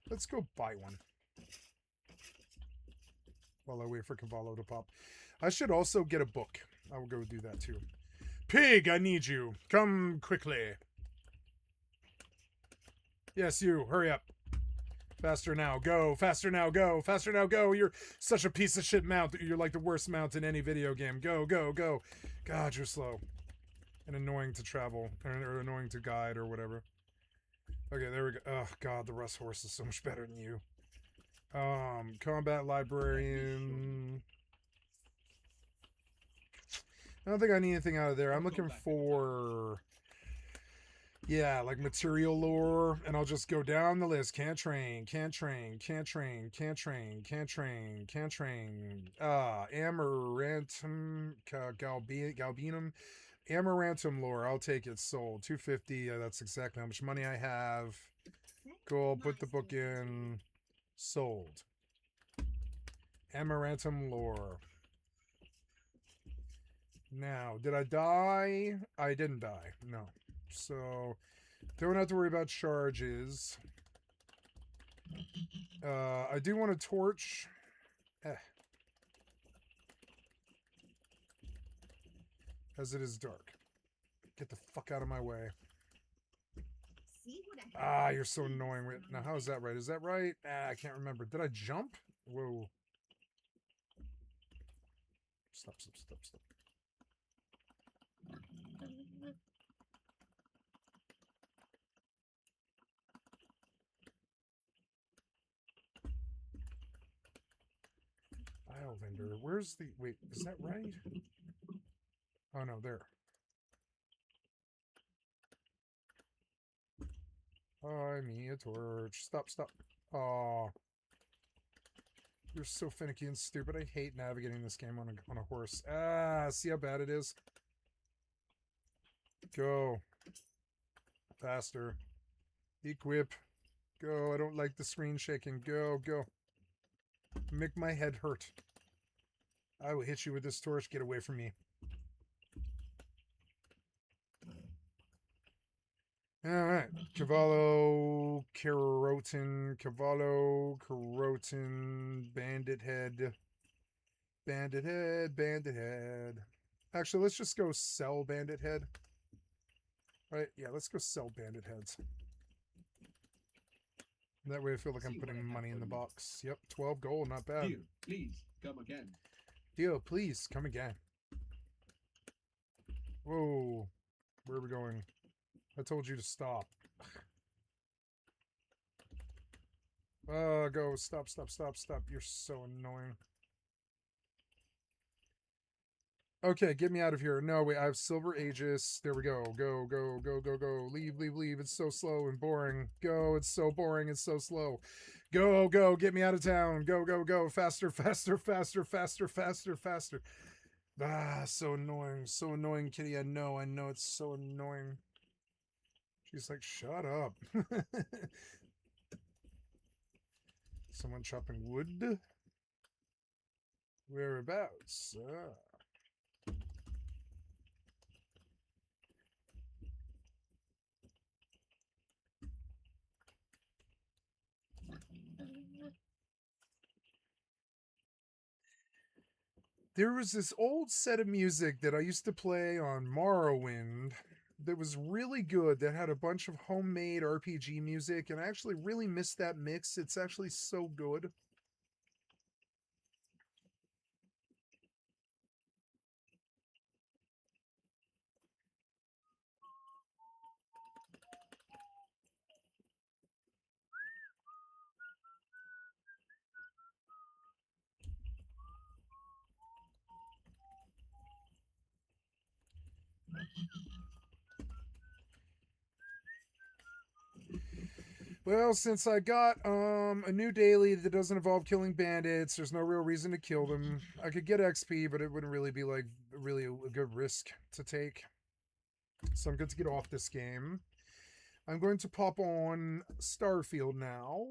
Let's go buy one. While I wait for Cavallo to pop. I should also get a book. I will go do that too. Pig, I need you. Come quickly. Yes, you. Hurry up. Faster now. Go. Faster now. Go. Faster now. Go. You're such a piece of shit mount. You're like the worst mount in any video game. Go. God, you're slow. And annoying to travel. Or annoying to guide or whatever. Okay, there we go. Oh, God, the Rust horse is so much better than you. Combat librarian. I don't think I need anything out of there. I'm looking for, yeah, like material lore, and I'll just go down the list. Can't train. Amarantum, galbanum, amarantum lore. I'll take it. Sold. 250. That's exactly how much money I have. Cool. Put the book in. Sold. Amarantum lore. Now, did I die? I didn't die. No. So, don't have to worry about charges. I do want a torch. As it is dark. Get the fuck out of my way. Ah, you're so annoying. Now, how is that right? Is that right? I can't remember. Did I jump? Whoa. Stop. File vendor. Where's the... Wait, is that right? Oh, no, there. Buy me a torch. Stop. Aw. You're so finicky and stupid. I hate navigating this game on a horse. Ah, see how bad it is? Go. Faster. Equip. Go. I don't like the screen shaking. Go, go. Make my head hurt. I will hit you with this torch. Get away from me. Alright. Cavallo, Carotin, Cavallo, Carotin, Bandit Head. Bandit Head, Bandit Head. Actually, let's just go sell Bandit Head. Right? Yeah, let's go sell Bandit Heads. That way I feel like I'm putting money in the box. Yep, 12 gold, not bad. Dear, please come again. Dio, please come again. Whoa. Where are we going? I told you to stop. Go. Stop, stop, stop, stop. You're so annoying. Okay, get me out of here. No, wait, I have Silver Aegis. There we go. Go, go, go, go, go. Leave, leave, leave. It's so slow and boring. Go, it's so boring. It's so slow. Go, go, get me out of town. Go, go, go. Faster, faster, faster, faster, faster, faster. Ah, so annoying. So annoying, Kitty. I know, it's so annoying. She's like, shut up. Someone chopping wood? Whereabouts? There was this old set of music that I used to play on Morrowind that was really good, that had a bunch of homemade RPG music, and I actually really missed that mix. It's actually so good. Well, since I got a new daily that doesn't involve killing bandits, there's no real reason to kill them. I could get XP, but it wouldn't really be like really a good risk to take. So I'm good to get off this game. I'm going to pop on Starfield now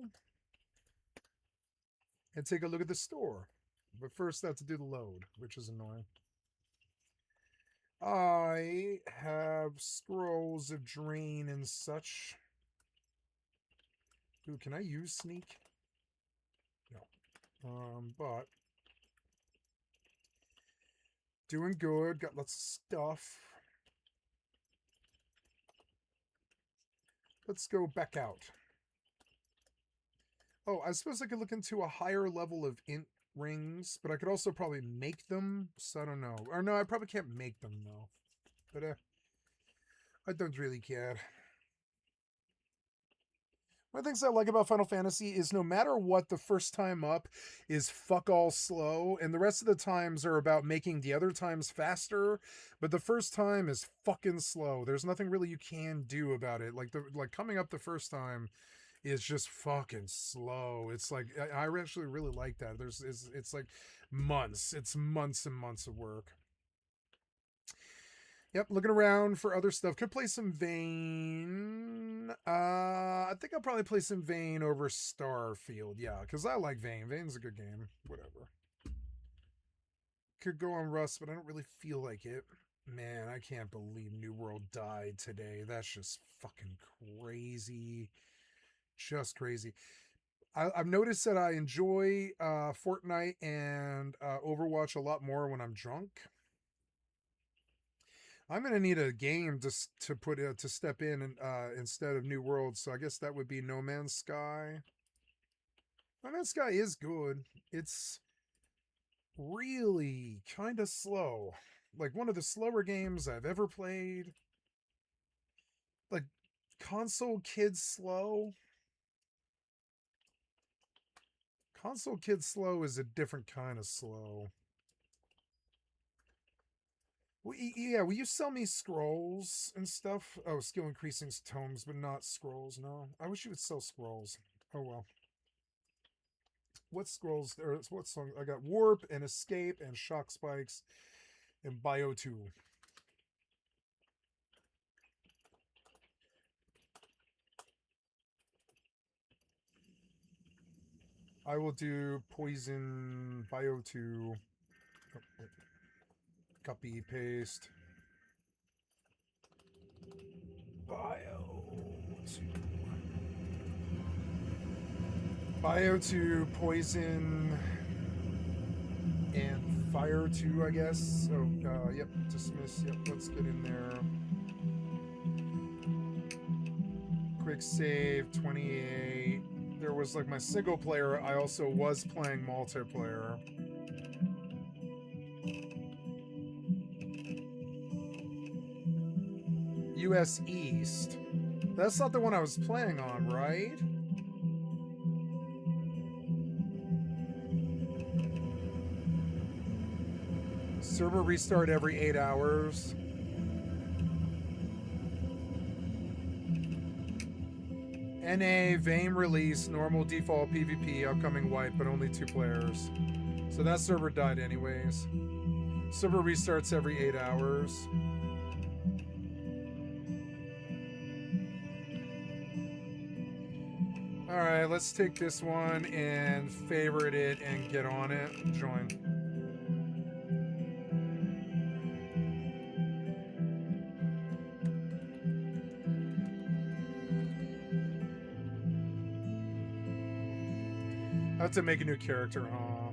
and take a look at the store. But first I have to do the load, which is annoying. I have scrolls of drain and such. Ooh, can I use sneak? No. But doing good. Got lots of stuff. Let's go back out. Oh, I suppose I could look into a higher level of int rings, but I could also probably make them. So I don't know. Or no, I probably can't make them though. But I don't really care. One of the things I like about Final Fantasy is no matter what, the first time up is fuck all slow, and the rest of the times are about making the other times faster, but the first time is fucking slow. There's nothing really you can do about it. Like coming up the first time is just fucking slow. It's like I actually really like that. It's like months. It's months and months of work. Yep, looking around for other stuff. Could play some Vayne. I think I'll probably play some Vayne over Starfield. Yeah, because I like Vayne. Vayne's a good game. Whatever. Could go on Rust, but I don't really feel like it. Man, I can't believe New World died today. That's just fucking crazy. Just crazy. I've noticed that I enjoy Fortnite and Overwatch a lot more when I'm drunk. I'm gonna need a game to put to step in and instead of New World, so I guess that would be No Man's Sky. No Man's Sky is good. It's really kind of slow, like one of the slower games I've ever played. Like console kids slow. Console kids slow is a different kind of slow. Well, yeah, will you sell me scrolls and stuff? Oh, skill increasing tomes, but not scrolls. No, I wish you would sell scrolls. Oh well. What scrolls? Or what song? I got warp and escape and shock spikes and bio 2. I will do poison bio 2. Oh, wait. Copy, paste. Bio 2. Bio 2, poison, and fire 2, I guess. So, yep, dismiss. Yep, let's get in there. Quick save, 28. There was like my single player. I also was playing multiplayer. US East. That's not the one I was playing on, right? Server restart every 8 hours. NA, Vayne release, normal default PvP, upcoming wipe, but only 2 players. So that server died anyways. Server restarts every 8 hours. Alright, let's take this one and favorite it and get on it. Join. I have to make a new character, huh?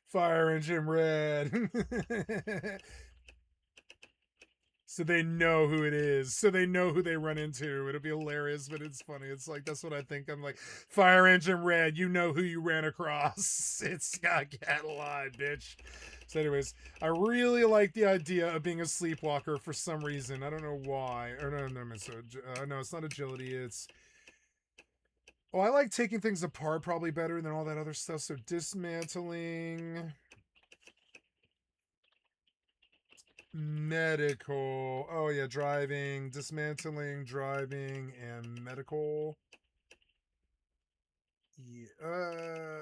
Fire engine red. So they know who it is. So they know who they run into. It'll be hilarious, but it's funny. It's like, that's what I think. I'm like, fire engine red. You know who you ran across. It's Skycatlive, bitch. So anyways, I really like the idea of being a sleepwalker for some reason. I don't know why. Or no, it's not agility. It's... Oh, I like taking things apart probably better than all that other stuff. So dismantling, medical. Oh yeah, driving, dismantling, driving, and medical. Yeah,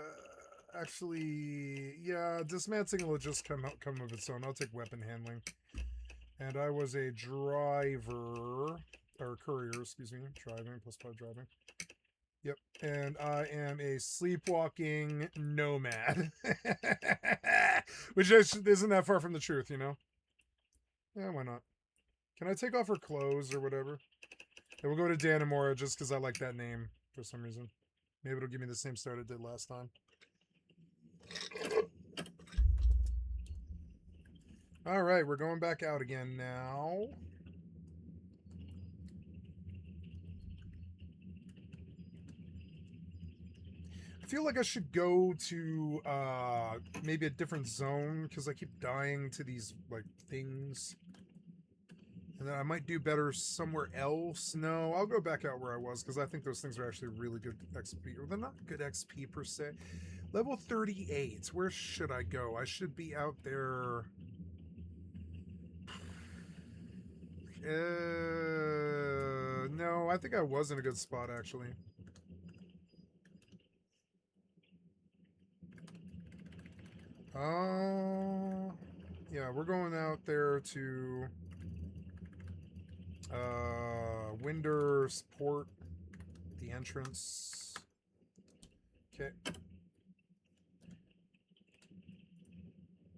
actually, yeah, dismantling will just come of its own. I'll take weapon handling. And I was a driver, or courier, excuse me, driving, +5 driving. Yep, and I am a sleepwalking nomad. Which isn't that far from the truth, you know? Yeah, why not? Can I take off her clothes or whatever? And we'll go to Danamora just because I like that name for some reason. Maybe it'll give me the same start it did last time. Alright, we're going back out again now. I feel like I should go to maybe a different zone because I keep dying to these like things. And then I might do better somewhere else. No, I'll go back out where I was because I think those things are actually really good XP. Or they're not good XP per se. Level 38. Where should I go? I should be out there. No, I think I was in a good spot actually. Yeah, we're going out there to Winder support the entrance. Okay.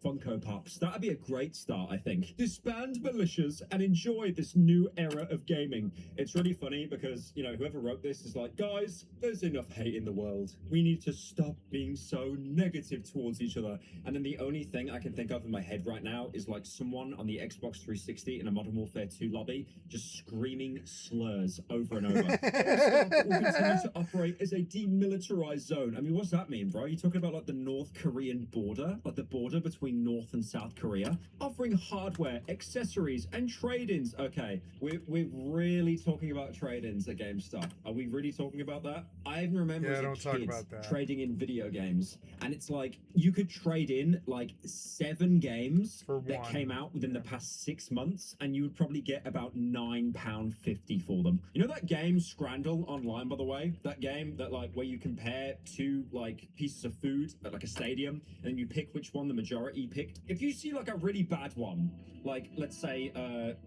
Funko Pops. That'd be a great start, I think. Disband militias and enjoy this new era of gaming. It's really funny because, you know, whoever wrote this is like, guys, there's enough hate in the world. We need to stop being so negative towards each other. And then the only thing I can think of in my head right now is like someone on the Xbox 360 in a Modern Warfare 2 lobby just screaming slurs over and over. Will continue to operate as a demilitarized zone. I mean, what's that mean, bro? Are you talking about like the North Korean border? Like the border between North and South Korea? Offering hardware, accessories, and trade-ins. Okay, we're really talking about trade-ins at GameStop. Are we really talking about that? I even remember as a kid trading in video games, and it's like you could trade in like 7 games that came out within the past 6 months, and you would probably get about £9.50 for them. You know that game Scrandle online, by the way? That game that like where you compare 2 like pieces of food at like a stadium, and then you pick which one the majority picked. If you see like a really bad one, like let's say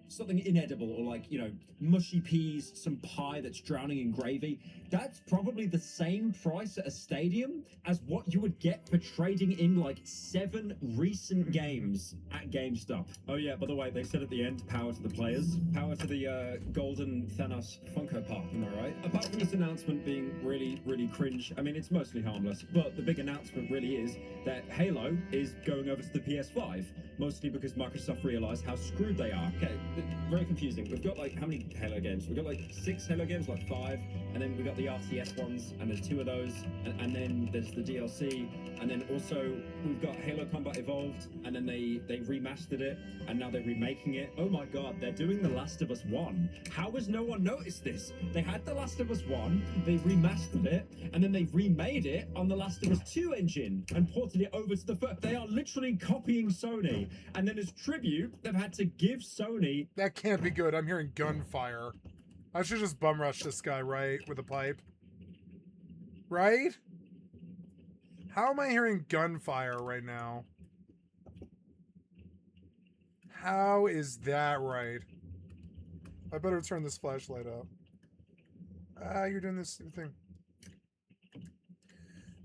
something inedible, or like, you know, mushy peas, some pie that's drowning in gravy, that's probably the same price at a stadium as what you would get for trading in like 7 recent games at GameStop. Oh yeah, by the way, they said at the end, power to the players, power to the golden Thanos Funko Pop, am I right? Apart from this announcement being really cringe, I mean, it's mostly harmless, but the big announcement really is that Halo is going over to the PS5, mostly because Microsoft realized how screwed they are. Okay, very confusing. We've got like, how many Halo games? We've got like 6 Halo games, like 5, and then we've got the RTS ones, and there's 2 of those, and then there's the DLC, and then also we've got Halo Combat Evolved, and then they remastered it, and now they're remaking it. Oh my god, they're doing The Last of Us 1. How has no one noticed this? They had The Last of Us 1, they remastered it, and then they remade it on The Last of Us 2 engine, and ported it over to the first. They are literally copying Sony, and then as tribute, they've had to give Sony... That can't be good. I'm hearing gunfire. I should just bum rush this guy, right? With a pipe. Right? How am I hearing gunfire right now? How is that right? I better turn this flashlight up. Ah, you're doing this thing.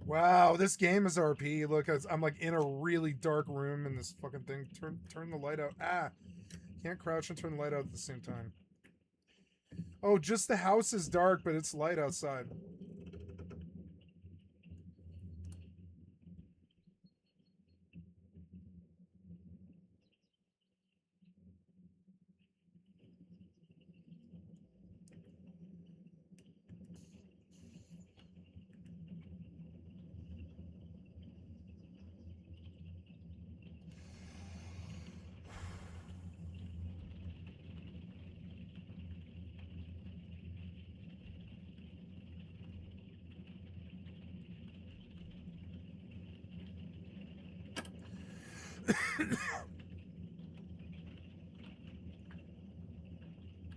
Wow, this game is RP. Look, I'm like in a really dark room in this fucking thing. Turn the light out. Ah, can't crouch and turn the light out at the same time. Oh, just the house is dark, but it's light outside.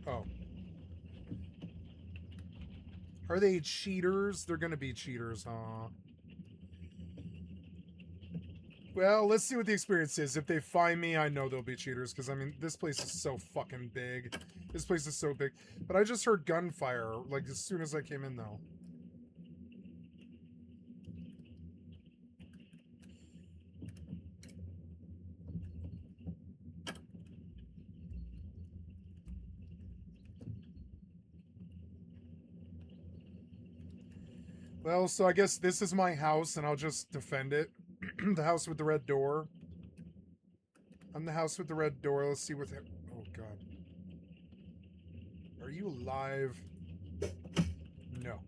Oh. Are they cheaters? They're gonna be cheaters, huh? Well, let's see what the experience is. If they find me, I know they'll be cheaters, because, I mean, this place is so fucking big. This place is so big. But I just heard gunfire, like, as soon as I came in, though. Well, so I guess this is my house, and I'll just defend it. The house with the red door. I'm the house with the red door. Let's see what... Oh, God. Are you alive? No.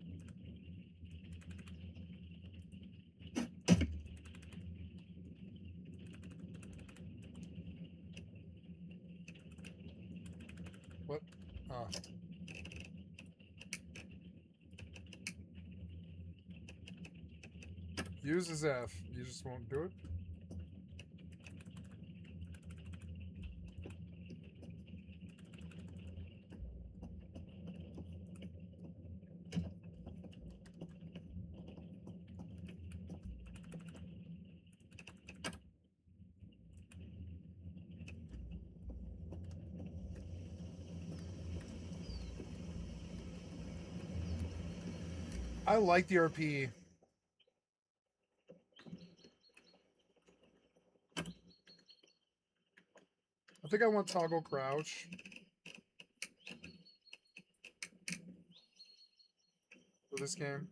What? Ah. Use his F. You just won't do it? I like the RP. I think I want toggle crouch. For this game.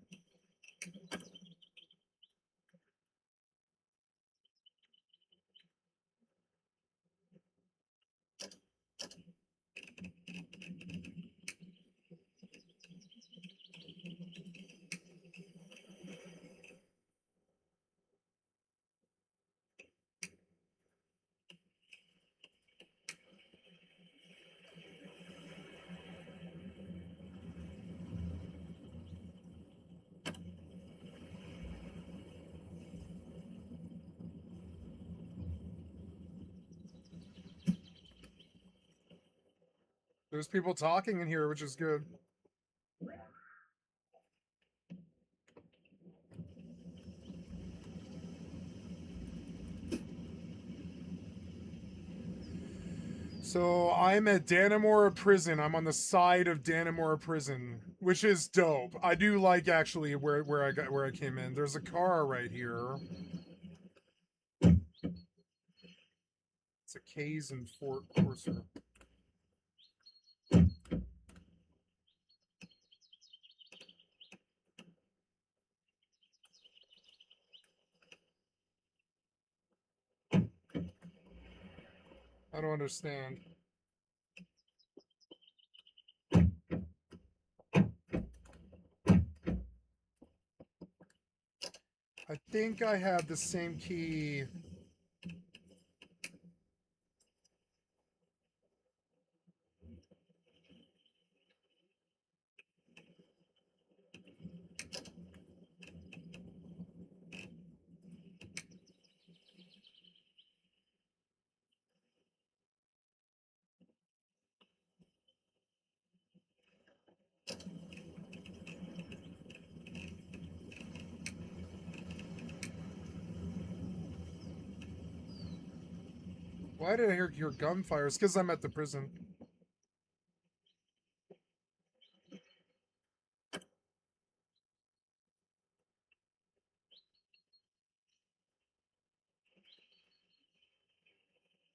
There's people talking in here, which is good. So I'm at Dannemora Prison. I'm on the side of Dannemora Prison, which is dope. I do like actually where I came in. There's a car right here. It's a K's and Fort Corsair. I don't understand. I think I have the same key. Why did I hear gunfire? It's because I'm at the prison.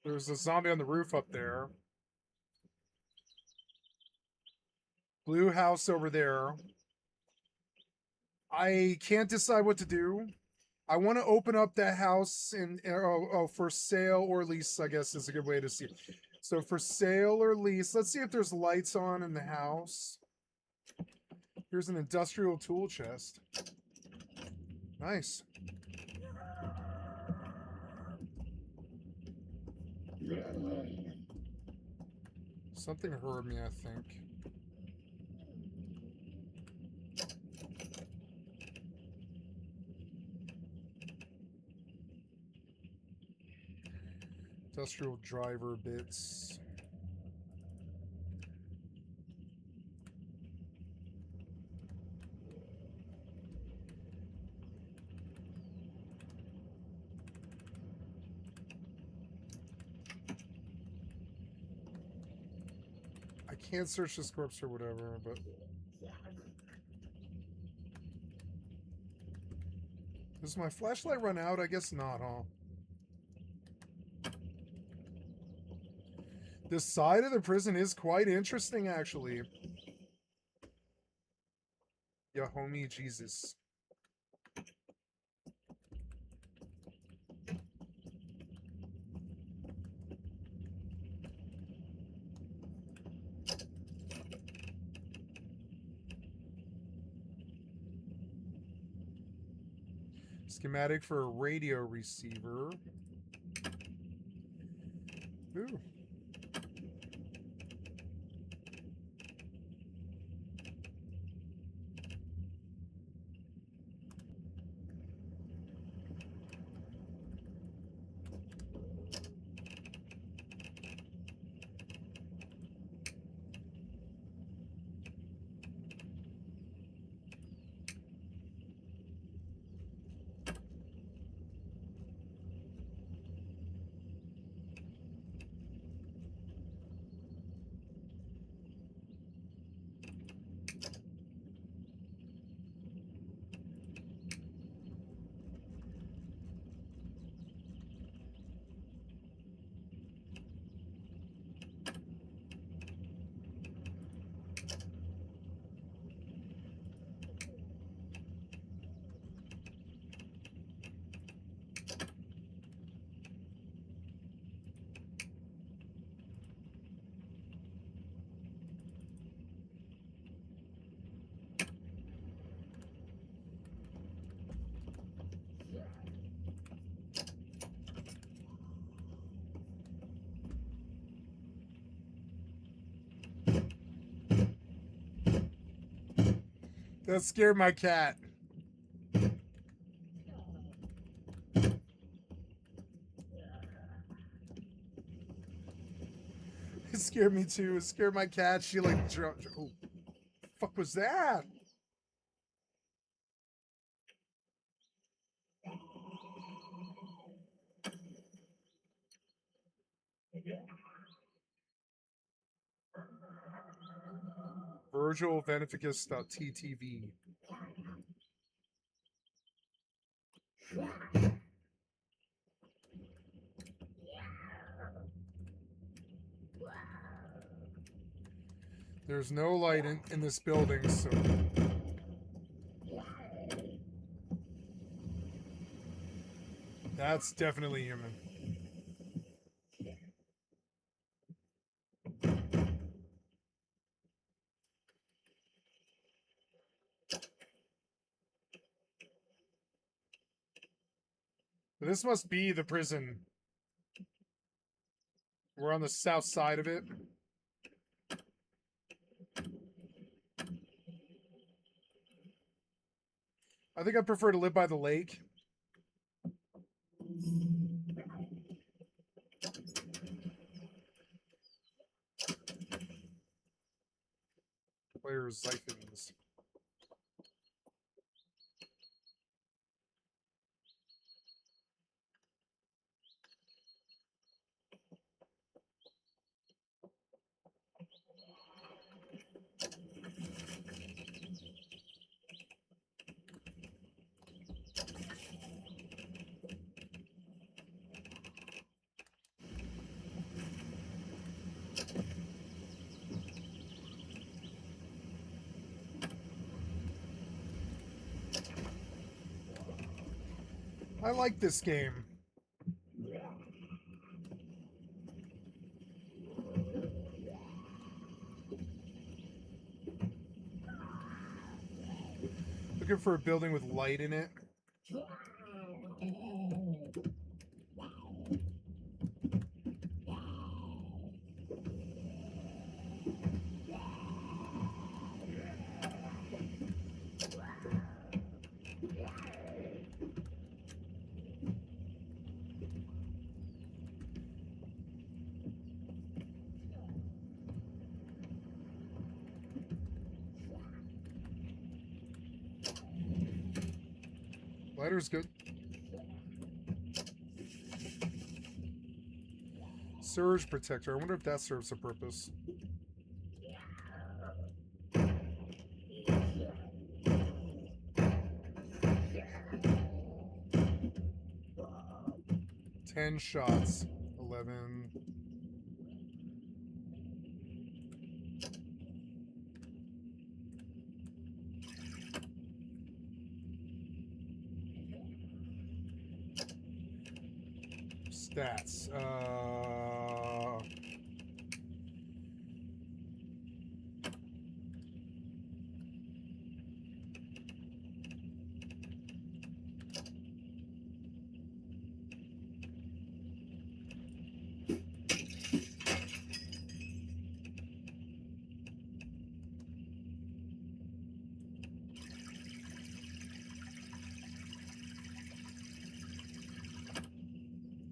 There's a zombie on the roof up there. Blue house over there. I can't decide what to do. I want to open up that house and for sale or lease, I guess is a good way to see it. So for sale or lease, let's see if there's lights on in the house. Here's an industrial tool chest. Nice. Something heard me, I think. Industrial driver bits. I can't search this corpse or whatever, but... Does my flashlight run out? I guess not, huh? This side of the prison is quite interesting, actually. Yeah, homie, Jesus. Schematic for a radio receiver. Ooh. That scared my cat. It scared me too. It scared my cat. She like jumped. Oh, fuck was that? Virgil Veneficus.ttv. There's no light in this building, so... That's definitely human. This must be the prison. We're on the south side of it. I think I prefer to live by the lake. Player siphons. I like this game. Looking for a building with light in it. Lighter's good. Surge protector. I wonder if that serves a purpose. Ten shots. 11. Stats.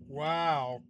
Wow.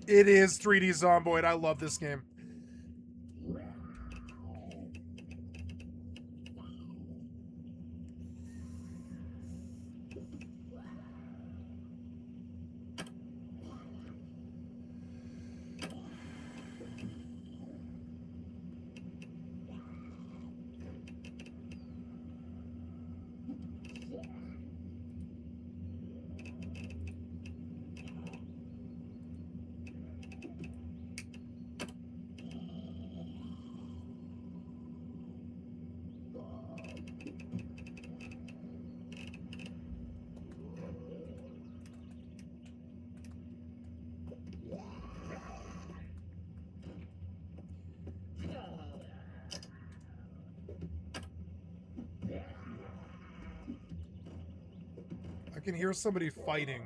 It is 3D Zomboid. I love this game. can hear somebody fighting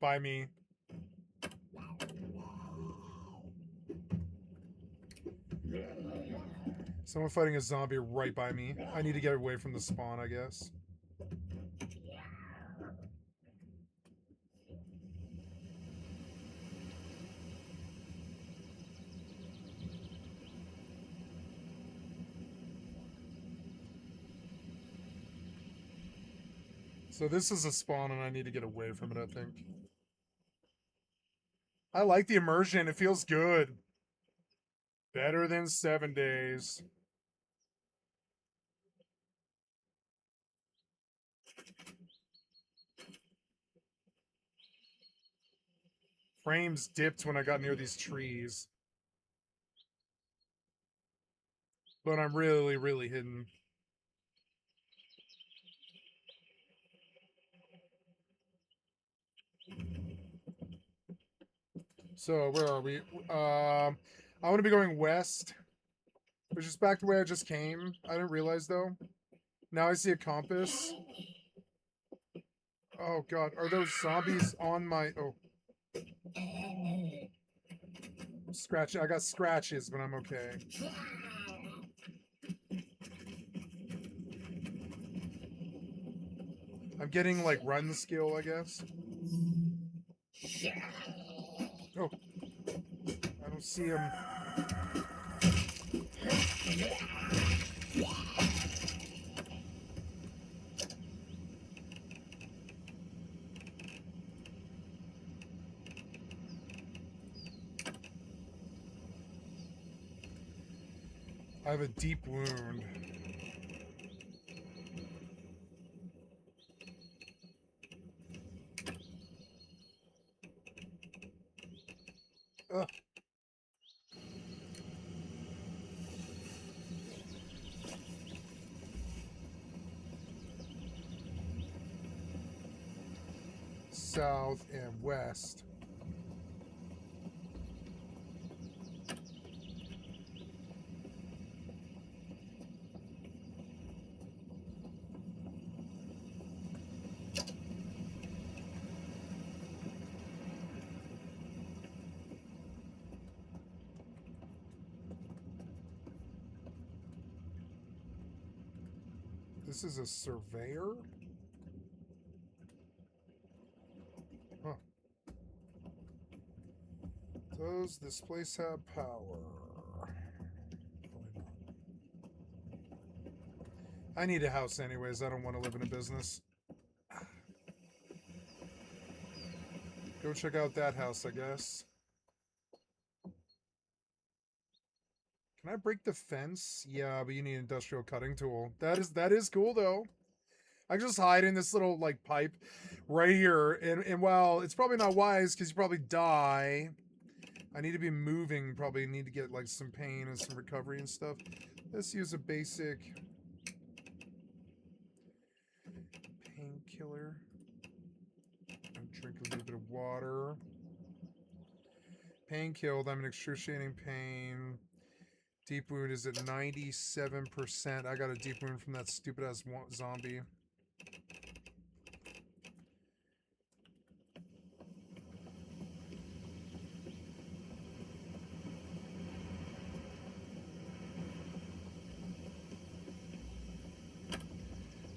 by me. Someone fighting a zombie right by me. I need to get away from the spawn, I guess. So this is a spawn and I need to get away from it, I think. I like the immersion. It feels good. Better than 7 days. Frames dipped when I got near these trees. But I'm really, really hidden. So, where are we? I want to be going west, which is back the way I just came. I didn't realize, though. Now I see a compass. Oh, God. Are those zombies on my... Oh. Scratch. I got scratches, but I'm okay. I'm getting, like, run skill, I guess. Oh. I don't see him. I have a deep wound. Ugh. South and west. This is a surveyor? Huh. Does this place have power? I need a house anyways. I don't want to live in a business. Go check out that house, I guess. Can I break the fence? Yeah, but you need an industrial cutting tool. That is cool though. I can just hide in this little like pipe right here, and while it's probably not wise because you probably die, I need to be moving. Probably need to get like some pain and some recovery and stuff. Let's use a basic painkiller. Drink a little bit of water. Pain killed. I'm in excruciating pain. Deep wound is at 97%. I got a deep wound from that stupid ass zombie.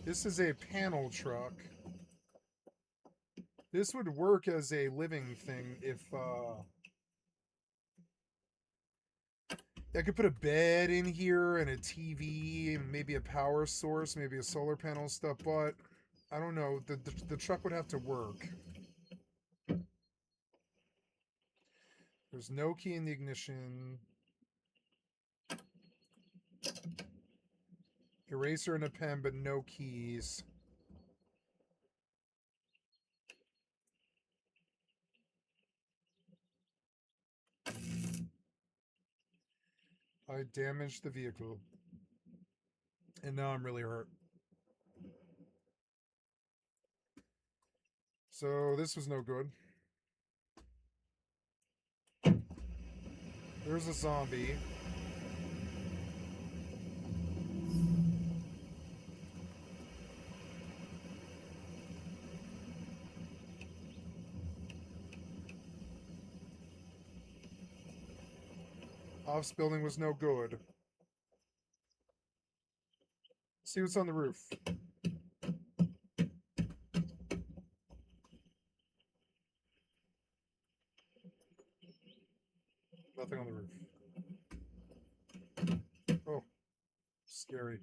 This is a panel truck. This would work as a living thing if I could put a bed in here and a TV and maybe a power source, maybe a solar panel stuff, but I don't know. The truck would have to work. There's no key in the ignition. Eraser and a pen, but no keys. I damaged the vehicle. And now I'm really hurt. So this was no good. There's a zombie. Office building was no good. See what's on the roof. Nothing on the roof. Oh, scary.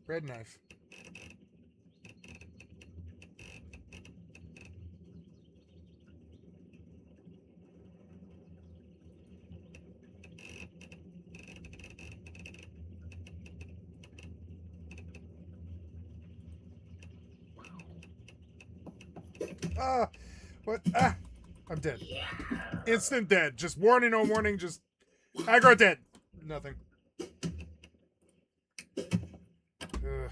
Bread knife. Ah, what? Ah, I'm dead. Instant dead. Just warning, no warning. Just aggro dead. Nothing. Ugh.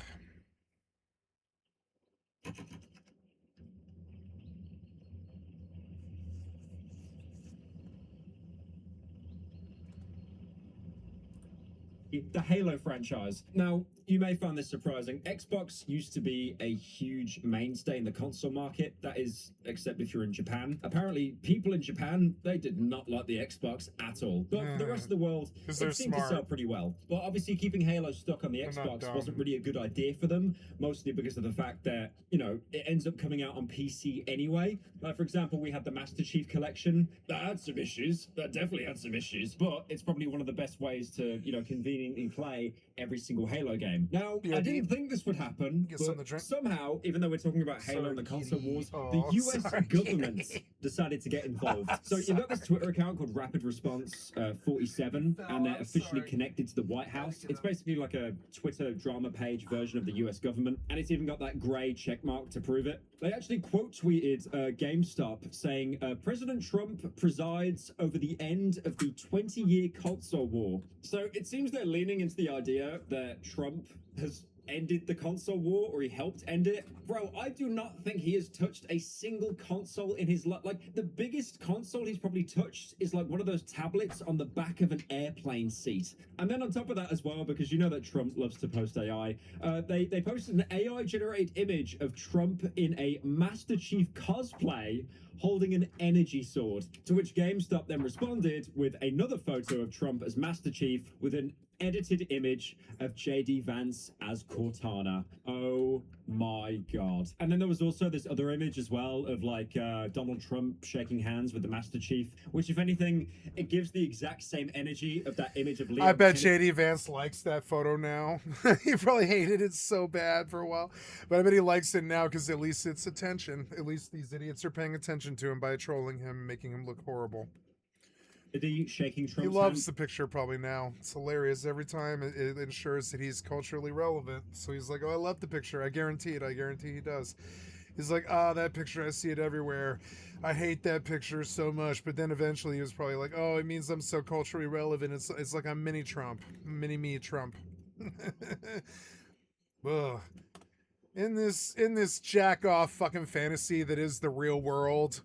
The Halo franchise. Now, you may find this surprising. Xbox used to be a huge mainstay in the console market. That is, except if you're in Japan. Apparently, people in Japan, they did not like the Xbox at all. But for the rest of the world, it seemed to sell pretty well. But obviously, keeping Halo stuck on the Xbox wasn't really a good idea for them, mostly because of the fact that, you know, it ends up coming out on PC anyway. Like, for example, we had the Master Chief Collection. That had some issues. That definitely had some issues. But it's probably one of the best ways to, you know, conveniently play every single Halo game. Now, I didn't think this would happen, but somehow, even though we're talking about Halo and the console wars, the US government decided to get involved. So you've got this Twitter account called Rapid Response 47, and they're officially connected to the White House. It's basically like a Twitter drama page version of the US government, and it's even got that grey check mark to prove it. They actually quote tweeted GameStop saying, President Trump presides over the end of the 20-year console war. So it seems they're leaning into the idea that Trump has ended the console war, or he helped end it. Bro, I do not think he has touched a single console in his life. Like, the biggest console he's probably touched is like one of those tablets on the back of an airplane seat. And then on top of that as well, because you know that Trump loves to post AI, they posted an AI-generated image of Trump in a Master Chief cosplay holding an energy sword, to which GameStop then responded with another photo of Trump as Master Chief with an edited image of JD Vance as Cortana. Oh my god. And then there was also this other image as well of like Donald Trump shaking hands with the Master Chief, which if anything, it gives the exact same energy of that image of Leon I bet Kennedy. JD Vance likes that photo now. He probably hated it so bad for a while, but I bet he likes it now because at least it's attention. At least these idiots are paying attention to him by trolling him, making him look horrible. Shaking Trump's He loves hand. the picture probably now. It's hilarious. Every time it ensures that he's culturally relevant. So he's like, oh, I love the picture. I guarantee it. I guarantee he does. He's like, that picture, I see it everywhere. I hate that picture so much. But then eventually he was probably like, oh, it means I'm so culturally relevant. It's like I'm mini Trump. Mini me Trump. Ugh. In this jack off fucking fantasy that is the real world,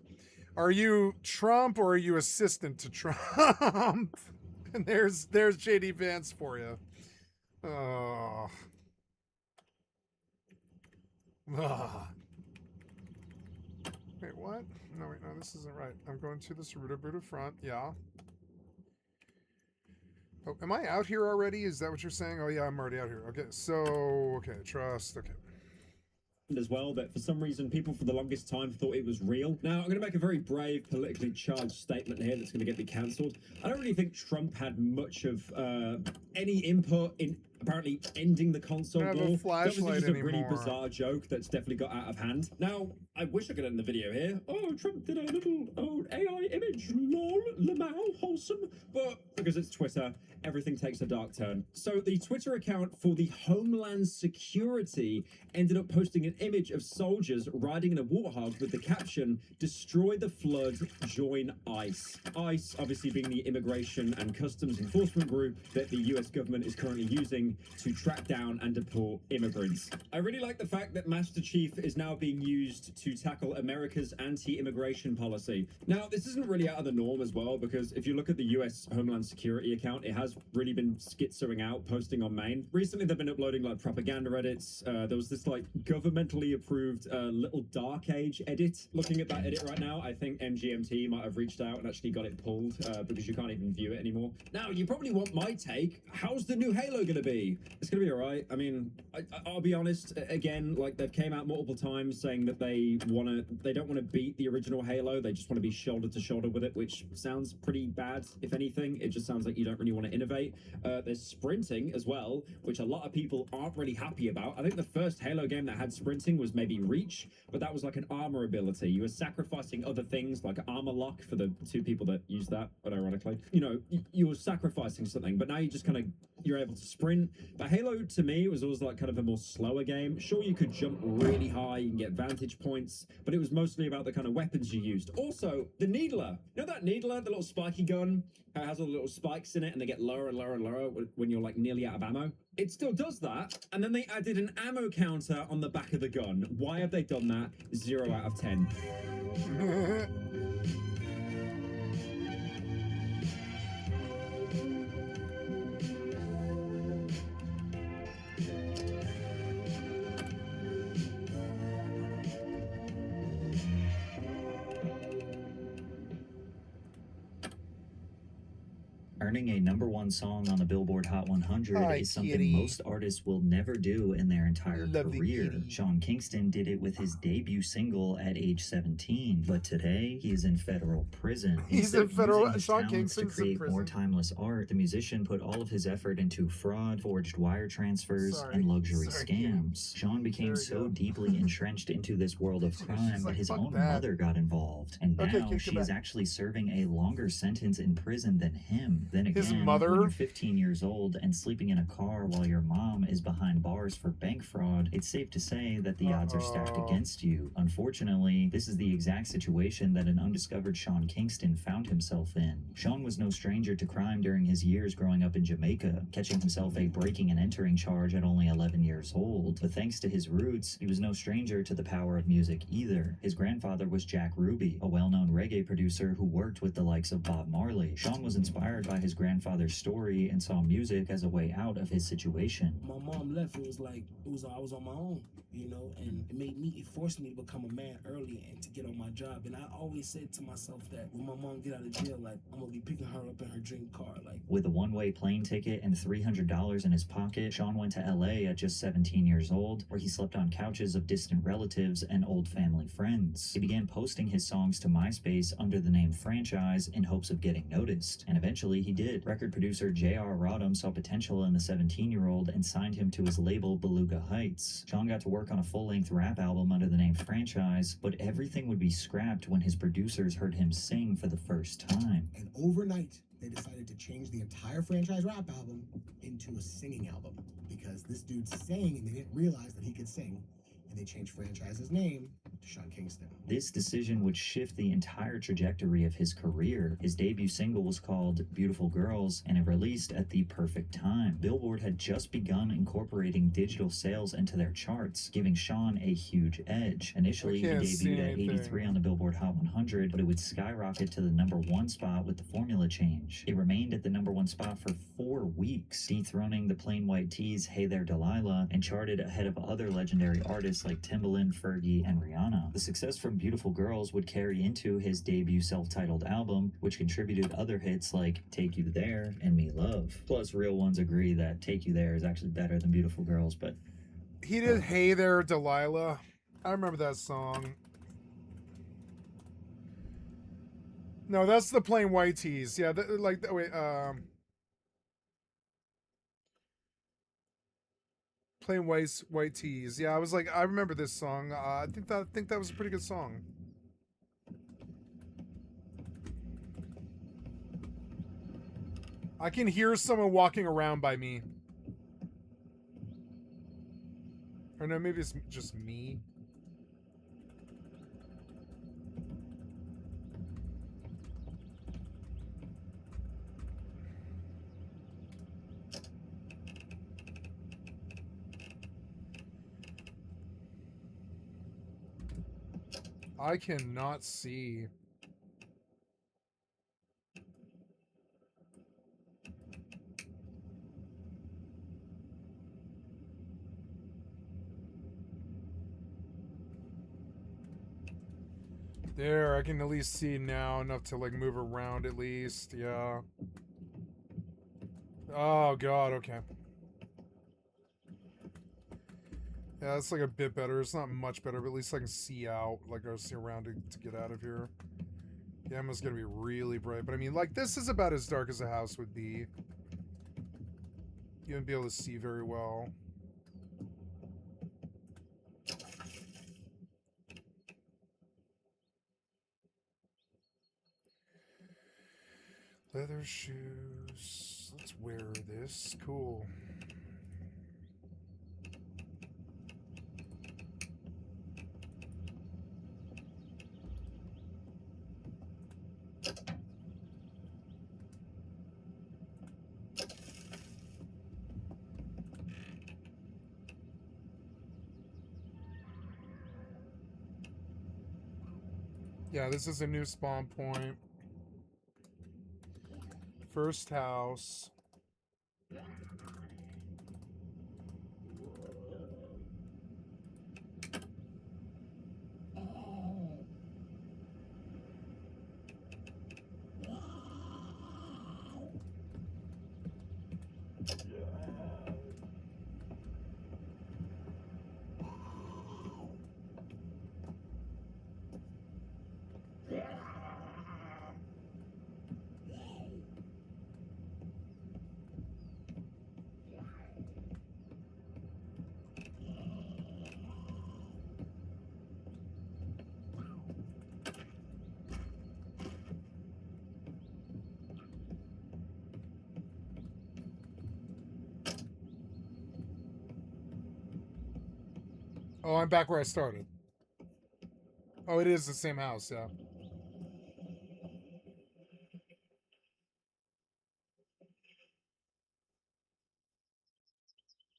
are you Trump or are you assistant to Trump? And there's JD Vance for you. Oh. Ugh. Wait, what? No, wait, no, this isn't right. I'm going to this Ruda front. Yeah. Oh, am I out here already? Is that what you're saying? Oh, yeah, I'm already out here. Okay, so, okay, trust. Okay. As well, that for some reason people for the longest time thought it was real. Now, I'm going to make a very brave, politically charged statement here that's going to get me cancelled. I don't really think Trump had much of any input in apparently ending the console war. That was just a really bizarre joke that's definitely got out of hand. Now, I wish I could end the video here. Oh, Trump did a little AI image. Lol, Lamau, wholesome. But because it's Twitter, everything takes a dark turn. So the Twitter account for the Homeland Security ended up posting an image of soldiers riding in a warthog with the caption, "Destroy the flood, join ICE." ICE obviously being the Immigration and Customs Enforcement group that the US government is currently using using to track down and deport immigrants. I really like the fact that Master Chief is now being used to tackle America's anti-immigration policy. Now, this isn't really out of the norm as well, because if you look at the US Homeland Security account, it has really been schizoing out, posting on main. Recently, they've been uploading like propaganda edits. There was this like governmentally approved little Dark Age edit. Looking at that edit right now, I think MGMT might have reached out and actually got it pulled because you can't even view it anymore. Now, you probably want my take. How's the new Halo gonna be? It's gonna be all right. I mean, I'll be honest. Again, like they've came out multiple times saying that they don't want to beat the original Halo. They just want to be shoulder to shoulder with it, which sounds pretty bad. If anything, it just sounds like you don't really want to innovate. There's sprinting as well, which a lot of people aren't really happy about. I think the first Halo game that had sprinting was maybe Reach, but that was like an armor ability. You were sacrificing other things like armor lock for the two people that use that, but ironically, you know, you were sacrificing something, but now you just kind of, you're able to sprint. But Halo, to me, was always like kind of a more slower game. Sure, you could jump really high, you can get vantage points, but it was mostly about the kind of weapons you used. Also, the Needler. You know that Needler, the little spiky gun? How it has all the little spikes in it, and they get lower and lower and lower when you're like nearly out of ammo? It still does that, and then they added an ammo counter on the back of the gun. Why have they done that? 0 out of 10. Earning a #1 song on the Billboard Hot 100 Hi, is something kitty. most artists will never do in their entire Lovely career. kitty. Sean Kingston did it with his debut single at age 17, but today he is in federal prison. He's Instead in of federal. using his Sean talents to Kingston's in create more prison. timeless art, the musician put all of his effort into fraud, forged wire transfers, Sorry. and luxury Sorry. scams. Sean became There we so go. deeply entrenched into this world of She's crime that like, his "Fuck own that." mother got involved, and Okay, now kick it she is back. actually serving a longer sentence in prison than him. Then His again, mother? when you're 15 years old and sleeping in a car while your mom is behind bars for bank fraud, it's safe to say that the odds are stacked against you. Unfortunately, this is the exact situation that an undiscovered Sean Kingston found himself in. Sean was no stranger to crime during his years growing up in Jamaica, catching himself a breaking and entering charge at only 11 years old. But thanks to his roots, he was no stranger to the power of music either. His grandfather was Jack Ruby, a well-known reggae producer who worked with the likes of Bob Marley. Sean was inspired by his grandfather's story and saw music as a way out of his situation. My mom left. It was like I was on my own, you know, and it forced me to become a man early and to get on my job. And I always said to myself that when my mom get out of jail, like I'm gonna be picking her up in her dream car. Like with a one-way plane ticket and $300 in his pocket, Sean went to LA at just 17 years old, where he slept on couches of distant relatives and old family friends. He began posting his songs to MySpace under the name Franchise in hopes of getting noticed, and eventually he did. Record producer J.R. Rodham saw potential in the 17-year-old and signed him to his label Beluga Heights. Sean got to work on a full-length rap album under the name Franchise, but everything would be scrapped when his producers heard him sing for the first time. And overnight, they decided to change the entire Franchise rap album into a singing album because this dude sang and they didn't realize that he could sing. And they changed Franchise's name to Sean Kingston. This decision would shift the entire trajectory of his career. His debut single was called Beautiful Girls, and it released at the perfect time. Billboard had just begun incorporating digital sales into their charts, giving Sean a huge edge. Initially, he debuted at 83 on the Billboard Hot 100, but it would skyrocket to the #1 spot with the formula change. It remained at the #1 spot for 4 weeks, dethroning the Plain White T's Hey There Delilah, and charted ahead of other legendary artists like Timbaland, Fergie, and Rihanna. The success from Beautiful Girls would carry into his debut self-titled album, which contributed other hits like Take You There and Me Love. Plus, real ones agree that Take You There is actually better than Beautiful Girls, but... He did Hey There, Delilah. I remember that song. No, that's the Plain White Tees. Yeah, wait, Plain White Tees. Yeah, I was like, I remember this song. I think that was a pretty good song. I can hear someone walking around by me. Or no, maybe it's just me. I cannot see. There, I can at least see now enough to like move around at least. Yeah. Oh god, okay. Yeah, that's like a bit better. It's not much better, but at least I can see out. Like I see around to get out of here. Yeah, Emma's gonna be really bright, but I mean, like, this is about as dark as a house would be. You wouldn't be able to see very well. Leather shoes. Let's wear this. Cool. Yeah, this is a new spawn point. First house. Oh, I'm back where I started. Oh, it is the same house, yeah.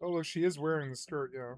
Oh, look, she is wearing the skirt, yeah.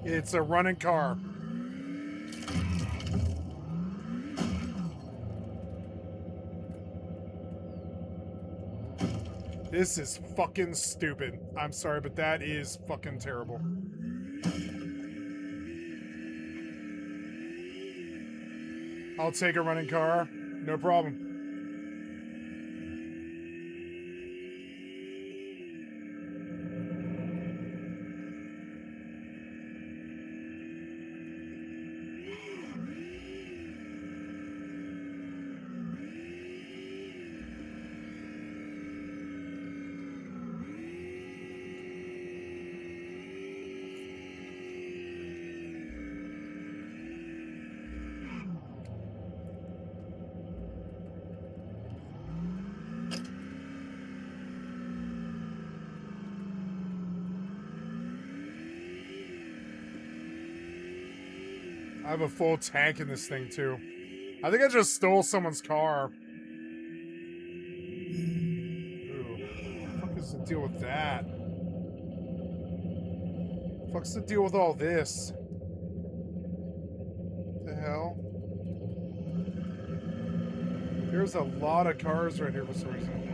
It's a running car. This is fucking stupid. I'm sorry, but that is fucking terrible. I'll take a running car. No problem. I have a full tank in this thing, too. I think I just stole someone's car. Ooh, what the fuck is the deal with that? What's the deal with all this? The hell? There's a lot of cars right here for some reason.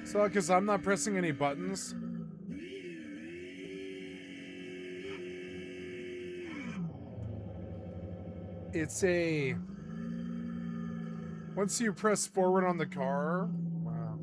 So, because I'm not pressing any buttons. It's a... Once you press forward on the car... Wow.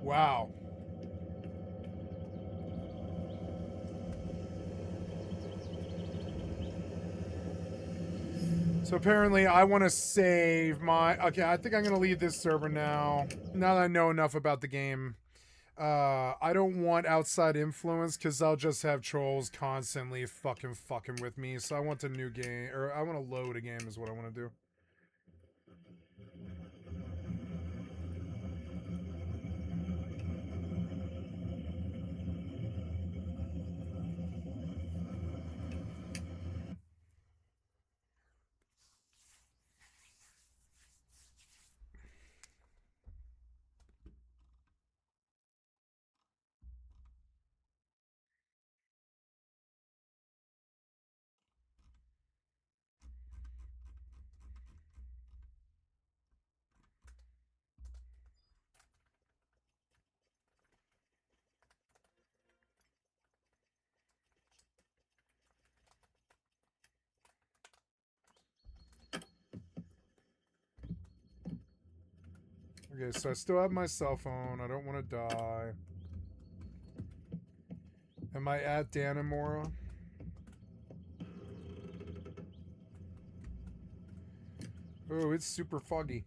Wow. So apparently I want to save my... Okay, I think I'm going to leave this server now. Now that I know enough about the game. I don't want outside influence because I'll just have trolls constantly fucking with me. So I want a new game, or I want to load a game is what I want to do. Okay, so I still have my cell phone. I don't want to die. Am I at Dannemora? Oh, it's super foggy.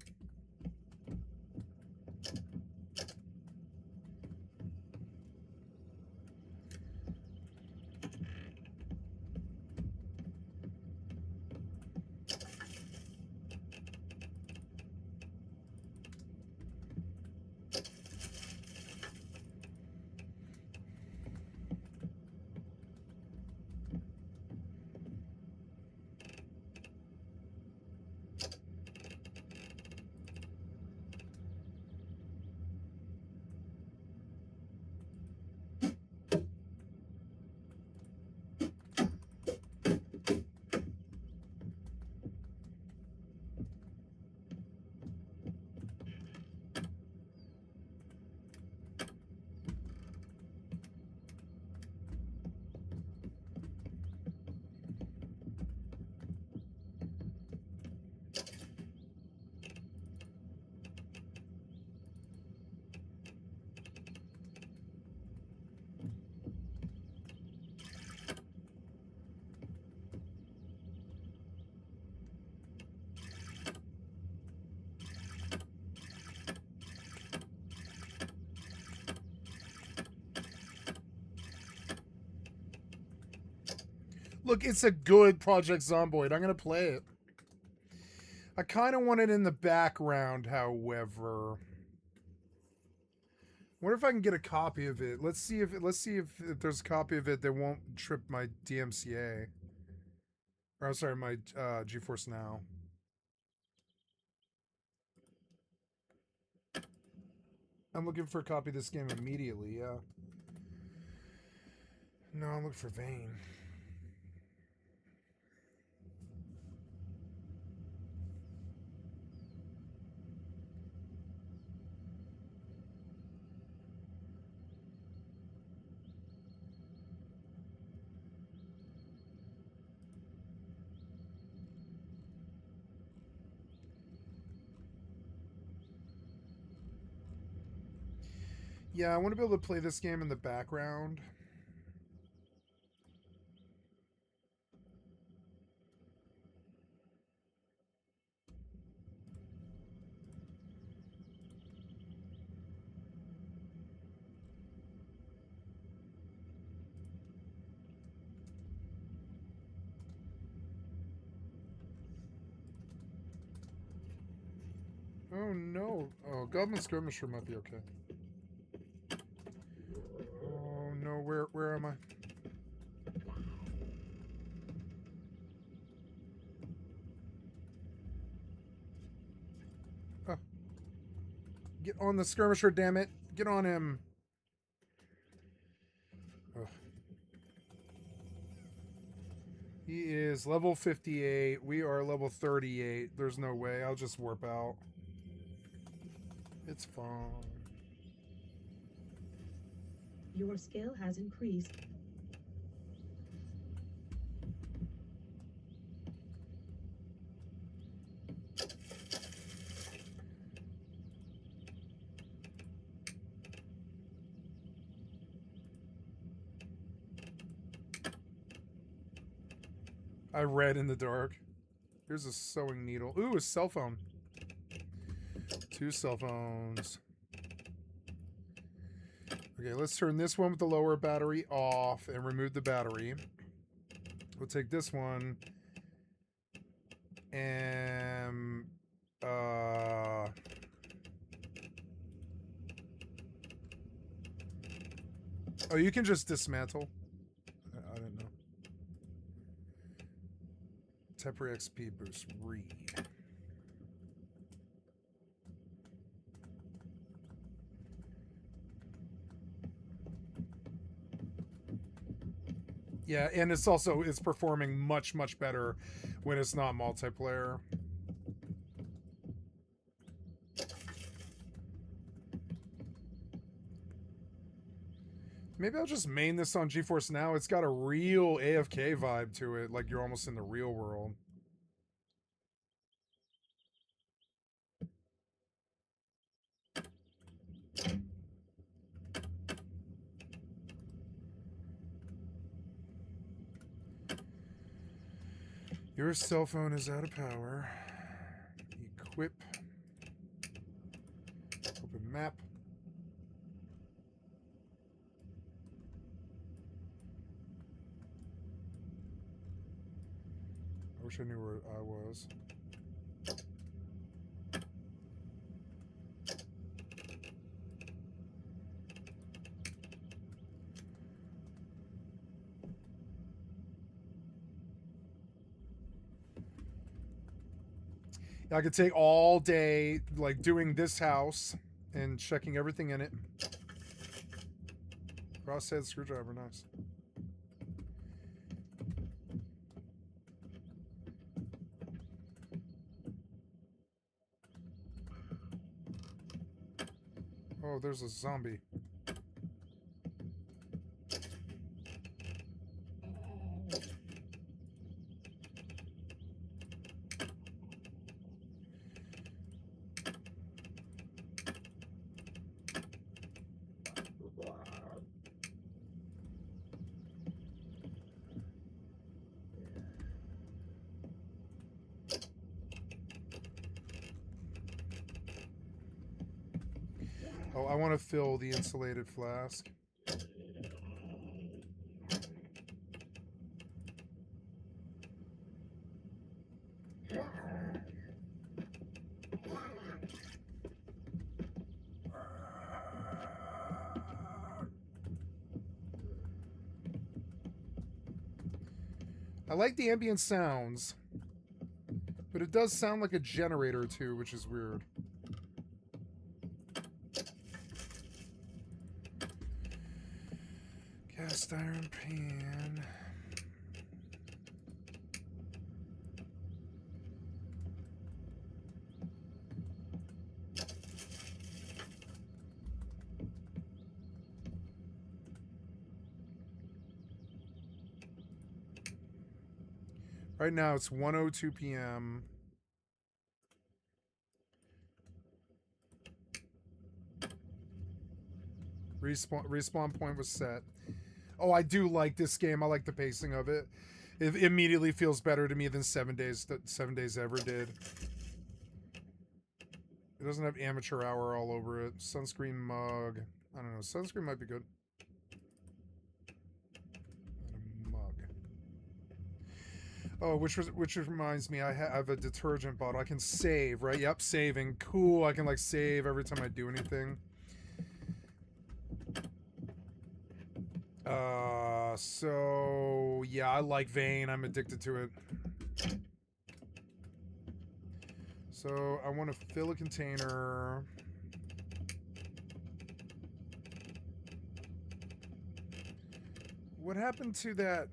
Look, it's a good Project Zomboid. I'm going to play it. I kind of want it in the background, however. Wonder if I can get a copy of it. Let's see if there's a copy of it that won't trip my DMCA. Or I'm sorry, my GeForce Now. I'm looking for a copy of this game immediately, yeah. No, I'm looking for Vane. Yeah, I want to be able to play this game in the background. Oh no. Oh, Government Skirmisher might be okay. Oh no, where am I? Oh. Get on the Skirmisher, damn it. Get on him. Ugh. He is level 58. We are level 38. There's no way. I'll just warp out. It's fine. Your skill has increased. I read in the dark. Here's a sewing needle. Ooh, a cell phone. 2 cell phones. Okay, let's turn this one with the lower battery off and remove the battery. We'll take this one and oh, you can just dismantle. I didn't know. Temporary XP boost. Read. Yeah, and it's performing much better when it's not multiplayer. Maybe I'll just main this on GeForce Now. It's got a real AFK vibe to it, like you're almost in the real world. Your cell phone is out of power. Equip. Open map. I wish I knew where I was. I could take all day, like, doing this house and checking everything in it. Crosshead screwdriver, nice. Oh, there's a zombie. Oh, I want to fill the insulated flask. I like the ambient sounds, but it does sound like a generator too, which is weird. Cast iron pan. Right now it's 1:02 p.m. Respawn point was set. Oh, I do like this game. I like the pacing of it. It immediately feels better to me than 7 Days ever did. It doesn't have amateur hour all over it. Sunscreen mug. I don't know. Sunscreen might be good. And a mug. Oh, which reminds me, I have a detergent bottle. I can save, right? Yep, saving. Cool. I can like save every time I do anything. So yeah, I like Vane. I'm addicted to it. So I want to fill a container. What happened to that?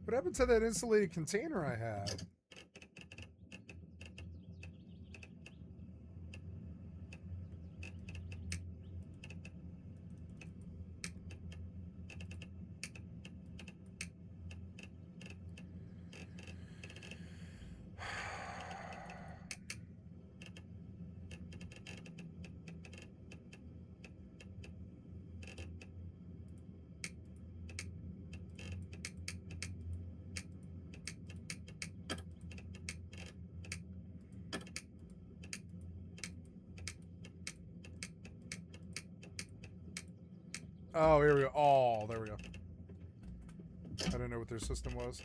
What happened to that insulated container I had? Oh, here we go. Oh, there we go. I didn't know what their system was.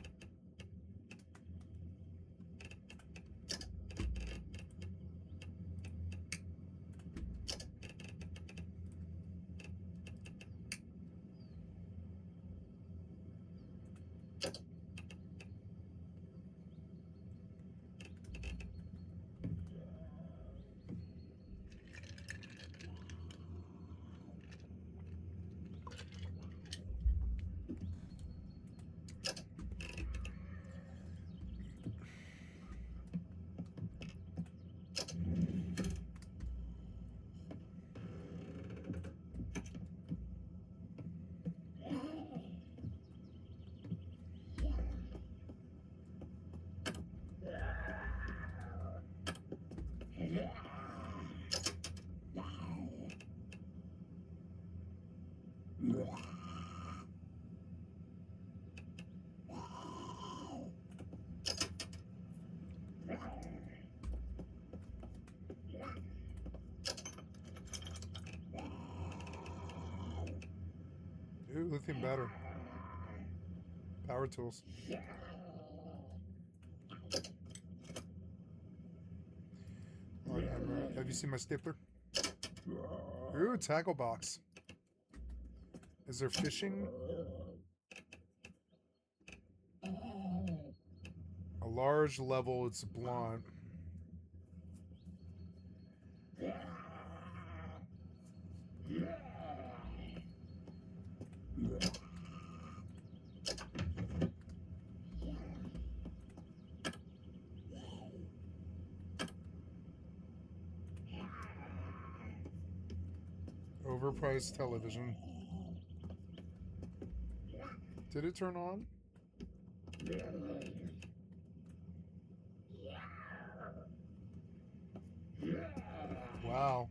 Ooh, lithium battery. Power tools. Oh, have you seen my stapler? Ooh, tackle box. Is there fishing? A large level, it's blunt. Overpriced television. Did it turn on? Wow.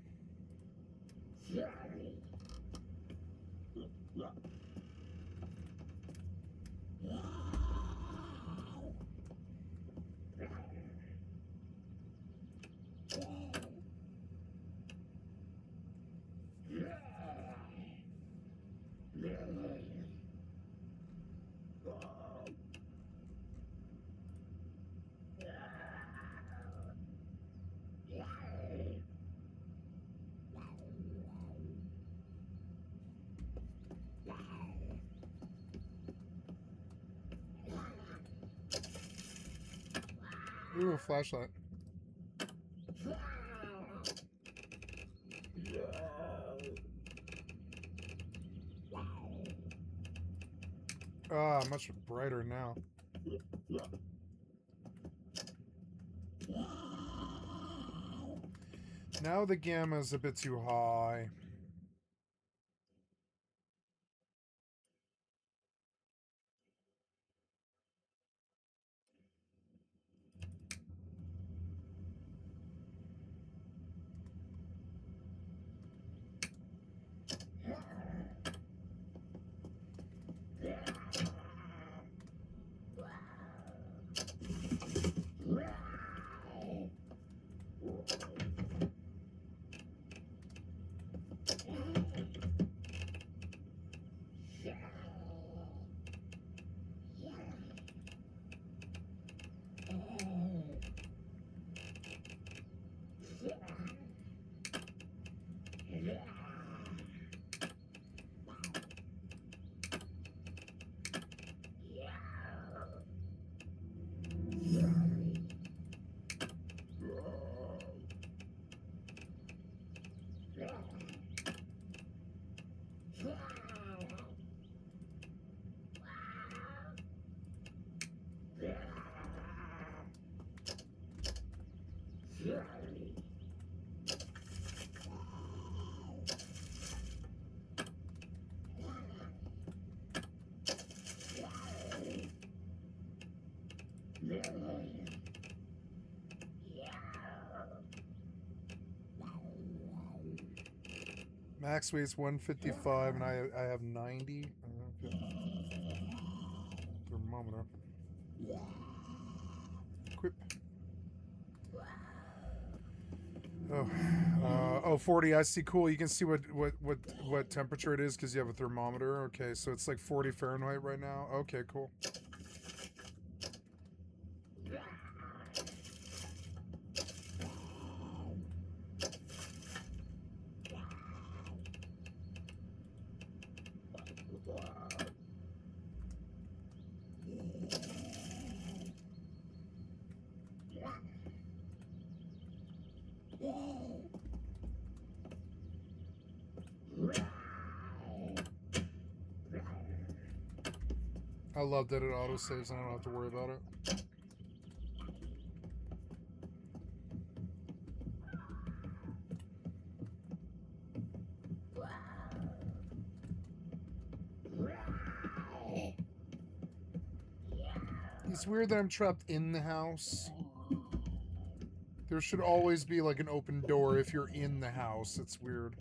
Ooh, a flashlight. Ah, much brighter now. Now the gamma's a bit too high. Max weighs 155 and I have 90. Thermometer. Equip. Oh, 40. I see. Cool. You can see what temperature it is because you have a thermometer. Okay, so it's like 40 Fahrenheit right now. Okay, cool. I love that it autosaves and I don't have to worry about it. It's weird that I'm trapped in the house. There should always be like an open door if you're in the house. It's weird.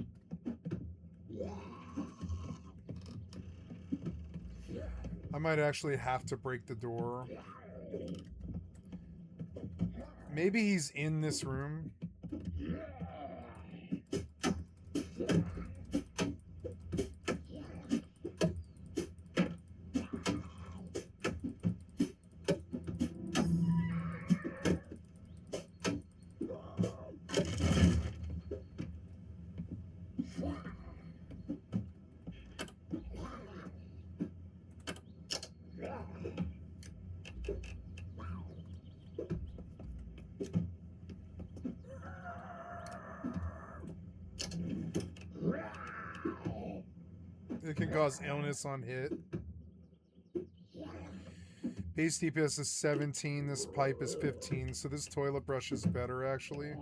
I might actually have to break the door. Maybe he's in this room. It can cause illness on hit. Base DPS is 17, this pipe is 15, so this toilet brush is better actually.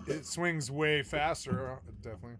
It swings way faster, definitely.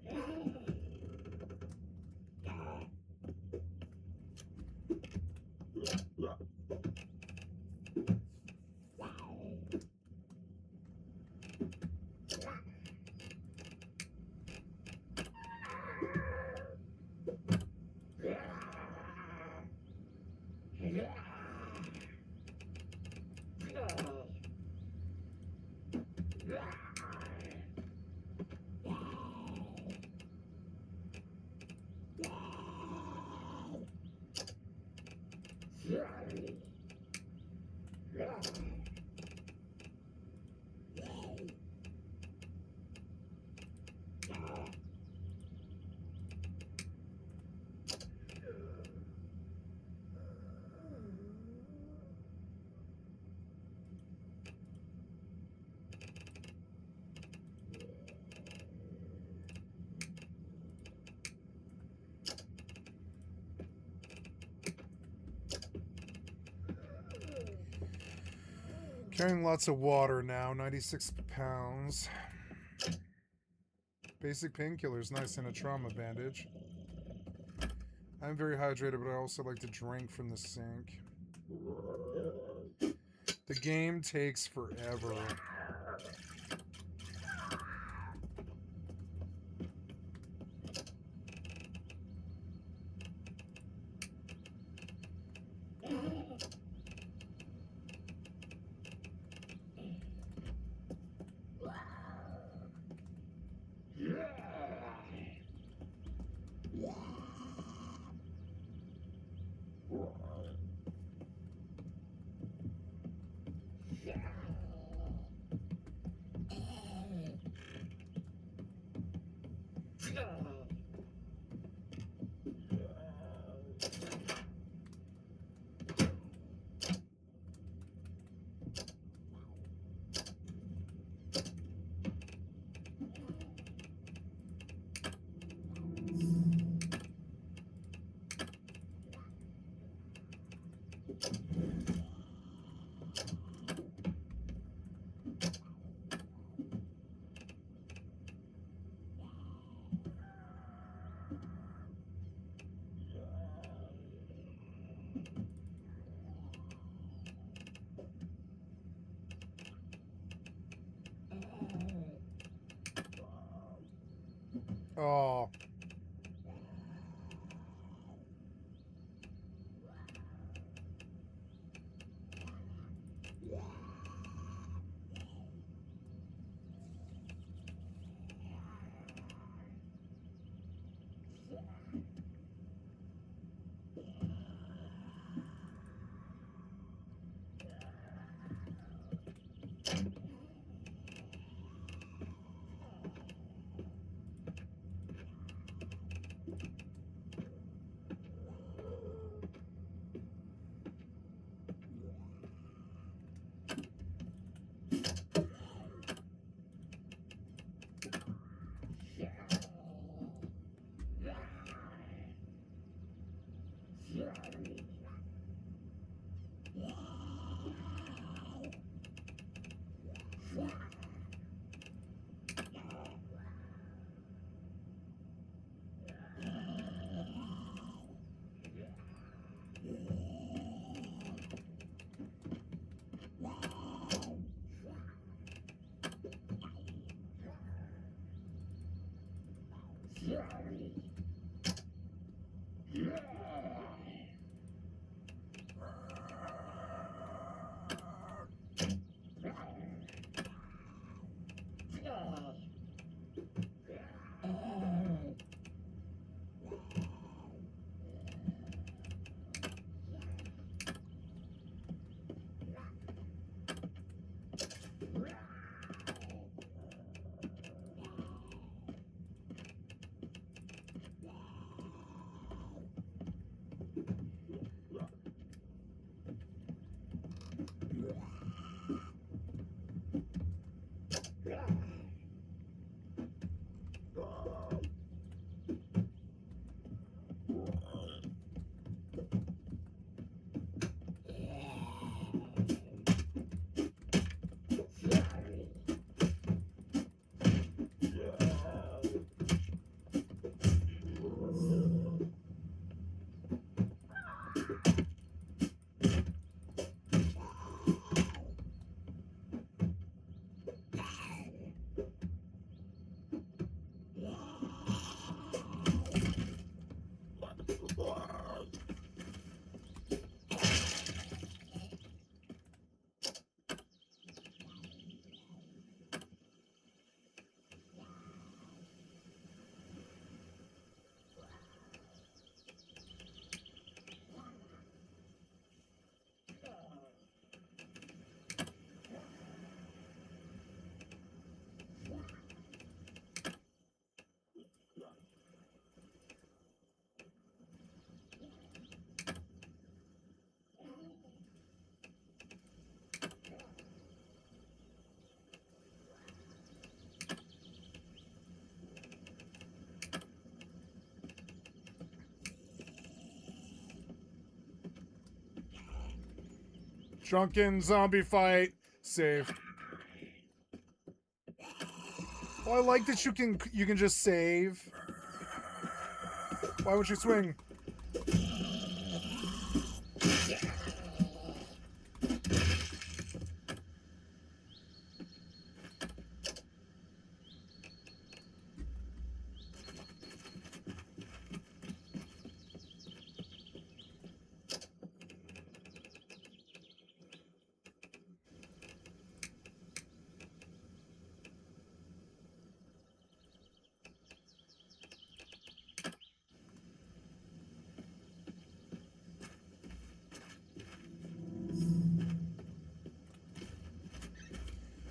Carrying lots of water now, 96 pounds. Basic painkillers, nice, and a trauma bandage. I'm very hydrated, but I also like to drink from the sink. The game takes forever. Oh. Drunken zombie fight. Saved. Oh, I like that you can just save. Why would you swing?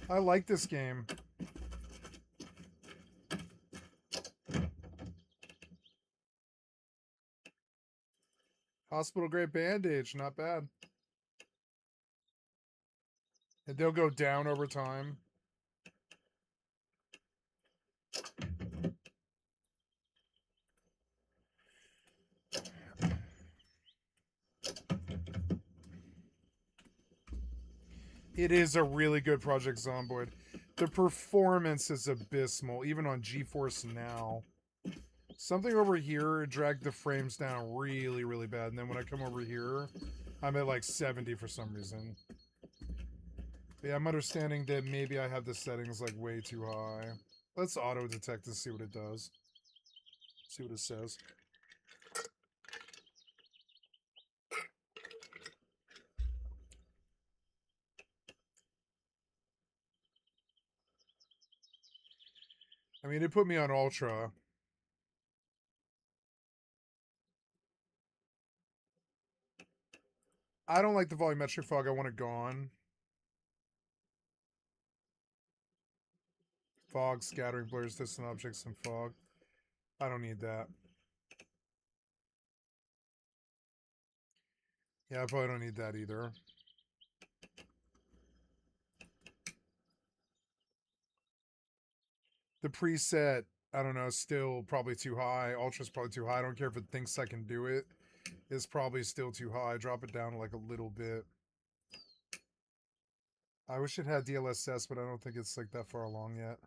I like this game. Hospital grade bandage, not bad. And they'll go down over time. It is a really good Project Zomboid. The performance is abysmal, even on GeForce Now. Something over here dragged the frames down really, really bad. And then when I come over here, I'm at like 70 for some reason. But yeah, I'm understanding that maybe I have the settings like way too high. Let's auto detect to see what it does. See what it says. I mean, it put me on ultra. I don't like the volumetric fog. I want it gone. Fog, scattering, blurs, distant objects, and fog. I don't need that. Yeah, I probably don't need that either. The preset, I don't know, still probably too high. Ultra's probably too high. I don't care if it thinks I can do it. It's probably still too high. Drop it down like a little bit. I wish it had DLSS, but I don't think it's like that far along yet.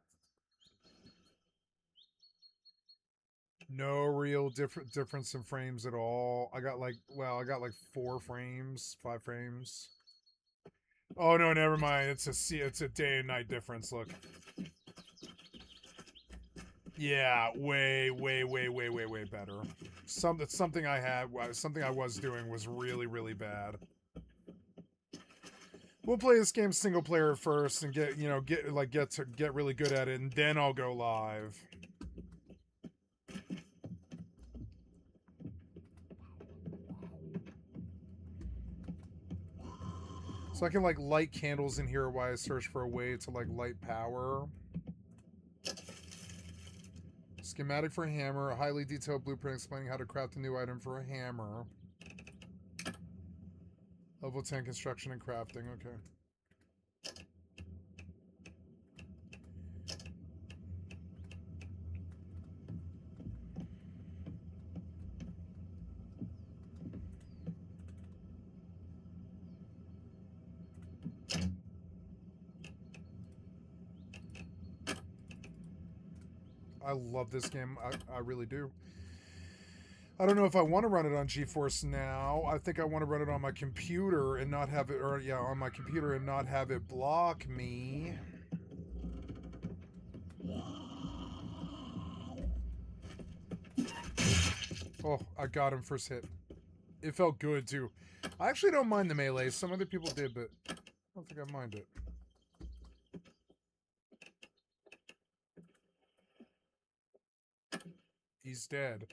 No real difference in frames at all. I got like 4 frames, 5 frames. Oh no, never mind. It's a day and night difference. Look. Yeah, way better. Something I was doing was really bad. We'll play this game single player first and get really good at it, and then I'll go live. So I can like light candles in here while I search for a way to like light power. Schematic for a hammer, a highly detailed blueprint explaining how to craft a new item for a hammer. Level 10 construction and crafting, okay. I love this game. I really do. I don't know if I want to run it on GeForce now. I think I want to run it on my computer and not have it, on my computer and not have it block me. Oh, I got him first hit. It felt good too. I actually don't mind the melee. Some other people did, but I don't think I mind it. He's dead.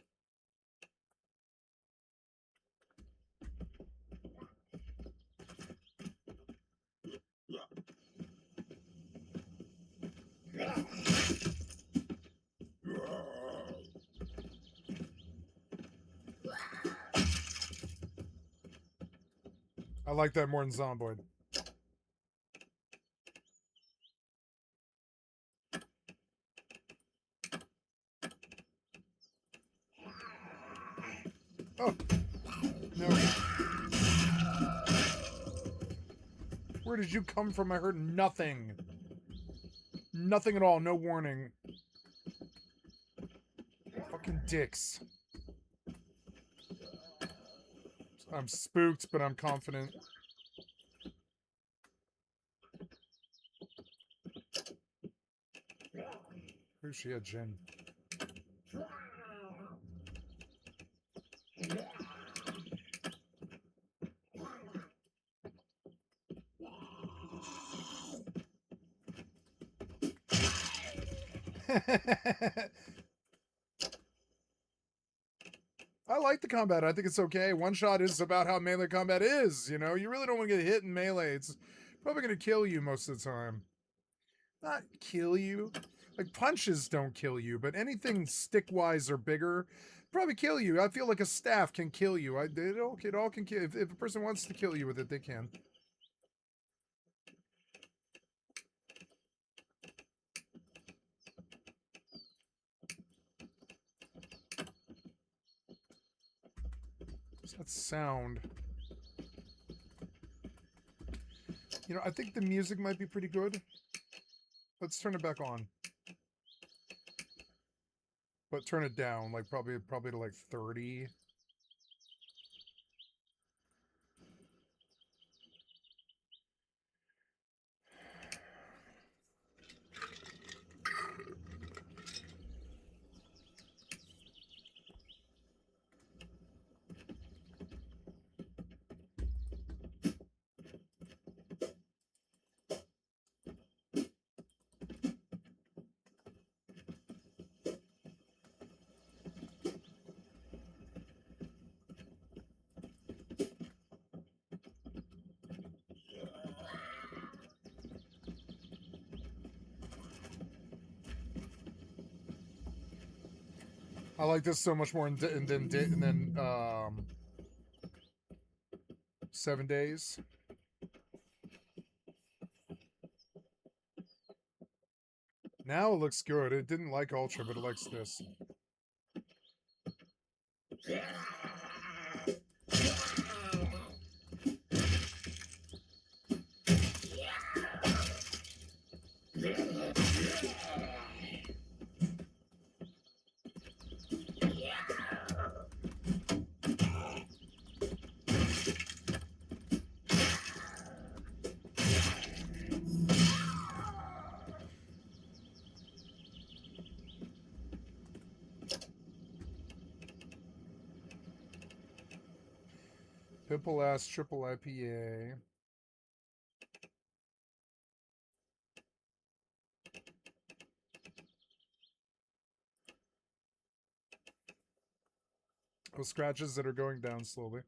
I like that more than Zomboid. Oh. No. Where did you come from? I heard nothing. Nothing at all. No warning. Fucking dicks. I'm spooked, but I'm confident. Who's she? A Jin. I like the combat. I think it's okay. One shot is about how melee combat is, you know? You really don't want to get hit in melee. It's probably going to kill you most of the time. Not kill you. Like, punches don't kill you, but anything stick-wise or bigger probably kill you. I feel like a staff can kill you. It all can kill. If a person wants to kill you with it, they can. What's that sound? You know, I think the music might be pretty good. Let's turn it back on. But turn it down, like probably to like 30. I like this so much more than 7 days. Now it looks good. It didn't like Ultra, but it likes this. Pimple ass triple IPA. Those scratches that are going down slowly.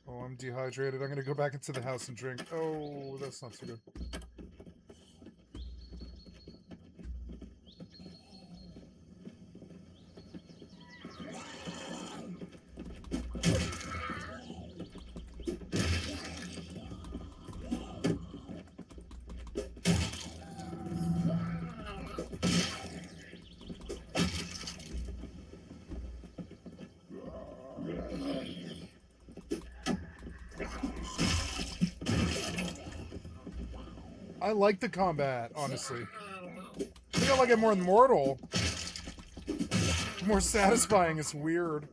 Oh, I'm dehydrated. I'm gonna go back into the house and drink. Oh, that's not so good. I like the combat, honestly. I think I like it more than Mortal. More satisfying, it's weird.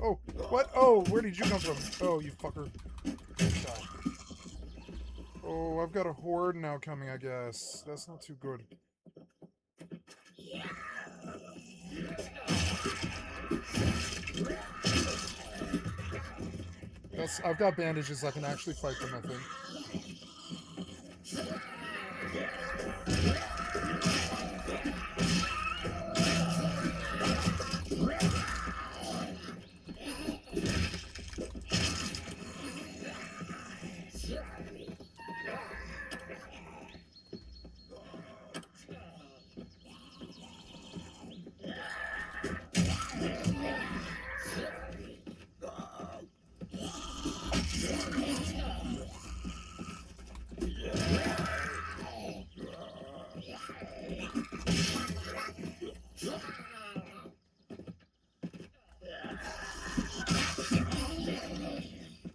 Oh, what? Oh, where did you come from? Oh, you fucker. Die. Oh, I've got a horde now coming, I guess. That's not too good. I've got bandages, I can actually fight them, I think.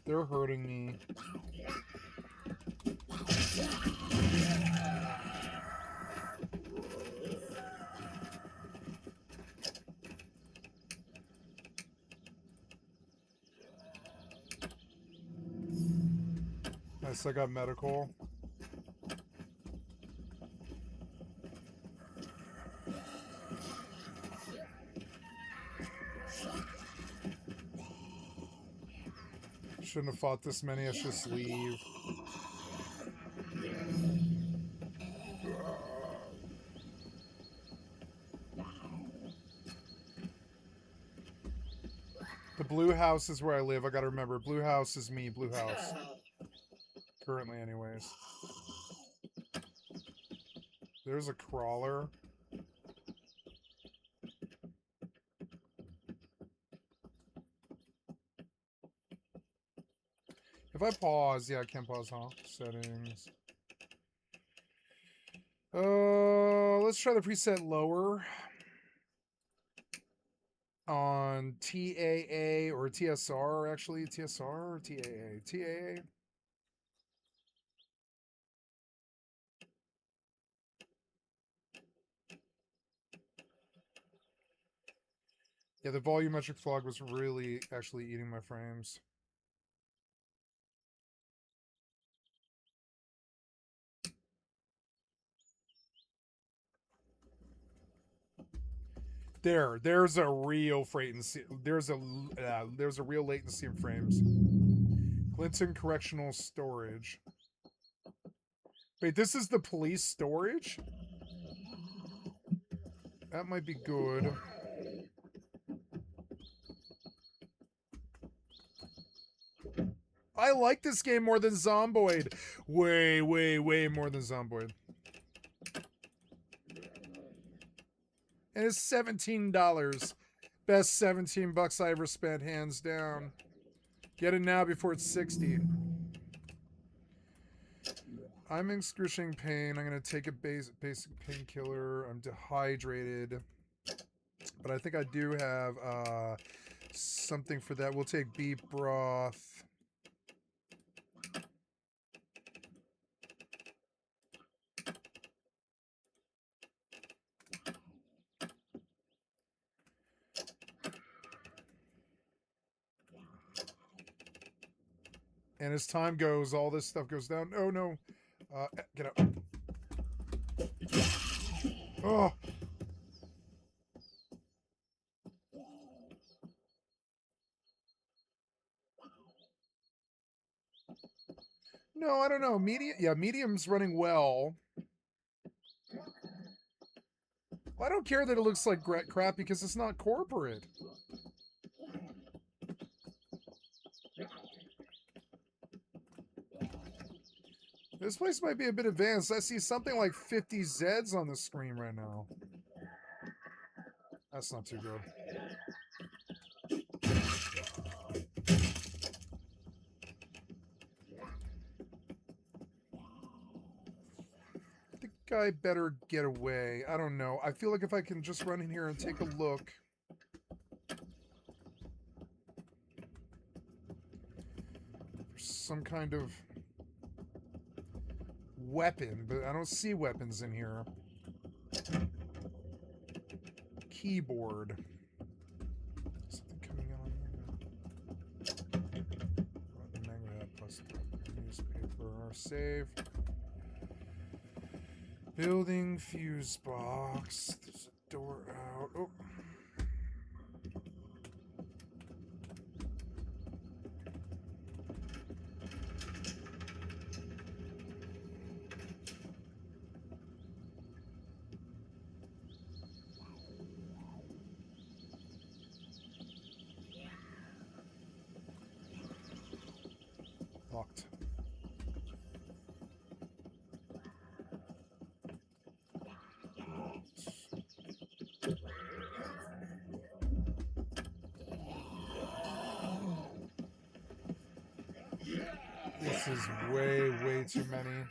They're hurting me. Nice, I got medical. Shouldn't have fought this many, I should just leave. The blue house is where I live, I gotta remember. Blue house is me, blue house. Currently, anyways. There's a crawler. If I pause, yeah, I can't pause, huh? Settings. Let's try the preset lower. On TAA or TSR, actually. TSR or TAA? TAA? Yeah, the volumetric fog was really actually eating my frames. There's a real latency. There's a real latency in frames. Clinton Correctional Storage. Wait, this is the police storage? That might be good. I like this game more than Zomboid. Way, way, way more than Zomboid. And it's $17. Best 17 bucks I ever spent, hands down. Get it now before it's 60. I'm in excruciating pain. I'm gonna take a basic painkiller. I'm dehydrated. But I think I do have something for that. We'll take beef broth. And as time goes, all this stuff goes down. Oh, no. Get out. Oh. No, I don't know. Medium, yeah, medium's running well. I don't care that it looks like crap because it's not corporate. This place might be a bit advanced. I see something like 50 Zeds on the screen right now. That's not too good. I think I better get away. I don't know. I feel like if I can just run in here and take a look. There's some kind of weapon, but I don't see weapons in here. Keyboard. Something coming on there. Magnet plus newspaper. Save. Building fuse box. There's a door out. Oh. Locked. This is way, way too many.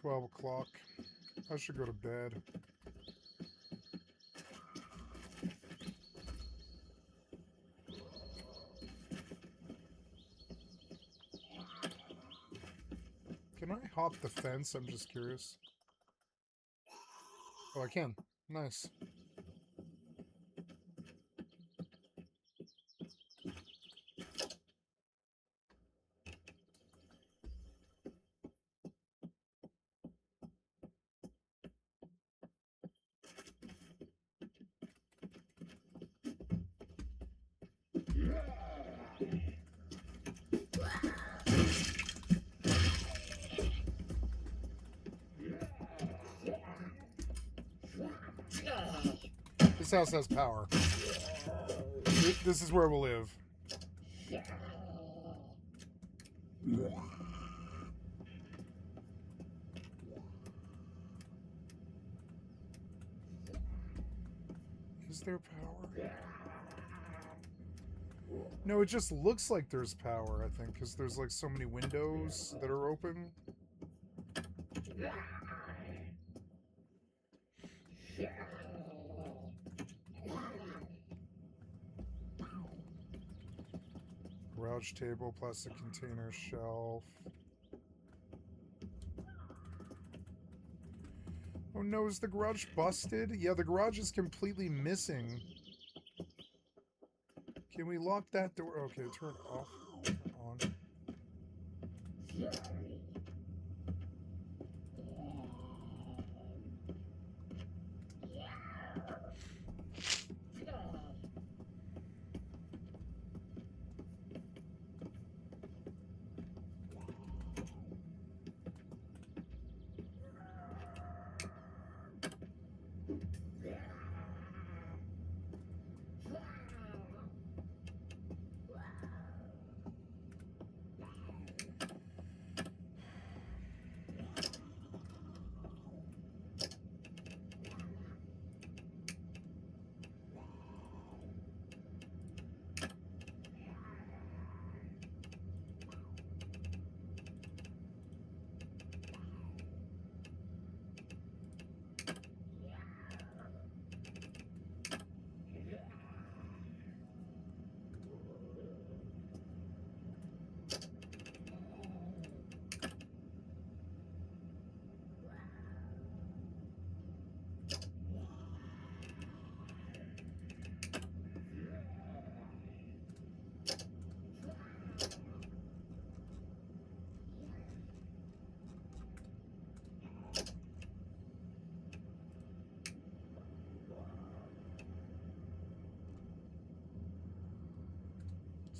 $12 I should go to bed. Can I hop the fence? I'm just curious. Oh, I can. Nice. This house has power. This is where we'll live. Is there power? No, it just looks like there's power, I think, because there's like so many windows that are open. Garage table, plastic container, shelf. Oh no, is the garage busted? Yeah, the garage is completely missing. Can we lock that door? Okay, turn it off. Turn it on.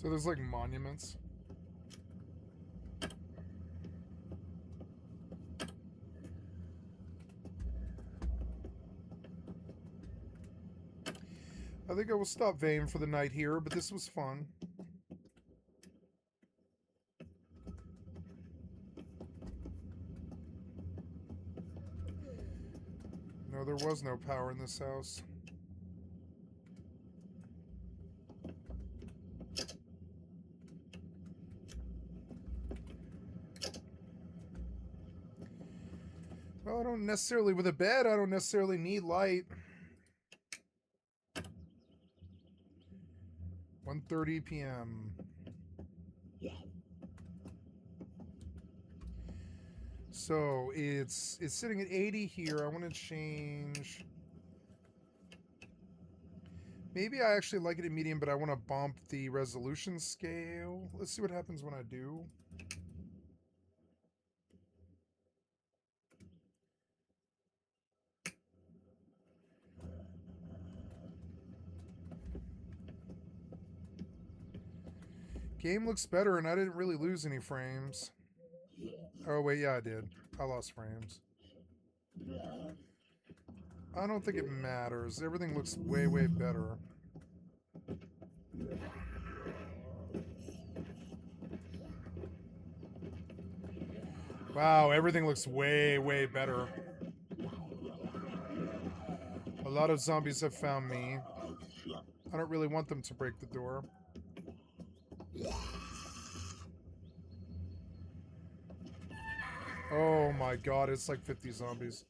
So there's like monuments. I think I will stop Vane for the night here, but this was fun. No, there was no power in this house. Well, I don't necessarily, with a bed, I don't necessarily need light. 1:30 p.m. So it's sitting at 80 here. I want to change. Maybe I actually like it at medium, but I want to bump the resolution scale. Let's see what happens when I do. Game looks better, and I didn't really lose any frames. Oh, wait, yeah, I did. I lost frames. I don't think it matters. Everything looks way, way better. Wow, everything looks way, way better. A lot of zombies have found me. I don't really want them to break the door. Oh my god, it's like 50 zombies.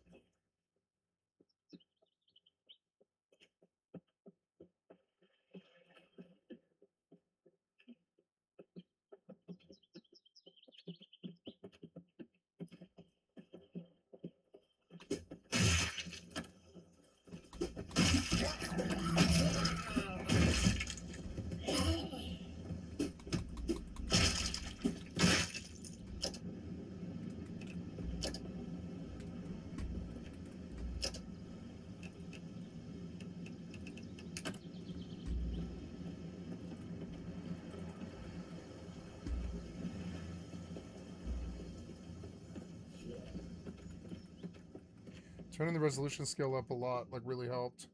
Turning the resolution scale up a lot, like, really helped.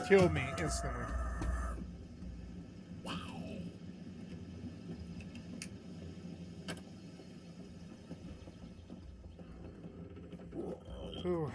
Killed me instantly. Ooh.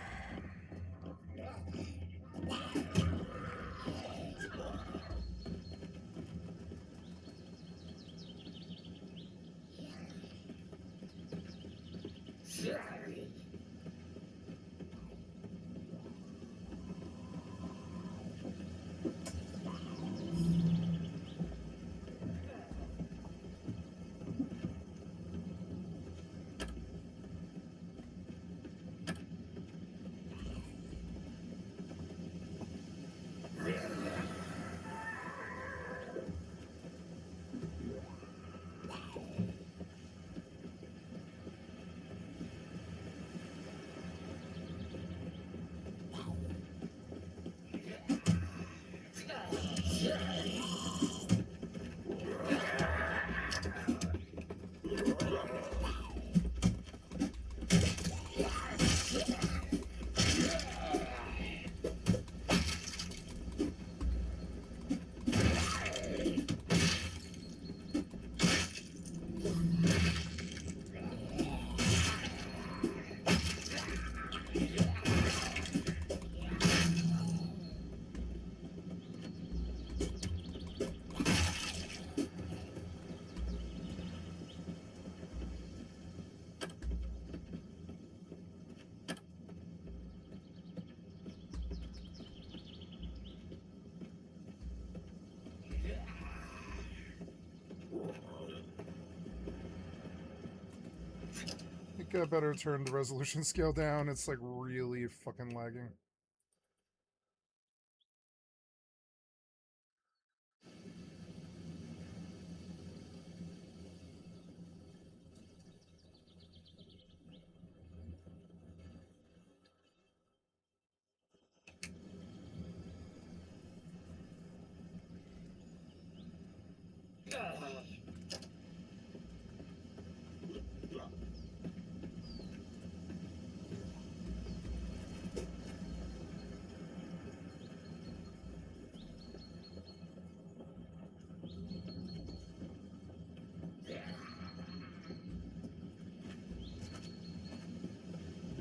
I think I better turn the resolution scale down. It's like really fucking lagging.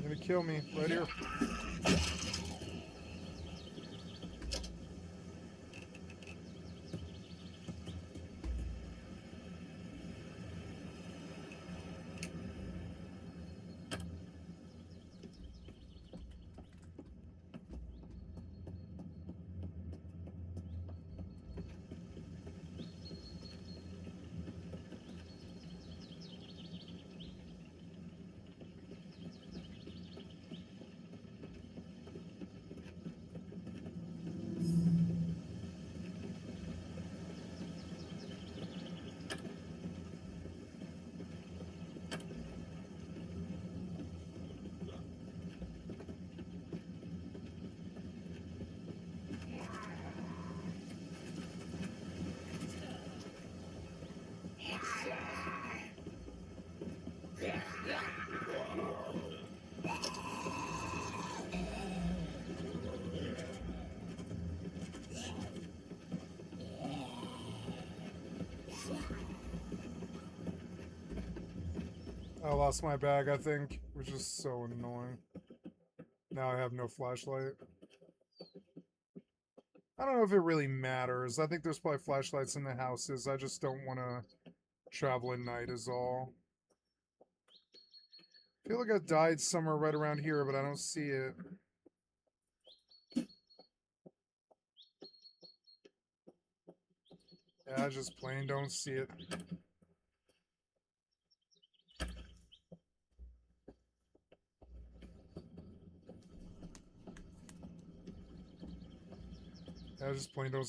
You're gonna kill me right here. I lost my bag, I think, which is so annoying. Now I have no flashlight. I don't know if it really matters. I think there's probably flashlights in the houses. I just don't want to travel at night is all. I feel like I died somewhere right around here, but I don't see it. Yeah, I just plain don't see it. I just plain don't see